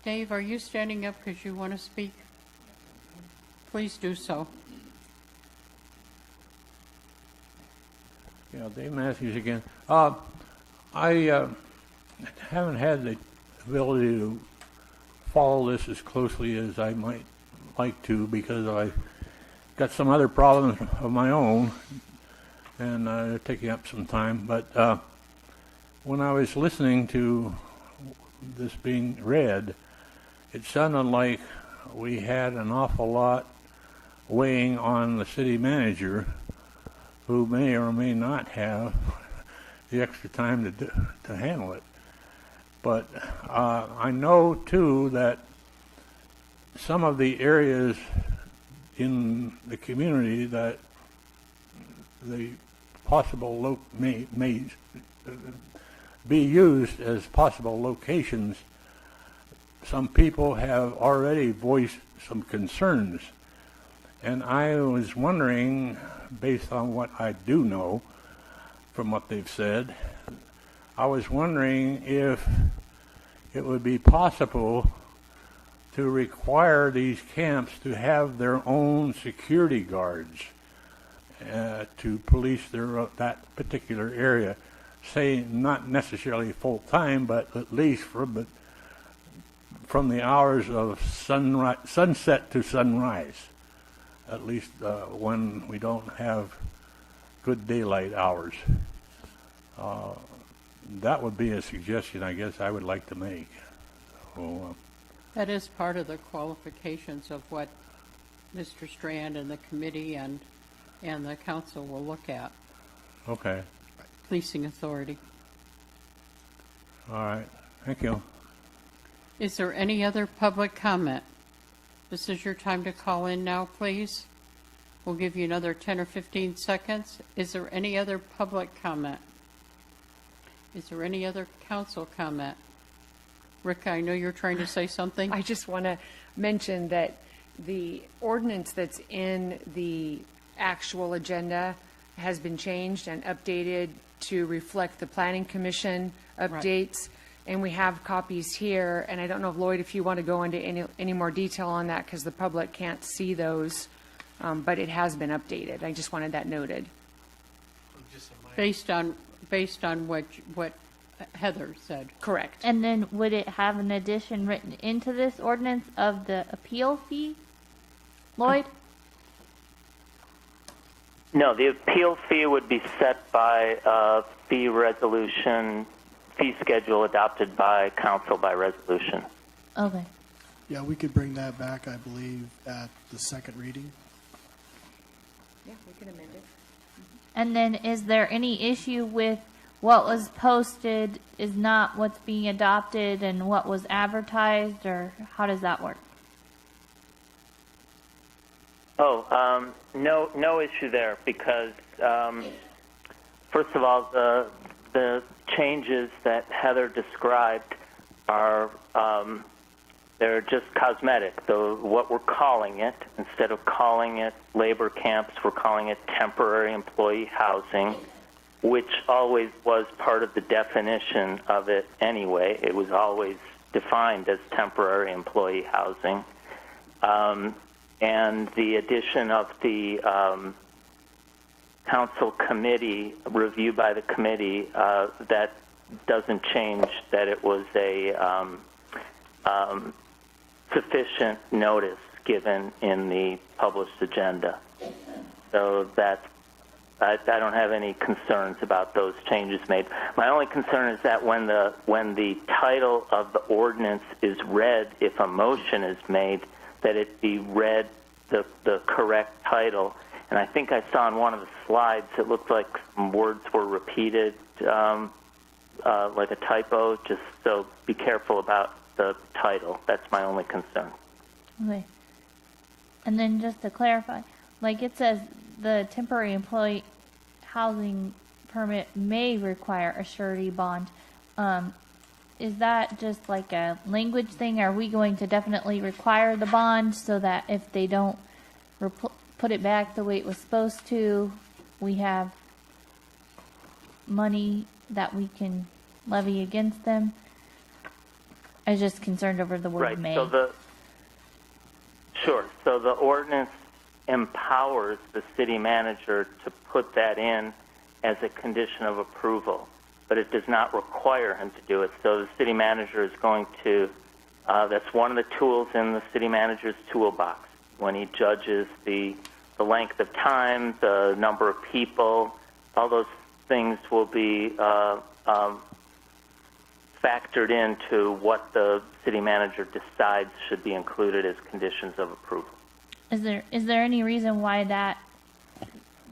Dave, are you standing up because you want to speak? Please do so. Yeah, Dave Matthews again. I haven't had the ability to follow this as closely as I might like to because I got some other problems of my own, and they're taking up some time. But when I was listening to this being read, it sounded like we had an awful lot weighing on the city manager, who may or may not have the extra time to handle it. But I know, too, that some of the areas in the community that the possible may be used as possible locations, some people have already voiced some concerns. And I was wondering, based on what I do know from what they've said, I was wondering if it would be possible to require these camps to have their own security guards to police that particular area. Say not necessarily full time, but at least from the hours of sunset to sunrise, at least when we don't have good daylight hours. That would be a suggestion I guess I would like to make. So, That is part of the qualifications of what Mr. Strand and the committee and the council will look at. Okay. Policing authority. All right. Thank you. Is there any other public comment? This is your time to call in now, please. We'll give you another 10 or 15 seconds. Is there any other public comment? Is there any other council comment? Rick, I know you're trying to say something. I just want to mention that the ordinance that's in the actual agenda has been changed and updated to reflect the Planning Commission updates. And we have copies here. And I don't know, Lloyd, if you want to go into any more detail on that, because the public can't see those. But it has been updated. I just wanted that noted. Based on what Heather said. Correct. And then would it have an addition written into this ordinance of the appeal fee, Lloyd? No, the appeal fee would be set by a fee schedule adopted by council by resolution. Okay. Yeah, we could bring that back, I believe, at the second reading. Yeah, we can amend it. And then is there any issue with what was posted is not what's being adopted and what was advertised, or how does that work? No issue there, because first of all, the changes that Heather described are they're just cosmetic. So what we're calling it, instead of calling it labor camps, we're calling it temporary employee housing, which always was part of the definition of it anyway. It was always defined as temporary employee housing. And the addition of the council committee, review by the committee, that doesn't change that it was a sufficient notice given in the published agenda. So that I don't have any concerns about those changes made. My only concern is that when the title of the ordinance is read, if a motion is made, that it be read the correct title. And I think I saw on one of the slides it looked like some words were repeated, like a typo. Just so be careful about the title. That's my only concern. Okay. And then just to clarify, like it says, the temporary employee housing permit may require a surety bond. Is that just like a language thing? Are we going to definitely require the bond so that if they don't put it back the way it was supposed to, we have money that we can levy against them? I was just concerned over the word may. So the ordinance empowers the city manager to put that in as a condition of approval, but it does not require him to do it. So the city manager is going to, that's one of the tools in the city manager's toolbox when he judges the length of time, the number of people, all those things will be factored into what the city manager decides should be included as conditions of approval. Is there any reason why that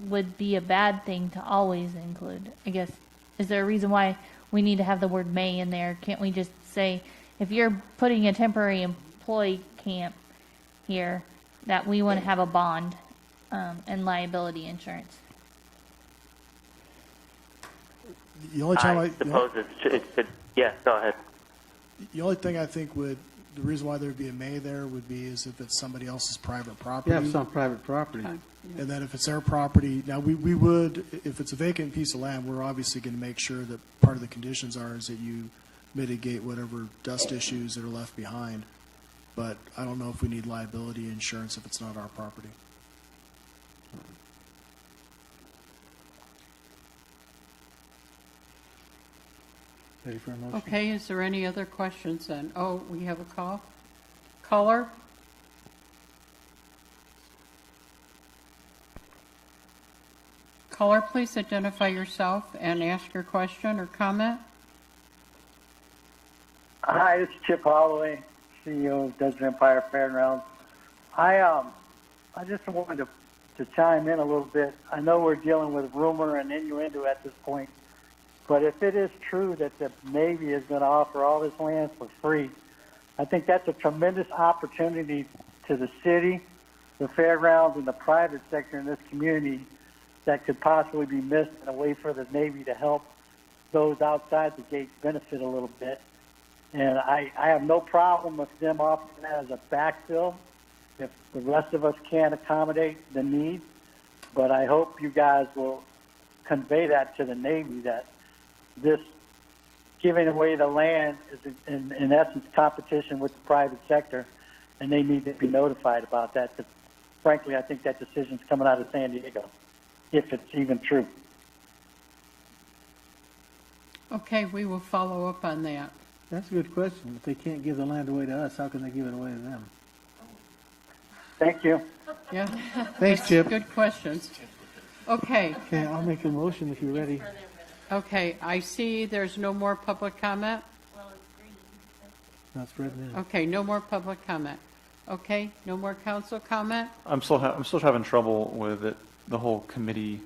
would be a bad thing to always include? I guess, is there a reason why we need to have the word may in there? Can't we just say, if you're putting a temporary employee camp here, that we want to have a bond and liability insurance? The only time I suppose it could, yeah, go ahead. The only thing I think the reason why there would be a may there would be is if it's somebody else's private property. Yeah, if it's on private property. And then if it's their property, now we would, if it's a vacant piece of land, we're obviously going to make sure that part of the conditions is that you mitigate whatever dust issues that are left behind. But I don't know if we need liability insurance if it's not our property. Ready for a motion? Okay, is there any other questions then? Oh, we have a call. Caller? Caller, please identify yourself and ask your question or comment. Hi, this is Chip Holloway. CEO of Desert Empire Fairgrounds. I just wanted to chime in a little bit. I know we're dealing with rumor and innuendo at this point, but if it is true that the Navy is going to offer all this land for free, I think that's a tremendous opportunity to the city, the fairgrounds, and the private sector in this community that could possibly be missed, and a way for the Navy to help those outside the gates benefit a little bit. And I have no problem with them offering that as a backfill if the rest of us can't accommodate the need. But I hope you guys will convey that to the Navy, that this giving away the land is in essence competition with the private sector, and they need to be notified about that. But frankly, I think that decision's coming out of San Diego, if it's even true. Okay, we will follow up on that. That's a good question. If they can't give the land away to us, how can they give it away to them? Thank you. Yeah. Thanks, That's Chip. Good questions. Okay. Okay, I'll make a motion if you're ready. Okay, I see there's no more public comment. That's red now. Okay, no more public comment. Okay, no more council comment? I'm still having trouble with it, the whole committee,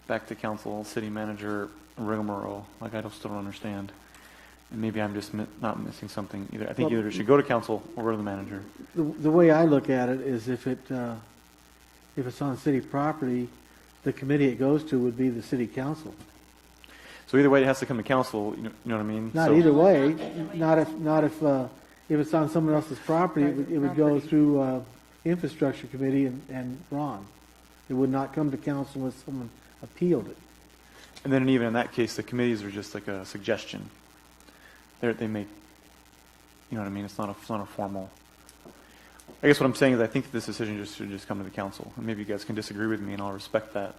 back to council, city manager rigmarole. Like, I still don't understand. And maybe I'm just not missing something either. I think either it should go to council or go to the manager. The way I look at it is if it's on city property, the committee it goes to would be the city council. So either way, it has to come to council. You know what I mean? Not either way. Not if it's on someone else's property, it would go through infrastructure committee and Ron. It would not come to council unless someone appealed it. And then even in that case, the committees are just like a suggestion. They make, you know what I mean? It's not a formal. I guess what I'm saying is I think this decision should just come to the council. And maybe you guys can disagree with me, and I'll respect that.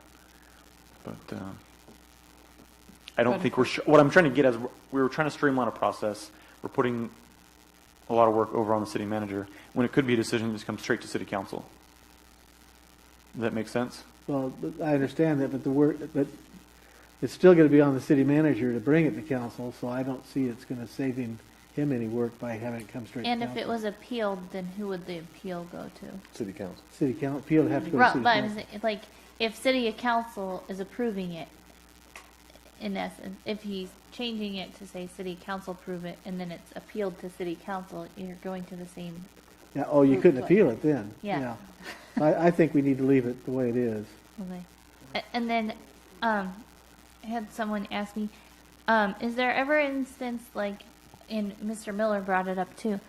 But I don't think what I'm trying to get is we were trying to streamline a process. We're putting a lot of work over on the city manager when it could be a decision that just comes straight to city council. Does that make sense? Well, I understand that, but it's still going to be on the city manager to bring it to council, so I don't see it's going to save him any work by having it come straight to And council. if it was appealed, then who would the appeal go to? City council. City council, appeal would have to go to Right, city but I'm council. saying, like, if city council is approving it, in essence, if he's changing it to say city council approve it, and then it's appealed to city council, you're going to the same. Yeah, oh, you couldn't appeal it then. Yeah. I think we need to leave it the way it is. Okay. And then, I had someone ask me, is there ever an instance, like, and Mr. Miller brought it up too,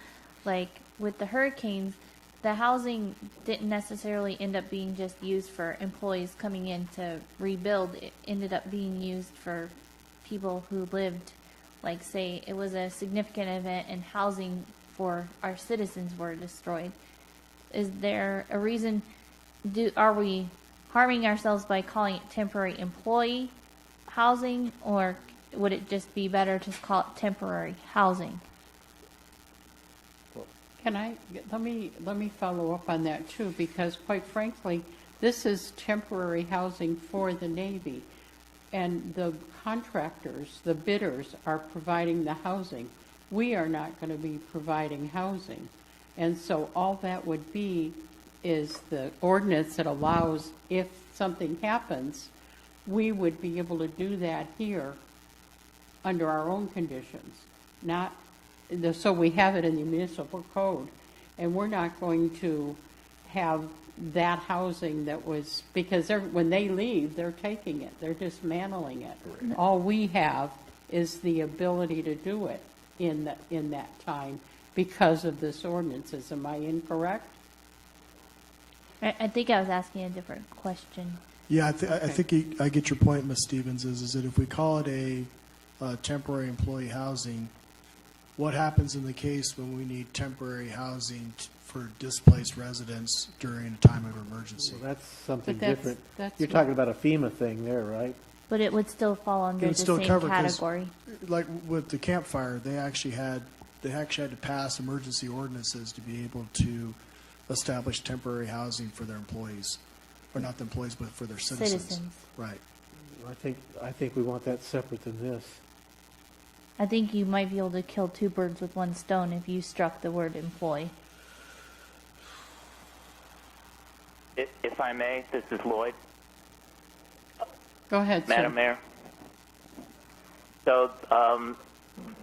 like with the hurricanes, the housing didn't necessarily end up being just used for employees coming in to rebuild. It ended up being used for people who lived, like say it was a significant event and housing for our citizens were destroyed. Is there a reason, are we harming ourselves by calling it temporary employee housing, or would it just be better to call it temporary housing? Let me follow up on that too, because quite frankly, this is temporary housing for the Navy, and the contractors, the bidders, are providing the housing. We are not going to be providing housing, and so all that would be is the ordinance that allows, if something happens, we would be able to do that here under our own conditions, so we have it in the municipal code, and we're not going to have that housing that was, because when they leave, they're taking it, they're dismantling it. Right. All we have is the ability to do it in that time because of this ordinances. Am I incorrect? I think I was asking a different question. Yeah, I think I get your point, Ms. Stevens, is that if we call it a temporary employee housing, what happens in the case when we need temporary housing for displaced residents during a time of emergency? Well, that's something different. You're talking about a FEMA thing there, right? But it would still fall under the same category. Like with the campfire, they actually had to pass emergency ordinances to be able to establish temporary housing for their employees, or not the employees, but for their citizens. Right. I think we want that separate than this. I think you might be able to kill two birds with one stone if you struck the word employee. If I may, this is Lloyd. Go ahead, Madam sir. Mayor. So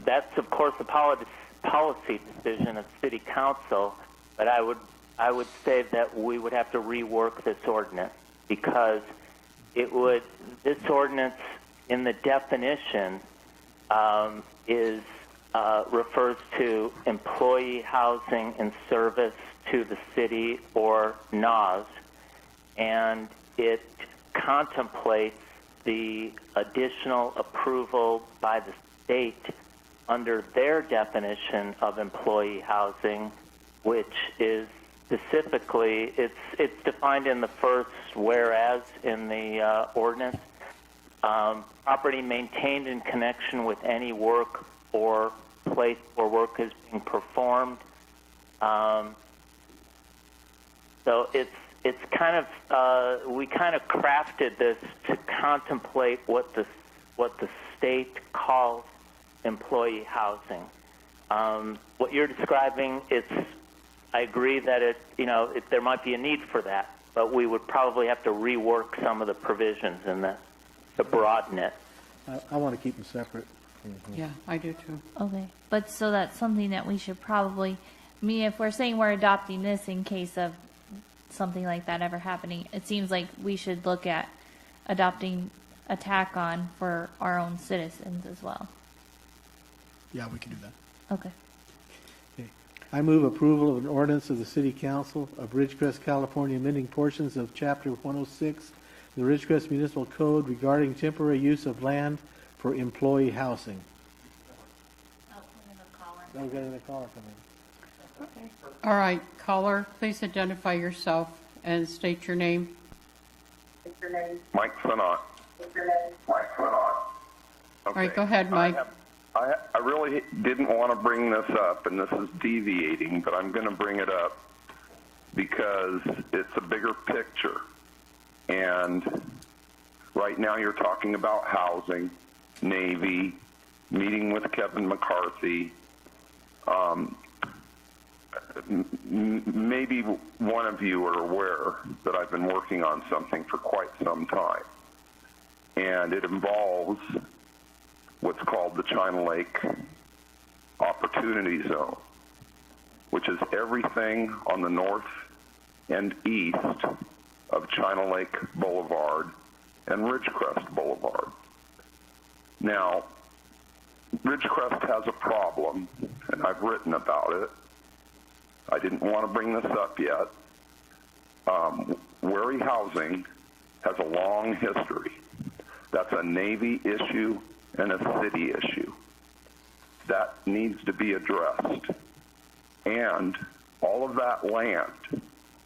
that's of course a policy decision of City Council, but I would say that we would have to rework this ordinance because this ordinance in the definition refers to employee housing and service to the city or NAS, and it contemplates the additional approval by the state under their definition of employee housing, which is specifically, it's defined in the first whereas in the ordinance, property maintained in connection with any work or place where work is being performed. So it's kind of we kind of crafted this to contemplate what the state calls employee housing. What you're describing, I agree that there might be a need for that, but we would probably have to rework some of the provisions in this to broaden it. I want to keep them separate. Yeah, I do too. Okay, but so that's something that we should probably, I mean, if we're saying we're adopting this in case of something like that ever happening, it seems like we should look at adopting a tack on for our own citizens as well. Yeah, we can do that. Okay. I move approval of an ordinance of the City Council of Ridgecrest, California, amending portions of Chapter 106, the Ridgecrest Municipal Code regarding temporary use of land for employee housing. Oh, we got another caller coming. Okay. All right, caller, please identify yourself and state your name. Mike Sinot. All right, go ahead, Mike. I really didn't want to bring this up, and this is deviating, but I'm going to bring it up because it's a bigger picture. And right now you're talking about housing, Navy, meeting with Kevin McCarthy. Maybe one of you are aware that I've been working on something for quite some time. And it involves what's called the China Lake Opportunity Zone, which is everything on the north and east of China Lake Boulevard and Ridgecrest Boulevard. Now, Ridgecrest has a problem, and I've written about it. I didn't want to bring this up yet. Wary housing has a long history. That's a Navy issue and a city issue. That needs to be addressed. And all of that land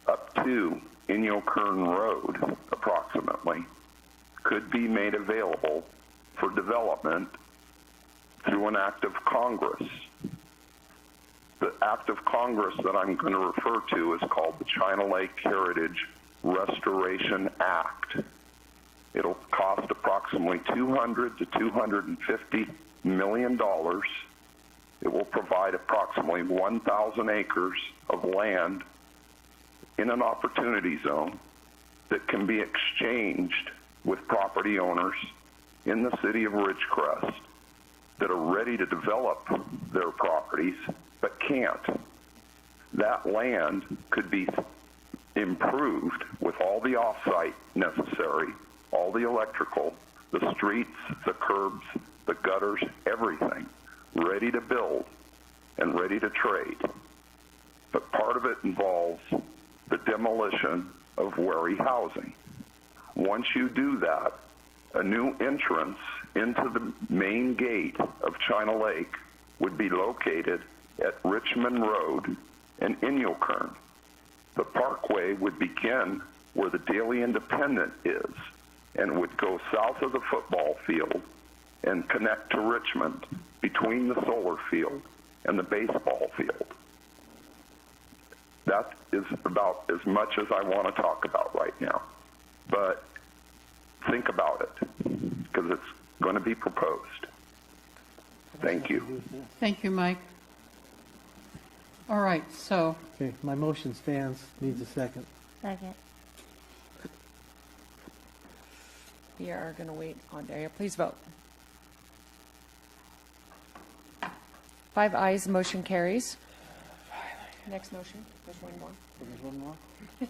up to Inyo Kern Road, approximately, could be made available for development through an act of Congress. The act of Congress that I'm going to refer to is called the China Lake Heritage Restoration Act. It'll cost approximately $200 to $250 million. It will provide approximately 1,000 acres of land in an opportunity zone that can be exchanged with property owners in the city of Ridgecrest that are ready to develop their properties but can't. That land could be improved with all the off-site necessary, all the electrical, the streets, the curbs, the gutters, everything, ready to build and ready to trade. But part of it involves the demolition of wary housing. Once you do that, a new entrance into the main gate of China Lake would be located at Richmond Road and Inyo Kern. The parkway would begin where the Daily Independent is and would go south of the football field and connect to Richmond between the solar field and the baseball field. That is about as much as I want to talk about right now. But think about it, because it's going to be proposed. Thank you. Thank you, Mike. All right, so Okay, my motion stands, needs a second. Second. We are going to wait on Daria. Please vote. 5 ayes, motion carries. Next motion. There's one more. There's one more?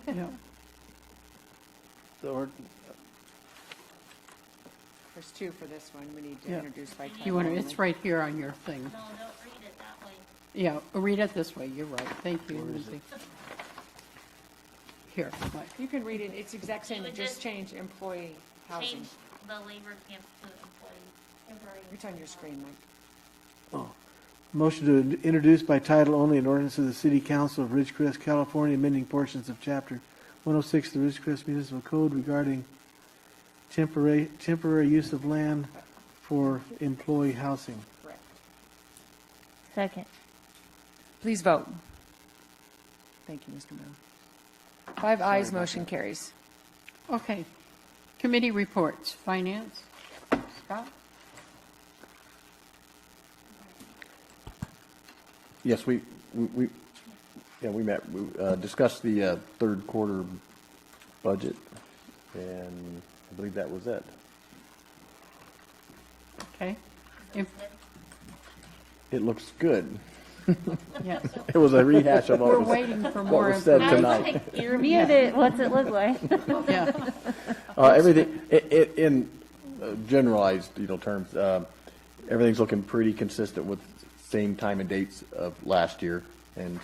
yeah, The ord- There's 2 for this one. We need to Yeah. introduce by title you want to? only. It's right here on your thing. No, don't read it that way. Yeah, read it this way. You're right. Thank you, Lindsay. Here, Mike. You can read it. It's exact same. would Just just change employee housing. Change the labor camps to employees. Temporary. It's on your screen, Mike. Oh. Motion to introduce by title only an ordinance of the City Council of Ridgecrest, California, amending portions of Chapter 106 of the Ridgecrest Municipal Code regarding temporary use of land for employee housing. Correct. Second. Please vote. Thank you, Mr. Mayor. 5 ayes, motion carries. Okay. Committee reports. Finance. Scott? Yes, we met, we discussed the third quarter budget, and I believe that was it. Okay. If, It looks good. yes. It was a rehash of We're what waiting for what more was said information. tonight. You reviewed it. What's it look like? Yeah. Everything, in generalized, terms, everything's looking pretty consistent with same time and dates of last year, and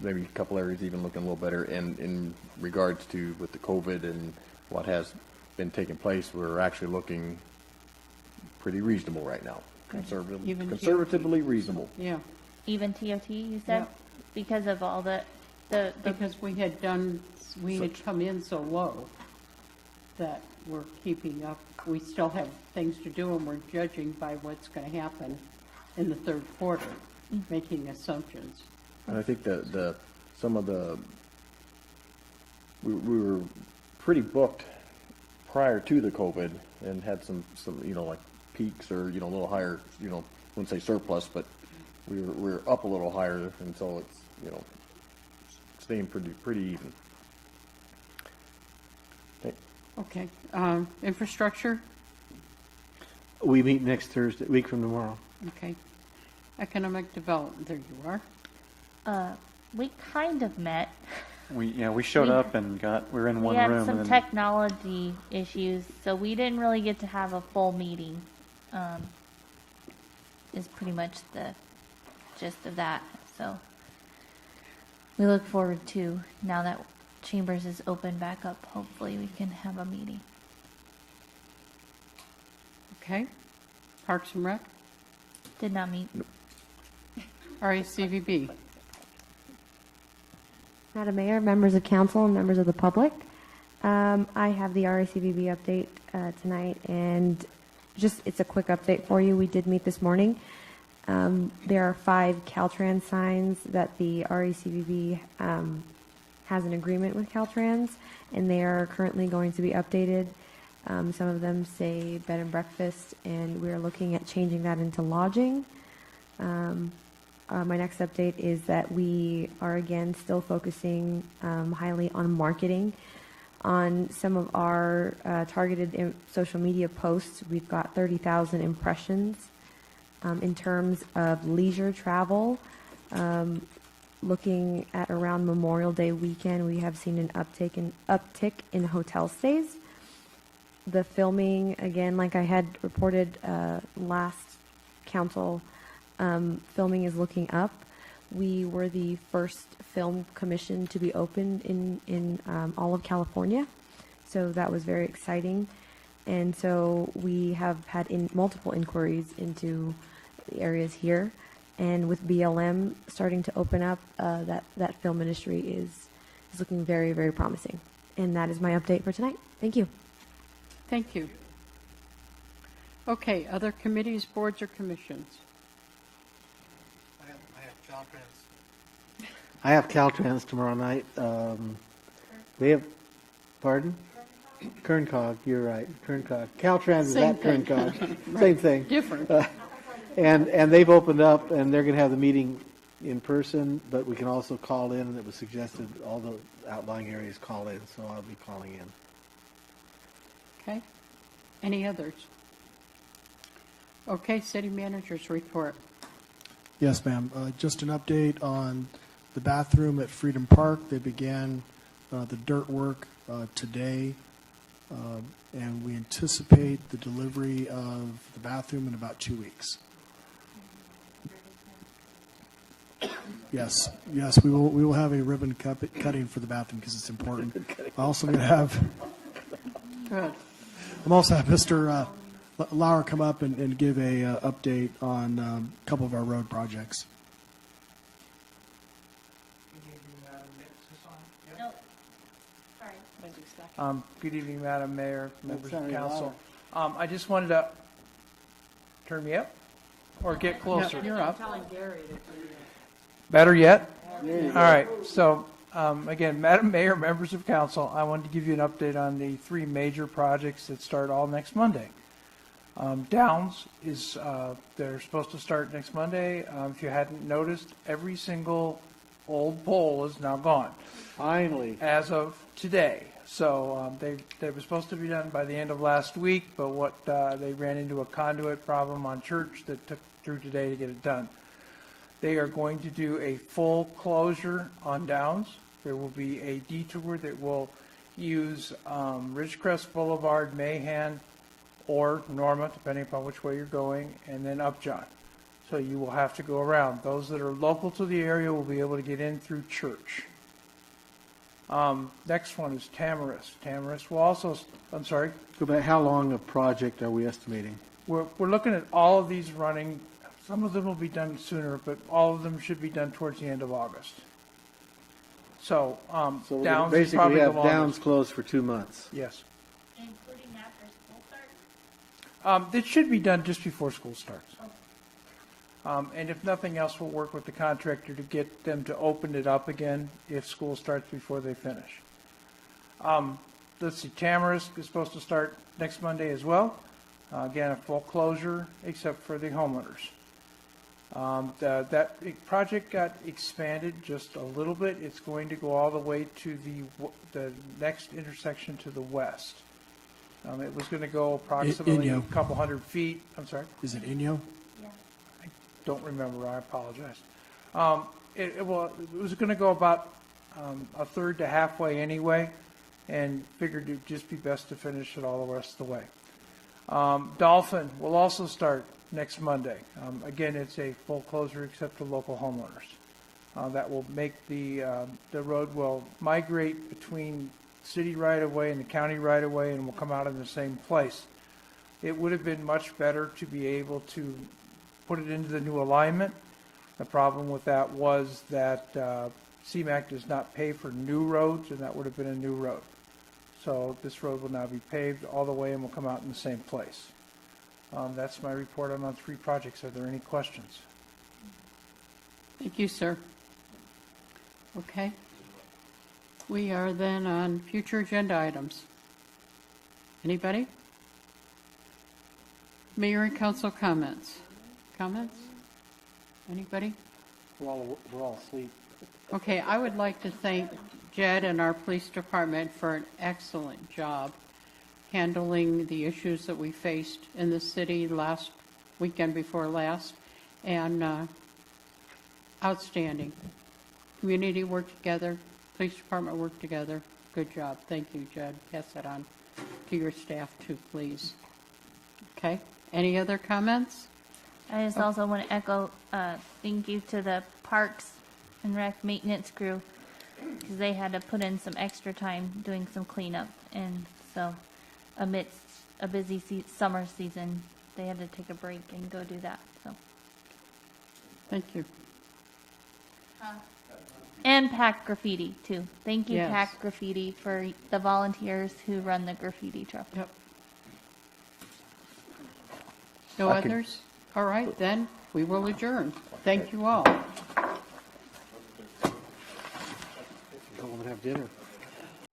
maybe a couple areas even looking a little better. And in regards to with the COVID and what has been taking place, we're actually looking pretty reasonable right now. Even Conservatively reasonable. Yeah. Even TOT, you said? Yeah. Because of all the Because we had come in so low that we're keeping up. We still have things to do, and we're judging by what's going to happen in the third quarter, making assumptions. And I think we were pretty booked prior to the COVID and had some like peaks or, a little higher, wouldn't say surplus, but we were up a little higher, and so it's, staying pretty even. Okay. Infrastructure? We meet next Thursday, week from tomorrow. Okay. Economic development, there you are. we kind of met. We showed up and we were in one We had room. some and then, technology issues, so we didn't really get to have a full meeting. Is pretty much the gist of that. So we look forward to, now that Chambers is open back up, hopefully we can have a meeting. Okay. Parks and Rec? Did not meet. RACVB? Madam Mayor, members of council, and members of the public, I have the RACVB update tonight, and it's a quick update for you. We did meet this morning. There are 5 Caltrans signs that the RACVB has an agreement with Caltrans, and they are currently going to be updated. Some of them say bed and breakfast, and we're looking at changing that into lodging. My next update is that we are again still focusing highly on marketing. On some of our targeted social media posts, we've got 30,000 impressions. In terms of leisure travel, looking at around Memorial Day weekend, we have seen an uptick in hotel stays. The filming, again, like I had reported last council, filming is looking up. We were the first film commission to be opened in all of California, so that was very exciting. And so we have had multiple inquiries into the areas here, and with BLM starting to open up, that film industry is looking very, very promising. And that is my update for tonight. Thank you. Thank you. Okay, other committees, boards, or commissions? I have Caltrans tomorrow night. They have, pardon? Kerncog, you're right, Kerncog. Caltrans is Same at thing. Kerncog. Right. Same thing. Different. And they've opened up, and they're going to have the meeting in person, but we can also call in, and it was suggested all the outlying areas call in, so I'll be calling in. Okay. Any others? Okay, city manager's report. Yes, ma'am. Just an update on the bathroom at Freedom Park. They began the dirt work today, and we anticipate the delivery of the bathroom in about 2 weeks. Yes, we will have a ribbon cutting for the bathroom because it's important. I'm also going to have. Good. I'm also have Mr. Lauer come up and give a update on a couple of our road projects. Good evening, Madam Mayor, members of council. I just wanted to turn me up or get closer. No, you're up. Better yet? All right. So, again, Madam Mayor, members of council, I wanted to give you an update on the 3 major projects that start all next Monday. Downs is, they're supposed to start next Monday. If you hadn't noticed, every single old pole is now gone. Finally. As of today. So they were supposed to be done by the end of last week, but they ran into a conduit problem on Church that took through today to get it done. They are going to do a full closure on Downs. There will be a detour that will use Ridgecrest Boulevard, Mahan, or Norma, depending upon which way you're going, and then Upjohn. So you will have to go around. Those that are local to the area will be able to get in through Church. Next one is Tamarisk. Tamarisk will also, I'm sorry? Go back, how long a project are we estimating? We're looking at all of these running. Some of them will be done sooner, but all of them should be done towards the end of August. So, Downs is probably the longest. Basically, we have Downs closed for 2 months. Yes. Including after school starts? It should be done just before school starts. And if nothing else, we'll work with the contractor to get them to open it up again if school starts before they finish. Let's see, Tamarisk is supposed to start next Monday as well. Again, a full closure except for the homeowners. That project got expanded just a little bit. It's going to go all the way to the next intersection to the west. It was going to go approximately a couple hundred feet. I'm sorry? Is it Inyo? I don't remember. I apologize. It was going to go about a third to halfway anyway, and figured it'd just be best to finish it all the rest of the way. Dolphin will also start next Monday. Again, it's a full closure except for local homeowners. That will make the road will migrate between city right-of-way and the county right-of-way and will come out in the same place. It would have been much better to be able to put it into the new alignment. The problem with that was that CMAQ does not pay for new roads, and that would have been a new road. So this road will now be paved all the way and will come out in the same place. That's my report on 3 projects. Are there any questions? Thank you, sir. Okay. We are then on future agenda items. Anybody? Mayor and council comments. Comments? Anybody? We're all asleep. Okay, I would like to thank Jed and our police department for an excellent job handling the issues that we faced in the city last weekend before last, and outstanding. Community worked together, police department worked together. Good job. Thank you, Jed. Pass that on to your staff too, please. Okay. Any other comments? I just also want to echo thank you to the Parks and Rec maintenance crew, because they had to put in some extra time doing some cleanup, and so amidst a busy summer season, they had to take a break and go do that. So, thank you. And Pack Graffiti too. Thank you, Yes. Pack Graffiti, for the volunteers who run the graffiti truck. Yep. No others? All right, then we will adjourn. Thank you all. Go home and have dinner.